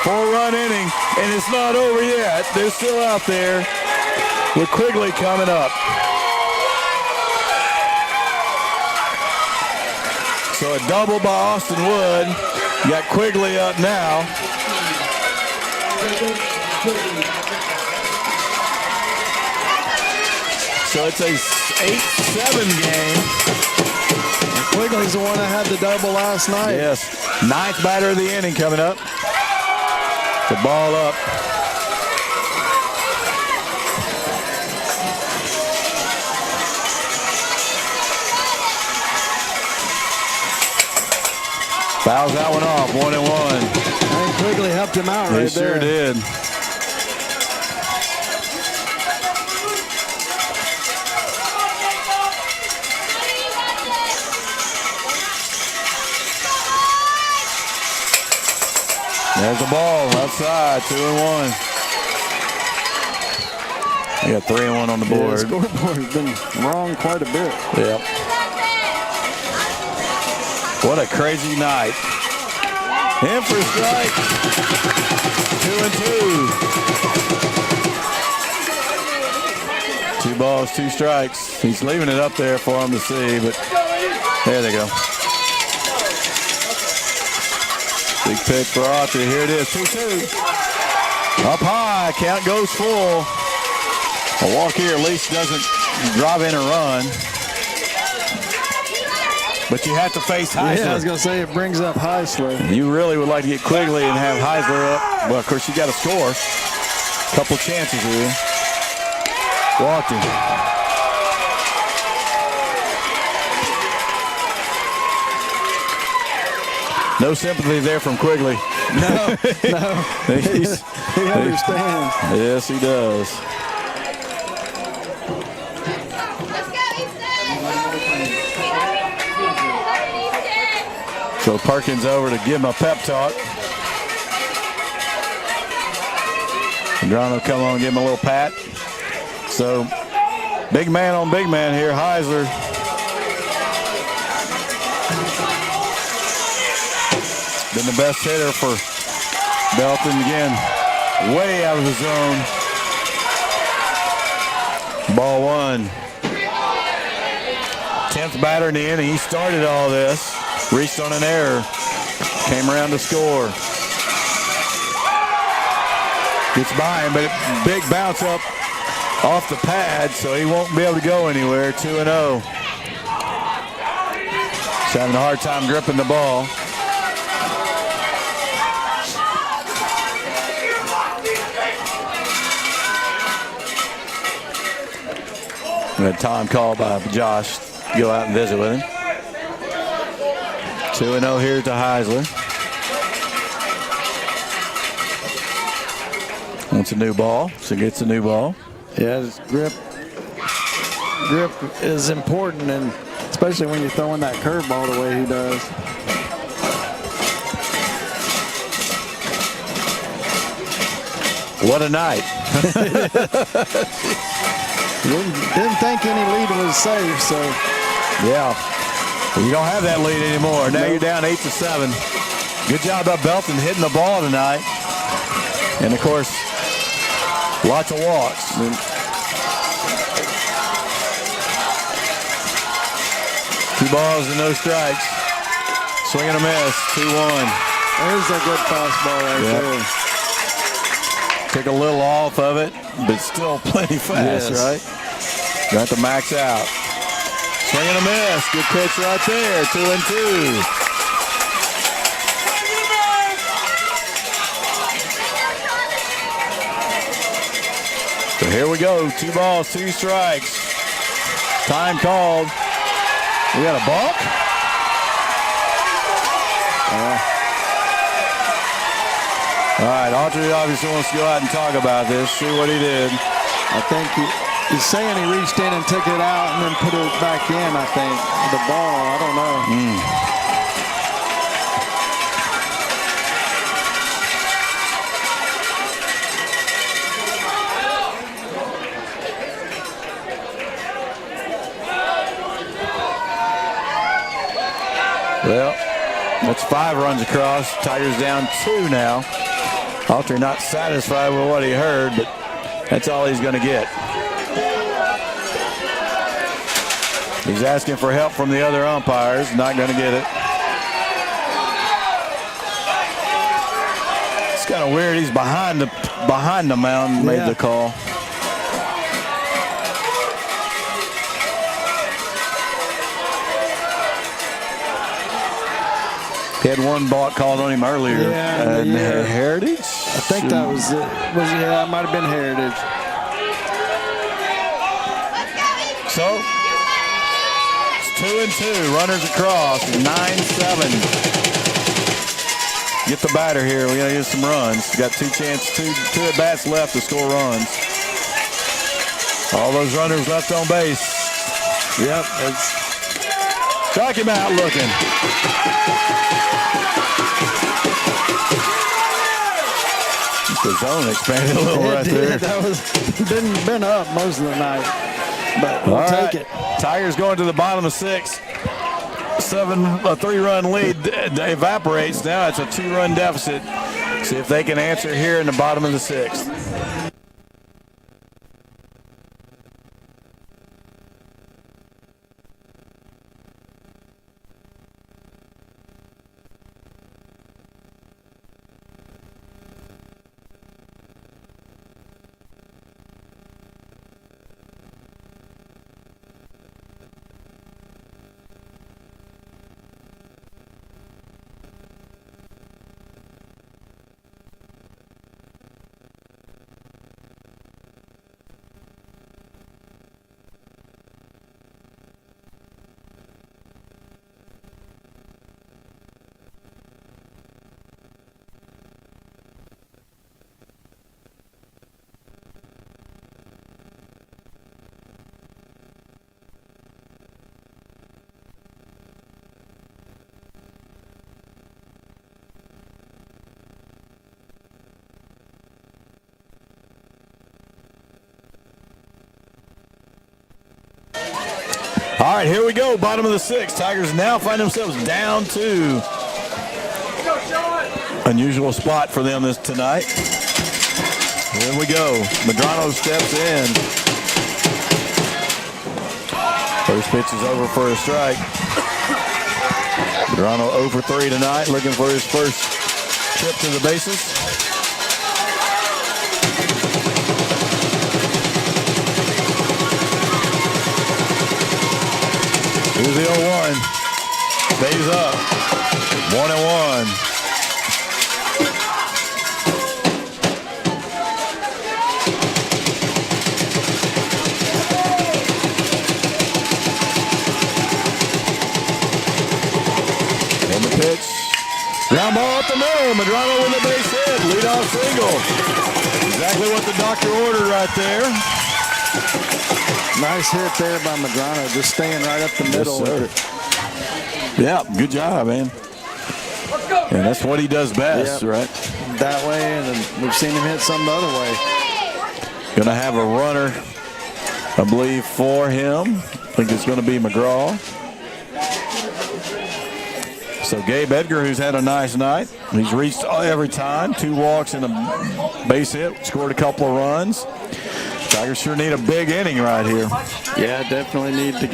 4-run inning, and it's not over yet. They're still out there with Quigley coming up. So a double by Austin Wood. Got Quigley up now. So it's a 8-7 game. And Quigley's the one that had the double last night. Yes. 9th batter of the inning coming up. The ball up. Fouls that one off, 1-1. I think Quigley helped him out right there. He sure did. There's the ball outside, 2-1. We got 3-1 on the board. Yeah, the scoreboard's been wrong quite a bit. Yep. What a crazy night. In for strike. 2-2. 2 balls, 2 strikes. He's leaving it up there for him to see, but there they go. Big pitch for Autry. Here it is, 2-2. Up high, count goes full. A walk here at least doesn't drive in a run. But you have to face Heisler. Yeah, I was going to say it brings up Heisler. You really would like to get Quigley and have Heisler up. Well, of course, you got to score. Couple chances here. Walked him. No sympathy there from Quigley. No. He understands. Yes, he does. So Perkins over to give him a pep talk. Grano will come on and give him a little pat. So big man on big man here, Heisler. Been the best hitter for Belton again. Way out of the zone. Ball 1. 10th batter in the inning. He started all this. Reached on an error. Came around to score. Gets by him, but big bounce up off the pad, so he won't be able to go anywhere. 2-0. He's having a hard time gripping the ball. We had time called by Josh to go out and visit with him. 2-0 here to Heisler. Wants a new ball, so gets a new ball. Yeah, his grip is important, and especially when you're throwing that curveball the way he does. What a night. Didn't think any lead was safe, so. Yeah. You don't have that lead anymore. Now you're down 8-7. Good job by Belton hitting the ball tonight. And of course, lots of walks. 2 balls and no strikes. Swing and a miss, 2-1. There's a good fastball right there. Took a little off of it, but still plenty fast, right? Got to max out. Swing and a miss. Good pitch right there. 2-2. So here we go. 2 balls, 2 strikes. Time called. We got a balk. All right, Autry obviously wants to go out and talk about this, see what he did. I think he's saying he reached in and took it out and then put it back in, I think. The ball, I don't know. Well, that's 5 runs across. Tigers down 2 now. Autry not satisfied with what he heard, but that's all he's going to get. He's asking for help from the other umpires. Not going to get it. It's kind of weird. He's behind the mound. Made the call. He had one balk called on him earlier. Heritage? I think that was it. It might have been Heritage. So, it's 2-2. Runners across. 9-7. Get the batter here. We got to get some runs. Got two at bats left to score runs. All those runners left on base. Yep. Strike him out looking. The zone expanded a little right there. That was been up most of the night, but we'll take it. Tigers going to the bottom of 6. A 3-run lead evaporates. Now it's a 2-run deficit. See if they can answer here in the bottom of the 6th. All right, here we go. Bottom of the 6th. Tigers now find themselves down 2. Unusual spot for them tonight. Here we go. Medrano steps in. First pitch is over for a strike. Medrano 0 for 3 tonight, looking for his first trip to the bases. Here's the 0-1. Stays up. 1-1. And the pitch. Ground ball up the middle. Medrano with a base hit. Leadoff single. Exactly what the doctor ordered right there. Nice hit there by Medrano, just staying right up the middle. Yes, yeah, good job, man. And that's what he does best, right? That way, and then we've seen him hit some the other way. Going to have a runner, I believe, for him. I think it's going to be McGraw. So Gabe Edgar, who's had a nice night. He's reached every time. 2 walks and a base hit. Scored a couple of runs. Tigers sure need a big inning right here. Yeah, definitely need to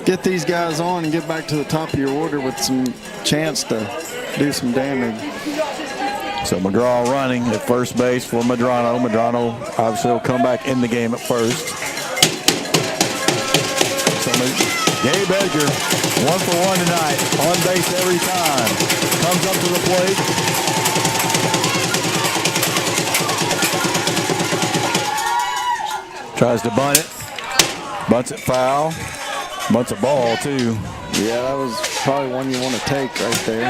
get these guys on and get back to the top of your order with some chance to do some damage. So McGraw running at first base for Medrano. Medrano obviously will come back in the game at first. So Gabe Edgar, 1 for 1 tonight. On base every time. Comes up to the plate. Tries to bunt it. Bunts it foul. Bunts a ball, too. Yeah, that was probably one you want to take right there.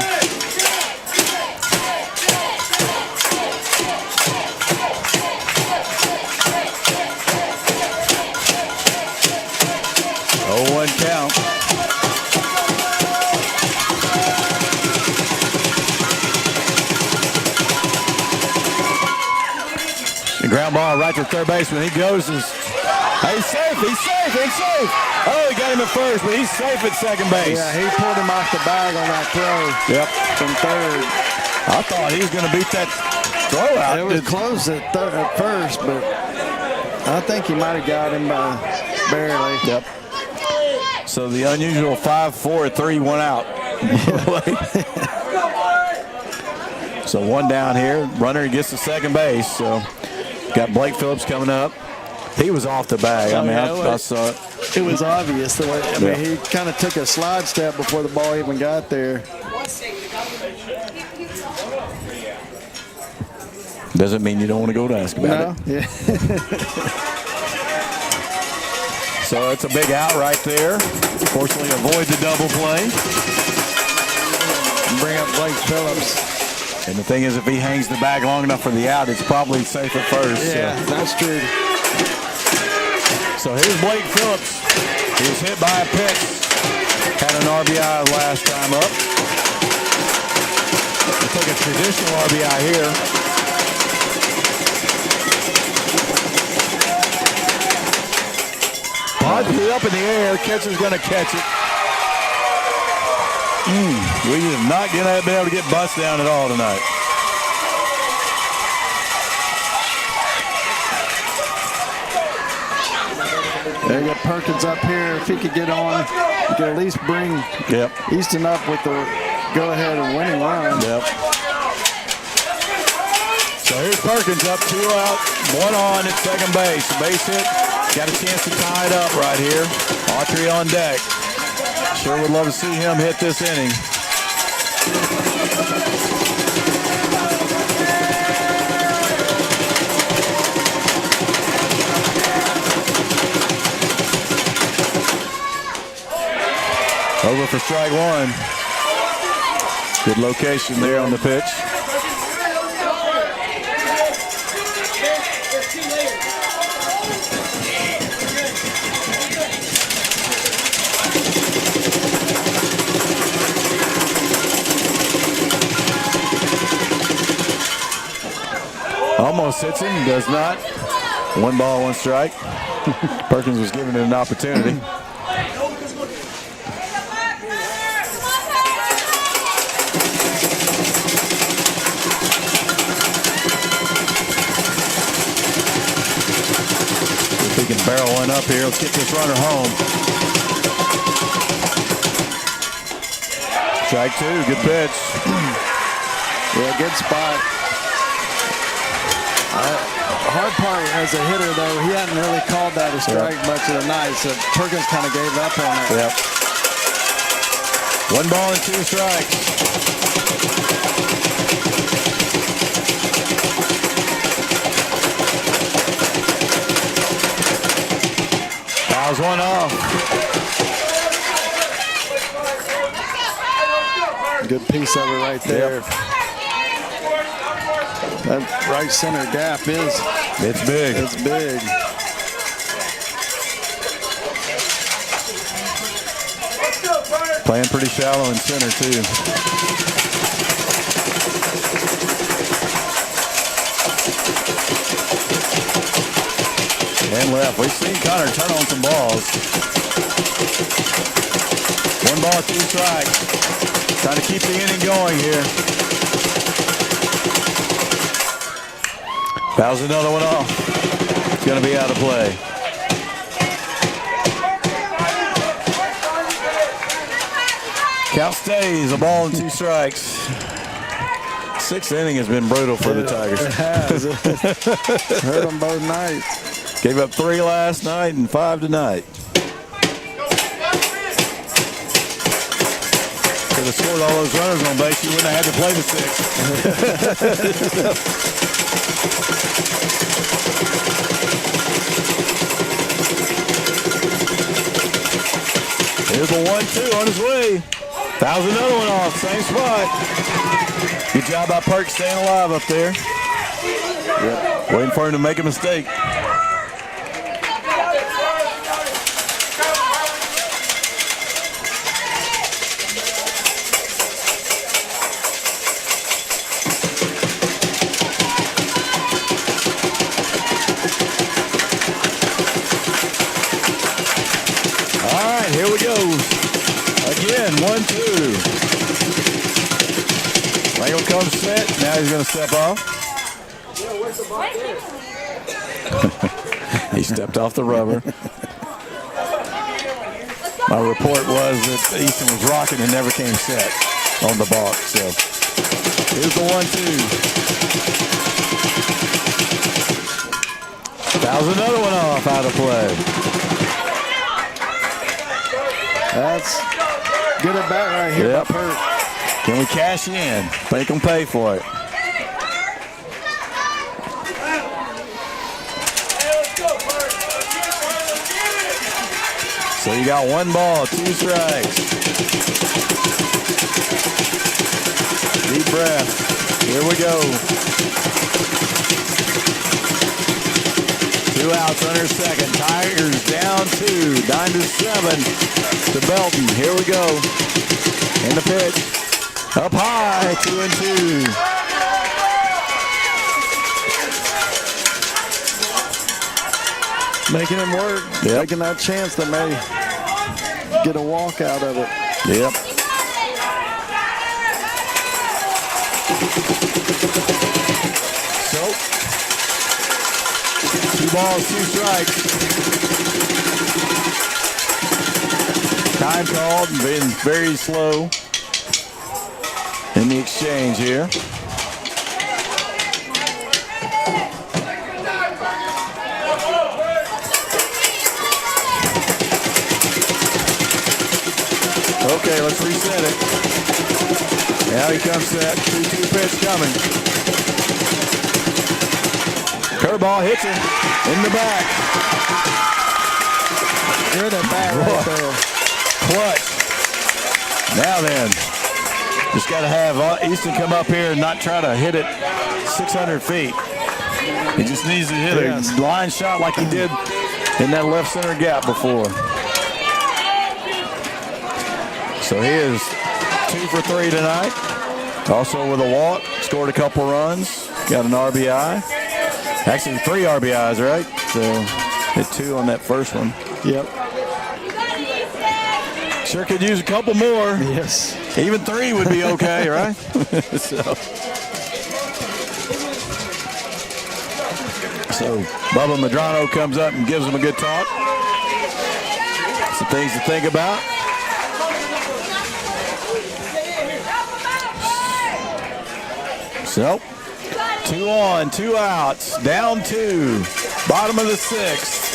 Oh, 1 count. The ground ball right to third baseman. He goes as He's safe. He's safe. He's safe. Oh, he got him at first, but he's safe at second base. Yeah, he pulled him off the bag on that throw. Yep. From third. I thought he was going to beat that throw out. It was close at first, but I think he might have got him barely. Yep. So the unusual 5-4-3 1 out. So one down here. Runner gets to second base. So got Blake Phillips coming up. He was off the bag. I mean, I saw it. It was obvious. The way, I mean, he kind of took a slide step before the ball even got there. Doesn't mean you don't want to go to ask about it. Yeah. So it's a big out right there. Fortunately, avoid the double play. Bring up Blake Phillips. And the thing is, if he hangs the bag long enough for the out, it's probably safe at first. Yeah, so. that's true. So here's Blake Phillips. He was hit by a pitch. Had an RBI last time up. He took a traditional RBI here. Podgy up in the air. Catcher's going to catch it. We have not going to be able to get bust down at all tonight. There you got Perkins up here. If he could get on, he could at least bring Easton up with the go-ahead and winning run. Yep. So here's Perkins up, 2 out, 1 on at second base. Base hit. Got a chance to tie it up right here. Autry on deck. Sure would love to see him hit this inning. Over for strike one. Good location there on the pitch. Almost hits him, does not. 1 ball, 1 strike. Perkins was given it an opportunity. If he can barrel one up here, let's get this runner home. Strike 2, good pitch. Yeah, good spot. Hard part as a hitter, though, he hadn't really called that a strike much of the night, so Perkins kind of gave up on it. Yep. 1 ball and 2 strikes. Fouls one off. Good piece of it right there. Yep. That right center gap It's big. It's big. Playing pretty shallow in center, too. And left. We've seen Connor turn on some balls. 1 ball, 2 strikes. Trying to keep the inning going here. Fouls another one off. It's going to be out of play. Count stays, 1 ball and 2 strikes. 6th inning has been brutal for the Tigers. It has. Hurt them both nights. Gave up 3 last night and 5 tonight. Could have scored all those runners on base, you wouldn't have had to play the 6th. Here's a 1-2 on his way. Fouls another one off, same spot. Good job by Perk staying alive up there. Yep. Waiting for him to make a mistake. again. 1-2. Rangle comes set. Now he's going to step off. He stepped off the rubber. My report was that Easton was rocking and never came set on the balk. So here's the 1-2. Fouls another one off out of play. That's good at bat right here. Yep. Can we cash in? Make them pay for it. So you got 1 ball, 2 strikes. Deep breath. Here we go. 2 outs under second. Tigers down 2. 9-7 to Belton. Here we go. In the pitch. Up high. 2-2. Making him work. Yep. Taking that chance that may get a walk out of it. Yep. So, 2 balls, 2 strikes. Time called and been very slow in the exchange here. Okay, let's reset it. Now he comes set. 2-2 pitch coming. Curveball hits him in the back. Good at bat right there. Clutch. Now then, just got to have Easton come up here and not try to hit it 600 feet. He just needs to hit a line shot like he did in that left center gap before. So he is 2 for 3 tonight. Also with a walk, scored a couple runs, got an RBI. Actually 3 RBIs, right? So hit 2 on that first one. Yep. Sure could use a couple more. Yes. Even 3 would be okay, right? So Bubba Medrano comes up and gives him a good talk. Some things to think about. So, 2 on, 2 outs, down 2, bottom of the 6th.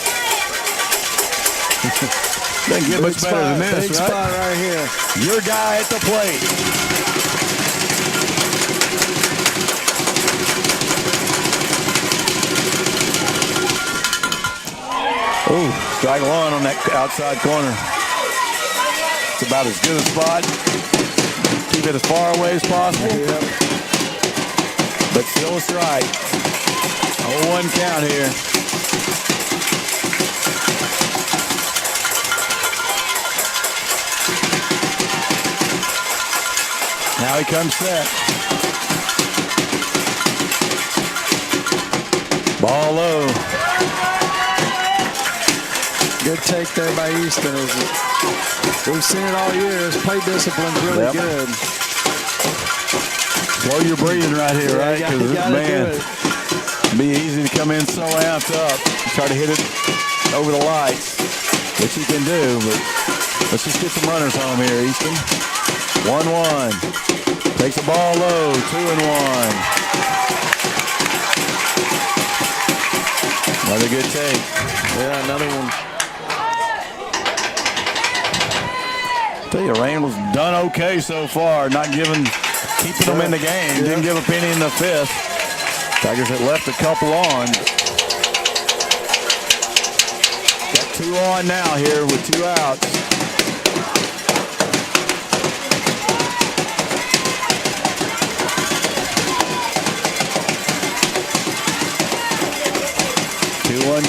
Doesn't get much better than this, big right? spot right here. Your guy at the plate. Ooh, strike 1 on that outside corner. It's about as good a spot. Keep it as far away as possible. Yep. But still a strike. 0-1 count here. Now he comes set. Ball low. Good take there by Easton. We've seen it all year. His play discipline's really good. Slow your breathing right here, right? You Because, gotta man, do it. it'd be easy to come in so amped up. Try to hit it over the lights, which you can do, but let's just get some runners home here, Easton. 1-1. Takes the ball low, 2-1. Another good take. Yeah, another one. Tell you, Randall's done okay so far, keeping them in the game. Didn't give a penny in the 5th. Tigers had left a couple on. Got 2 on now here with 2 outs.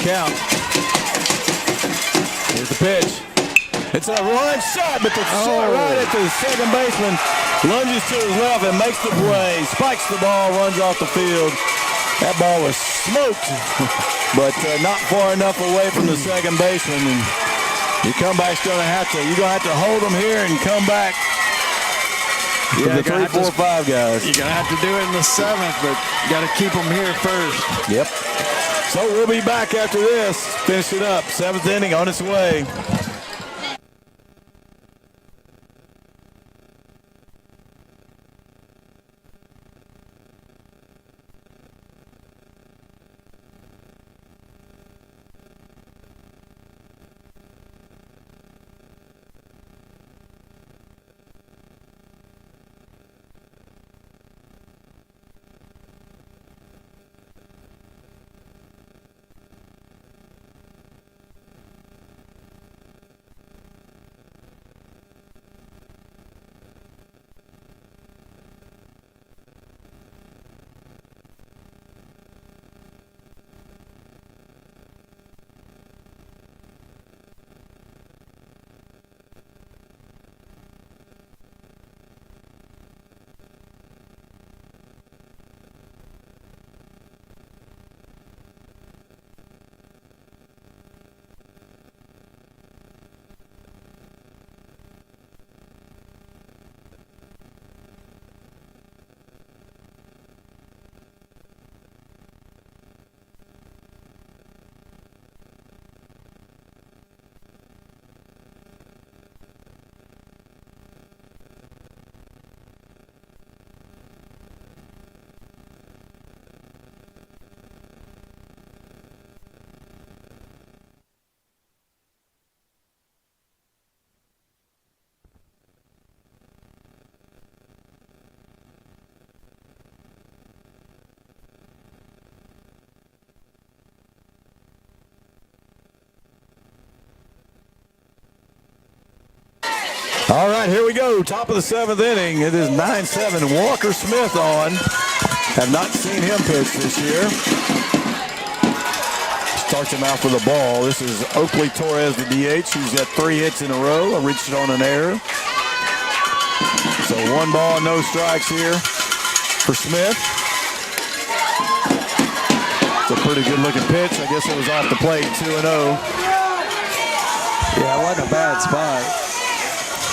Count. Here's the pitch. It's a run shot, but the shot right at the second baseman lunges to his left and makes the play. Spikes the ball, runs off the field. That ball was smoked, but not far enough away from the second baseman. And Your comeback's you're gonna have to hold them here and come back. Yeah, the 3, 4, 5 guys. You're gonna have to do it in the 7th, but you got to keep them here first. Yep. So we'll be back after this. Finish it up. 7th inning on its way. All right, here we go. Top of the 7th inning. It is 9-7. Walker Smith on. Have not seen him pitch this year. Starts him out for the ball. This is Oakley Torres, the DH, who's got 3 hits in a row. Reached it on an error. So 1 ball, no strikes here for Smith. It's a pretty good-looking pitch. I guess it was off the plate, 2-0. Yeah, it wasn't a bad spot.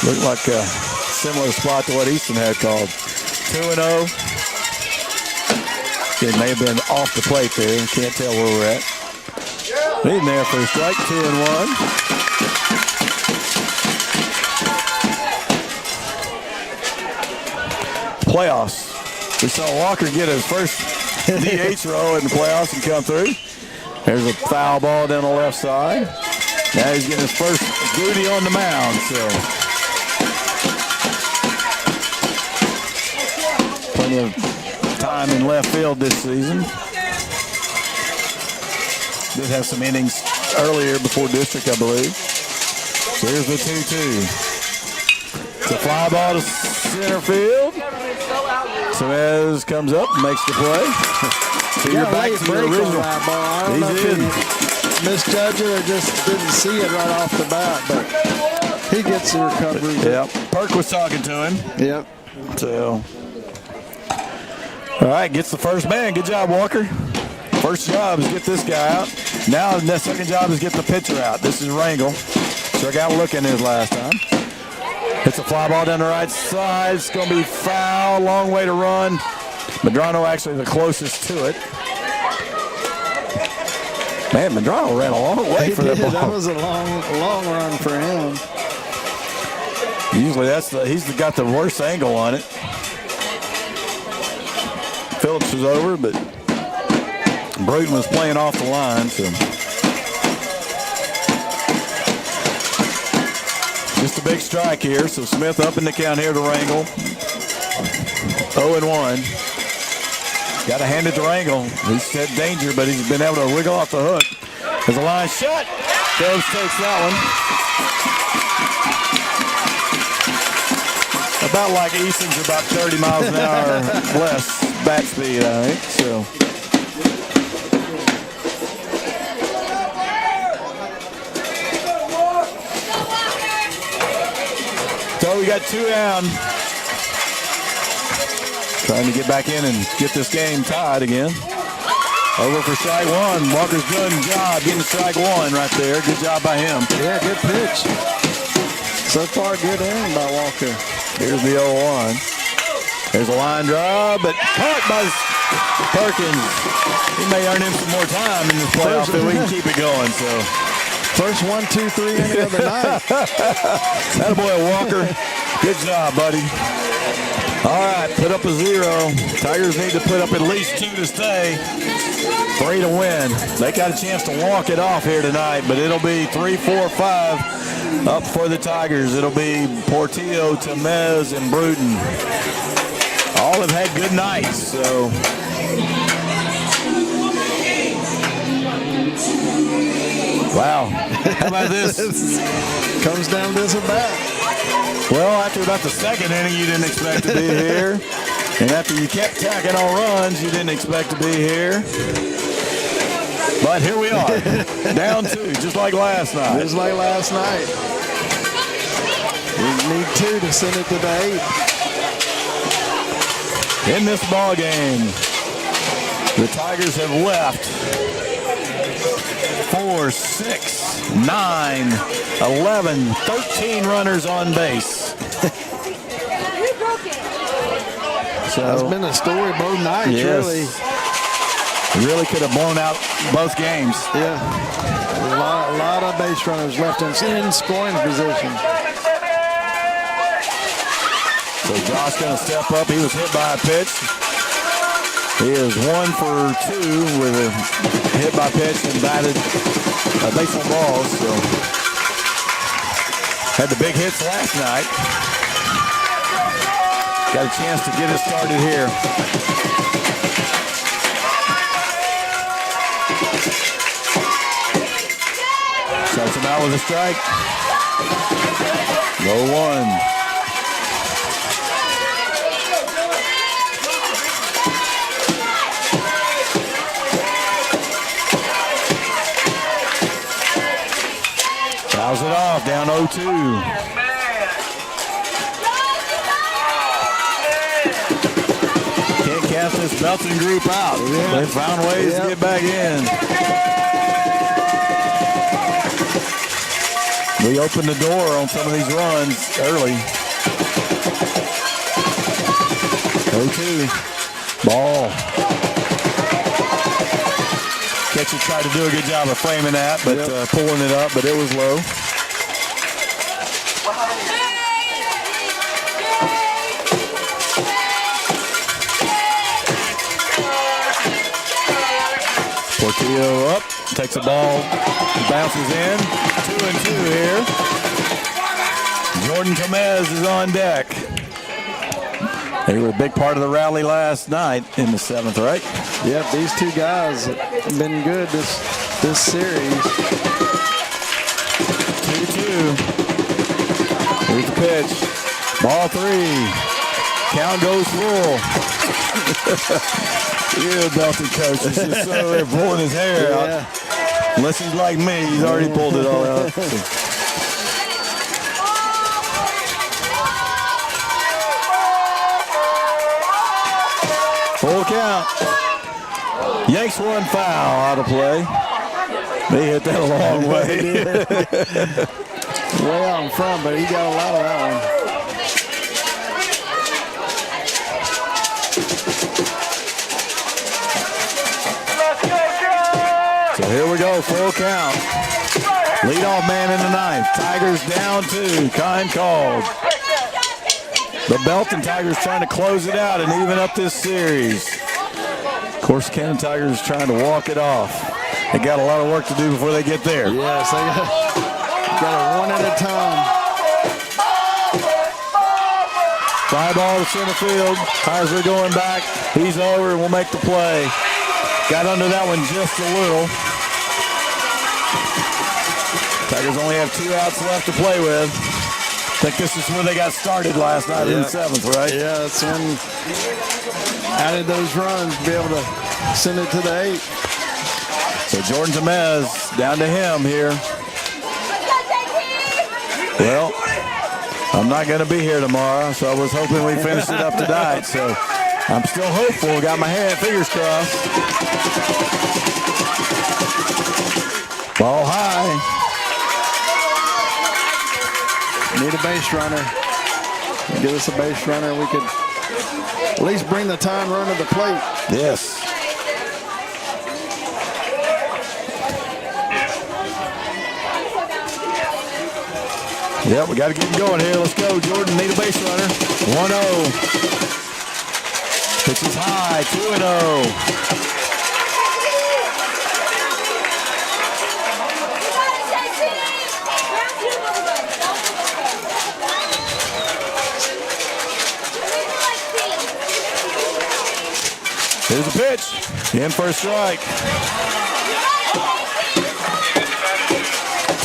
Looked like a similar spot to what Easton had called. 2-0. It may have been off the plate there. Can't tell where we're at. Leading there for a strike, 2-1. Playoffs. We saw Walker get his first DH role in the playoffs and come through. There's a foul ball down the left side. Now he's getting his first duty on the mound. So plenty of time in left field this season. Did have some innings earlier before district, I believe. So here's the 2-2. It's a fly ball to center field. Suarez comes up and makes the play. So you're back to your original. I don't know if he misjudged it or just didn't see it right off the bat, but he gets the recovery. Yeah, Perk was talking to him. Yep. So, all right, gets the first man. Good job, Walker. First job is get this guy out. Now the second job is get the pitcher out. This is Rangel. Struck out looking his last time. Hits a fly ball down the right side. It's going to be foul. Long way to run. Medrano actually the closest to it. Man, Medrano ran a long way for that ball. That was a long run for him. Usually he's got the worst angle on it. Phillips was over, but Bruton was playing off the line, so just a big strike here. So Smith up in the count here to Rangel. 0-1. Got to hand it to Rangel. He's had danger, but he's been able to wiggle off the hook. There's a line shot. Phillips takes that one. About like Easton's, about 30 miles an hour less bat speed, I think. So we got 2 down. Trying to get back in and get this game tied again. Over for strike one. Walker's doing a job getting strike one right there. Good job by him. Yeah, good pitch. So far, good inning by Walker. Here's the 0-1. There's a line drive, but caught by Perkins. He may earn him some more time in this playoff if we can keep it going. So first 1, 2, 3 inning of the night. Attaboy, Walker. Good job, buddy. All right, put up a 0. Tigers need to put up at least 2 to stay. 3 to win. They got a chance to walk it off here tonight, but it'll be 3, 4, 5 up for the Tigers. It'll be Portillo, Temez, and Bruton. All have had good nights, so. Wow. How about this? Comes down to this at bat. Well, after about the second inning, you didn't expect to be here. And after you kept tacking on runs, you didn't expect to be here. But here we are, down 2, just like last night. Just like last night. We need 2 to send it to the 8th. In this ball game, the Tigers have left 4, 6, 9, 11, 13 runners on base. So that's been a story both nights, really. Really could have blown out both games. Yeah. A lot of base runners left in scoring position. So Josh going to step up. He was hit by a pitch. He is 1 for 2 with a hit by pitch and batted baseball balls. So had the big hits last night. Got a chance to get it started here. Starts him out with a strike. 0-1. Fouls it off, down 0-2. Can't cast this Belton group out. Yeah. They found ways to get back in. We opened the door on some of these runs early. 0-2. Ball. Catcher tried to do a good job of framing that, but pulling it up, but it was low. Portillo up, takes the ball, bounces in. 2-2 here. Jordan Temez is on deck. They were a big part of the rally last night in the 7th, right? Yep, these 2 guys have been good this series. 2-2. Here's the pitch. Ball 3. Count goes full. Yeah, Belton coach is just so there pulling his hair out. Unless he's like me, he's already pulled it all out. Full count. Yanks 1 foul out of play. They hit that a long way. Way out in front, but he got a lot of that one. So here we go, full count. Leadoff man in the 9th. Tigers down 2. Kind called. The Belton Tigers trying to close it out and even up this series. Corsicana Tigers trying to walk it off. They got a lot of work to do before they get there. Yes, they got it one at a time. Fly ball to center field. Heiser going back. He's over and will make the play. Got under that one just a little. Tigers only have 2 outs left to play with. I think this is where they got started last night in the 7th, right? Yeah, that's when added those runs to be able to send it to the 8th. So Jordan Temez, down to him here. Well, I'm not going to be here tomorrow, so I was hoping we finished it up tonight. So I'm still hopeful. Got my fingers crossed. Ball high. Need a base runner. Give us a base runner. We could at least bring the time run to the plate. Yes. Yeah, we got to get him going here. Let's go, Jordan. Need a base runner. 1-0. Pitch is high. 2-0. Here's a pitch. In for a strike.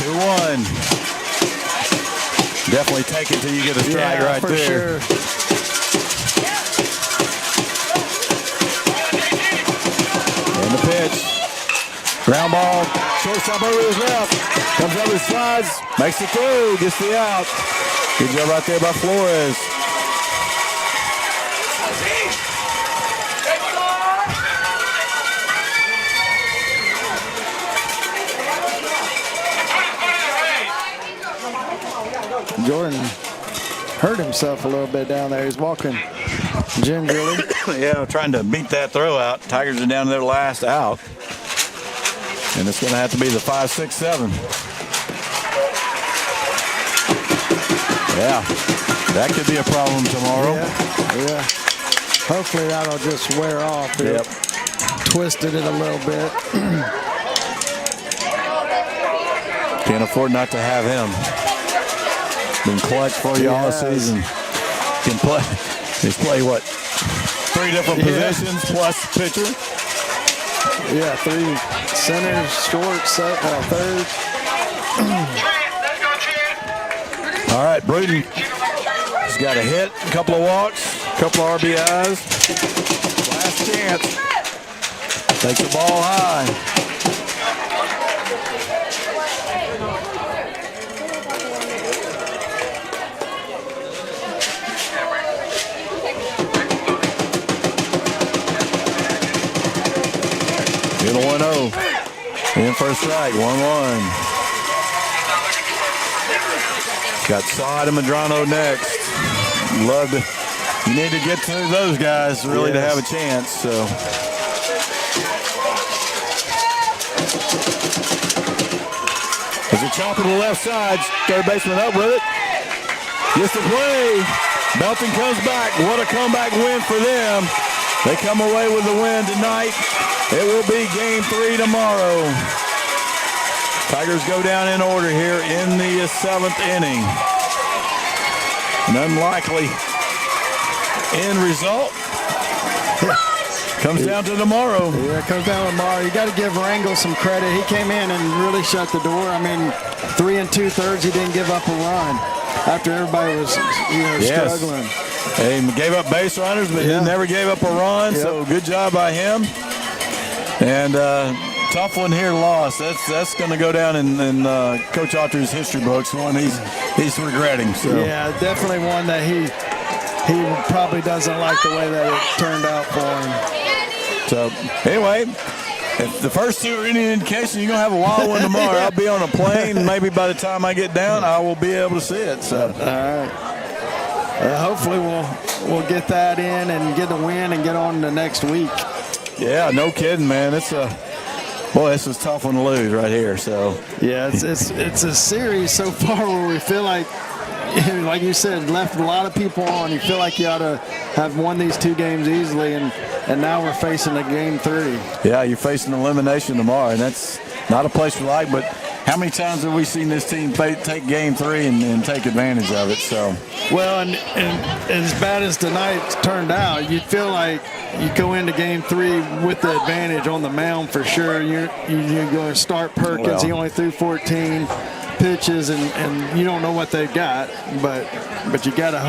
2-1. Definitely take it till you get a strike right for there. Sure. And the pitch. Ground ball. Shortstop over his left. Comes up his sides. Makes the throw. Gets the out. Good job right there by Flores. Jordan hurt himself a little bit down there. He's walking gingerly. Yeah, trying to beat that throw out. Tigers are down to their last out. And it's going to have to be the 5, 6, 7. Yeah, that could be a problem tomorrow. Yeah. Hopefully that'll just wear off. Yep. Twisted it a little bit. Can't afford not to have him. Been clutch for you all season. Can play. He's played what? 3 different positions plus pitcher. Yeah, 3 centers, short, third. All right, Bruton. He's got a hit, a couple of walks, a couple of RBIs. Last chance. Takes the ball high. Get a 1-0. In for a strike, 1-1. Got Sod and Medrano next. Love to. You need to get through those guys really to have a chance. So. There's a chop to the left side. Third baseman up with it. Gets the play. Belton comes back. What a comeback win for them. They come away with the win tonight. It will be game 3 tomorrow. Tigers go down in order here in the 7th inning. An unlikely end result. Comes down to tomorrow. Yeah, it comes down to tomorrow. You got to give Rangel some credit. He came in and really shut the door. I mean, 3 2/3, he didn't give up a run after everybody was struggling. He gave up base runners, but he never gave up a run. Yep. So good job by him. And tough one here, lost. That's going to go down in Coach Autry's history books. One he's regretting. So. Yeah, definitely one that he probably doesn't like the way that it turned out for him. So anyway, if the first 2 are any indication, you're going to have a wild one tomorrow. I'll be on a plane. Maybe by the time I get down, I will be able to see it. So all right. Hopefully we'll get that in and get the win and get on to next week. Yeah, no kidding, man. This is a tough one to lose right here. So yeah, it's a series so far where we feel like you said, left a lot of people on. You feel like you ought to have won these 2 games easily, and now we're facing a game 3. Yeah, you're facing elimination tomorrow, and that's not a place we like. But how many times have we seen this team take game 3 and take advantage of it? So well, and as bad as tonight turned out, you'd feel like you go into game 3 with the advantage on the mound for sure. You're going to start Perkins. Well, he only threw 14 pitches, and you don't know what they've got, but you got to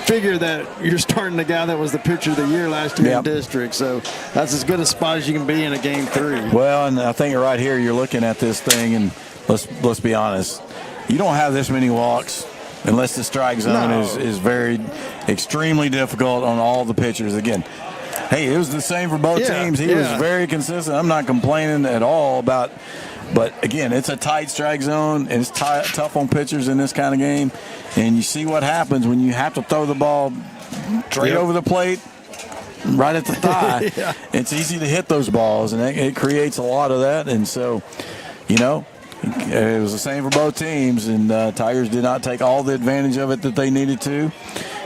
figure that you're starting the guy that was the pitcher of the year last year in district. So that's as good a spot as you can be in a game 3. Well, and I think right here you're looking at this thing, and let's be honest, you don't have this many walks unless the strike zone is very extremely difficult on all the pitchers. Again, hey, it was the same for both teams. He was very consistent. I'm not complaining at all about But again, it's a tight strike zone, and it's tough on pitchers in this kind of game. And you see what happens when you have to throw the ball straight over the plate, right at the thigh. Yeah. It's easy to hit those balls, and it creates a lot of that. And so, you know, it was the same for both teams, and Tigers did not take all the advantage of it that they needed to.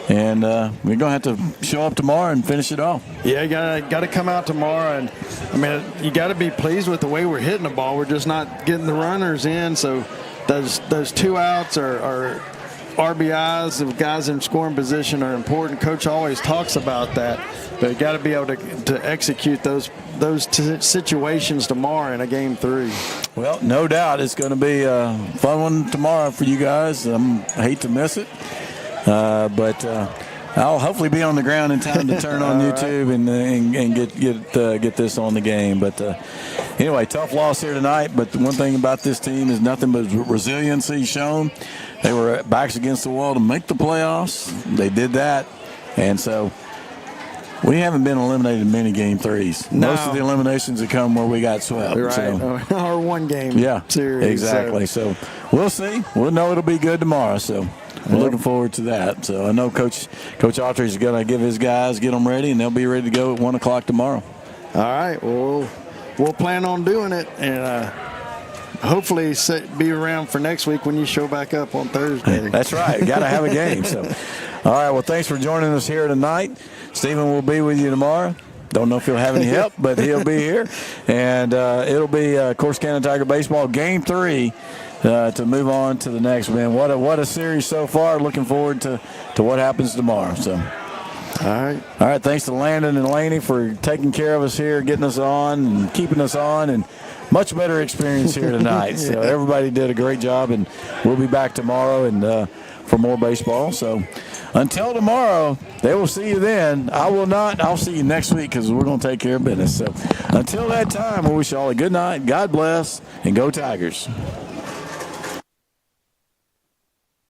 And we're going to have to show up tomorrow and finish it off. Yeah, you got to come out tomorrow, and I mean, you got to be pleased with the way we're hitting the ball. We're just not getting the runners in, so those 2 outs are RBIs. The guys in scoring position are important. Coach always talks about that, but you got to be able to execute those situations tomorrow in a game 3. Well, no doubt it's going to be a fun one tomorrow for you guys. I hate to miss it. But I'll hopefully be on the ground in time to turn on YouTube and get this on the game. But anyway, tough loss here tonight. But the one thing about this team is nothing but resiliency shown. They were backs against the wall to make the playoffs. They did that, and so we haven't been eliminated in many game 3s. No. Most of the eliminations have come where we got swept. Right, So. or one game series. Exactly. So we'll see. We'll know it'll be good tomorrow. So. We're looking forward to that. So I know Coach Autry is going to give his guys, get them ready, and they'll be ready to go at 1 o'clock tomorrow. All right. Well, we'll plan on doing it, and hopefully be around for next week when you show back up on Thursday. That's right. Got to have a game. So, all right. Well, thanks for joining us here tonight. Stephen will be with you tomorrow. Don't know if he'll have any help, but he'll be here. And it'll be Corsicana Tiger Baseball Game 3 to move on to the next. Man, what a series so far. Looking forward to what happens tomorrow. So, all right. Thanks to Landon and Laney for taking care of us here, getting us on and keeping us on, and much better experience here tonight. So everybody did a great job, and we'll be back tomorrow and for more baseball. So until tomorrow, they will see you then. I will not. I'll see you next week because we're going to take care of business. So until that time, we wish you all a good night. God bless, and go Tigers.